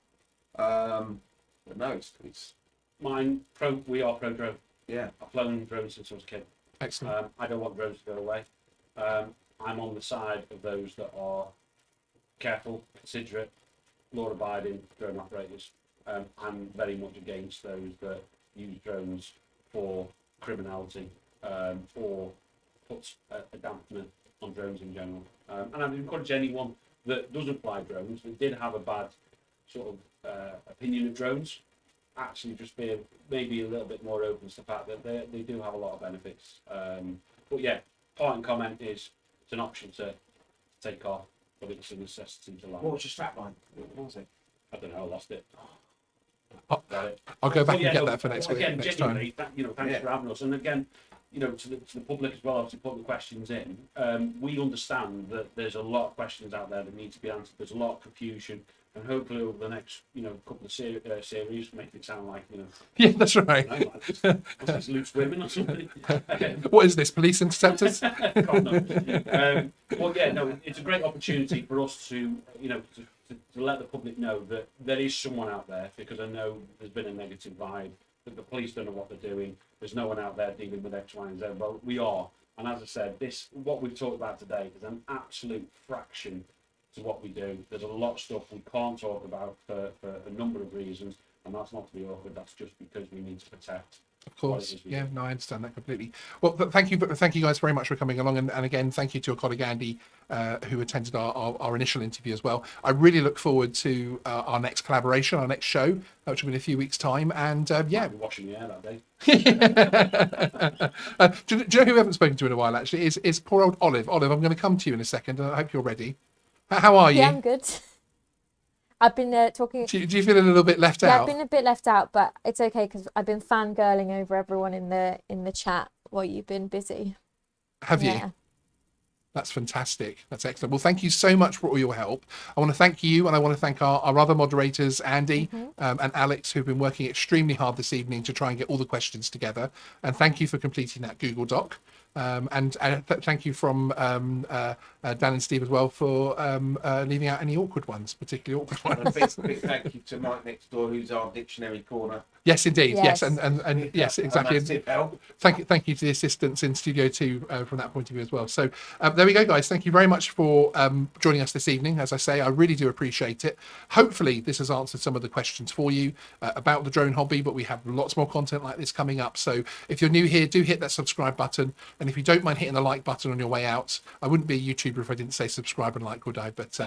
But no, it's we are pro drone. yeah. I've flown drones since I was a kid. Excellent. I don't want drones to go away. I'm on the side of those that are careful, considerate, law-abiding drone operators. I'm very much against those that use drones for criminality or puts a dampener on drones in general. And I'd encourage anyone that doesn't fly drones, that did have a bad sort of opinion of drones, actually just be maybe a little bit more open to the fact that they do have a lot of benefits. But yeah, point and comment is it's an option to take off, but it's a necessity to life. What was your strap line? What was it? I don't know, I lost it. I'll go back But yeah, and get no, that for next week. again, Next genuinely, time. thanks Yeah. for having us. And again, to the public as well, obviously putting the questions in. We understand that there's a lot of questions out there that need to be answered. There's a lot of confusion, and hopefully over the next couple of series, make it sound like Yeah, that's right. what's these loose women or something. What is this? Police interceptors? God knows. Well, yeah, no, it's a great opportunity for us to let the public know that there is someone out there, because I know there's been a negative vibe that the police don't know what they're doing. There's no one out there dealing with X, Y, and Z. Well, we are, and as I said, what we've talked about today is an absolute fraction to what we do. There's a lot of stuff we can't talk about for a number of reasons, and that's not to be awkward. That's just because we need to protect. Of course, yeah, no, I understand that completely. Well, thank you guys very much for coming along, and again, thank you to your colleague Andy, who attended our initial interview as well. I really look forward to our next collaboration, our next show, which will be in a few weeks' time, and yeah. I'll be washing the air that day. Do you know who we haven't spoken to in a while, actually, is poor old Olive. Olive, I'm going to come to you in a second, and I hope you're ready. How are you? Yeah, I'm good. I've been talking. Do you feel a little bit left out? Yeah, I've been a bit left out, but it's okay because I've been fangirling over everyone in the chat while you've been busy. Have you? Yeah. That's fantastic. That's excellent. Well, thank you so much for all your help. I want to thank you, and I want to thank our other moderators, Andy and Alex, who've been working extremely hard this evening to try and get all the questions together. And thank you for completing that Google Doc. Thank you from Dan and Steve as well for leaving out any awkward ones, particularly awkward ones. And a big thank you to Mike next door, who's our dictionary corner. Yes, indeed. Yes, Yes. and yes, exactly. And that's help. Thank you to the assistants in Studio 2 from that point of view as well. So there we go, guys. Thank you very much for joining us this evening. As I say, I really do appreciate it. Hopefully, this has answered some of the questions for you about the drone hobby, but we have lots more content like this coming up. So if you're new here, do hit that subscribe button. And if you don't mind hitting the like button on your way out, I wouldn't be a YouTuber if I didn't say subscribe and like, would I? But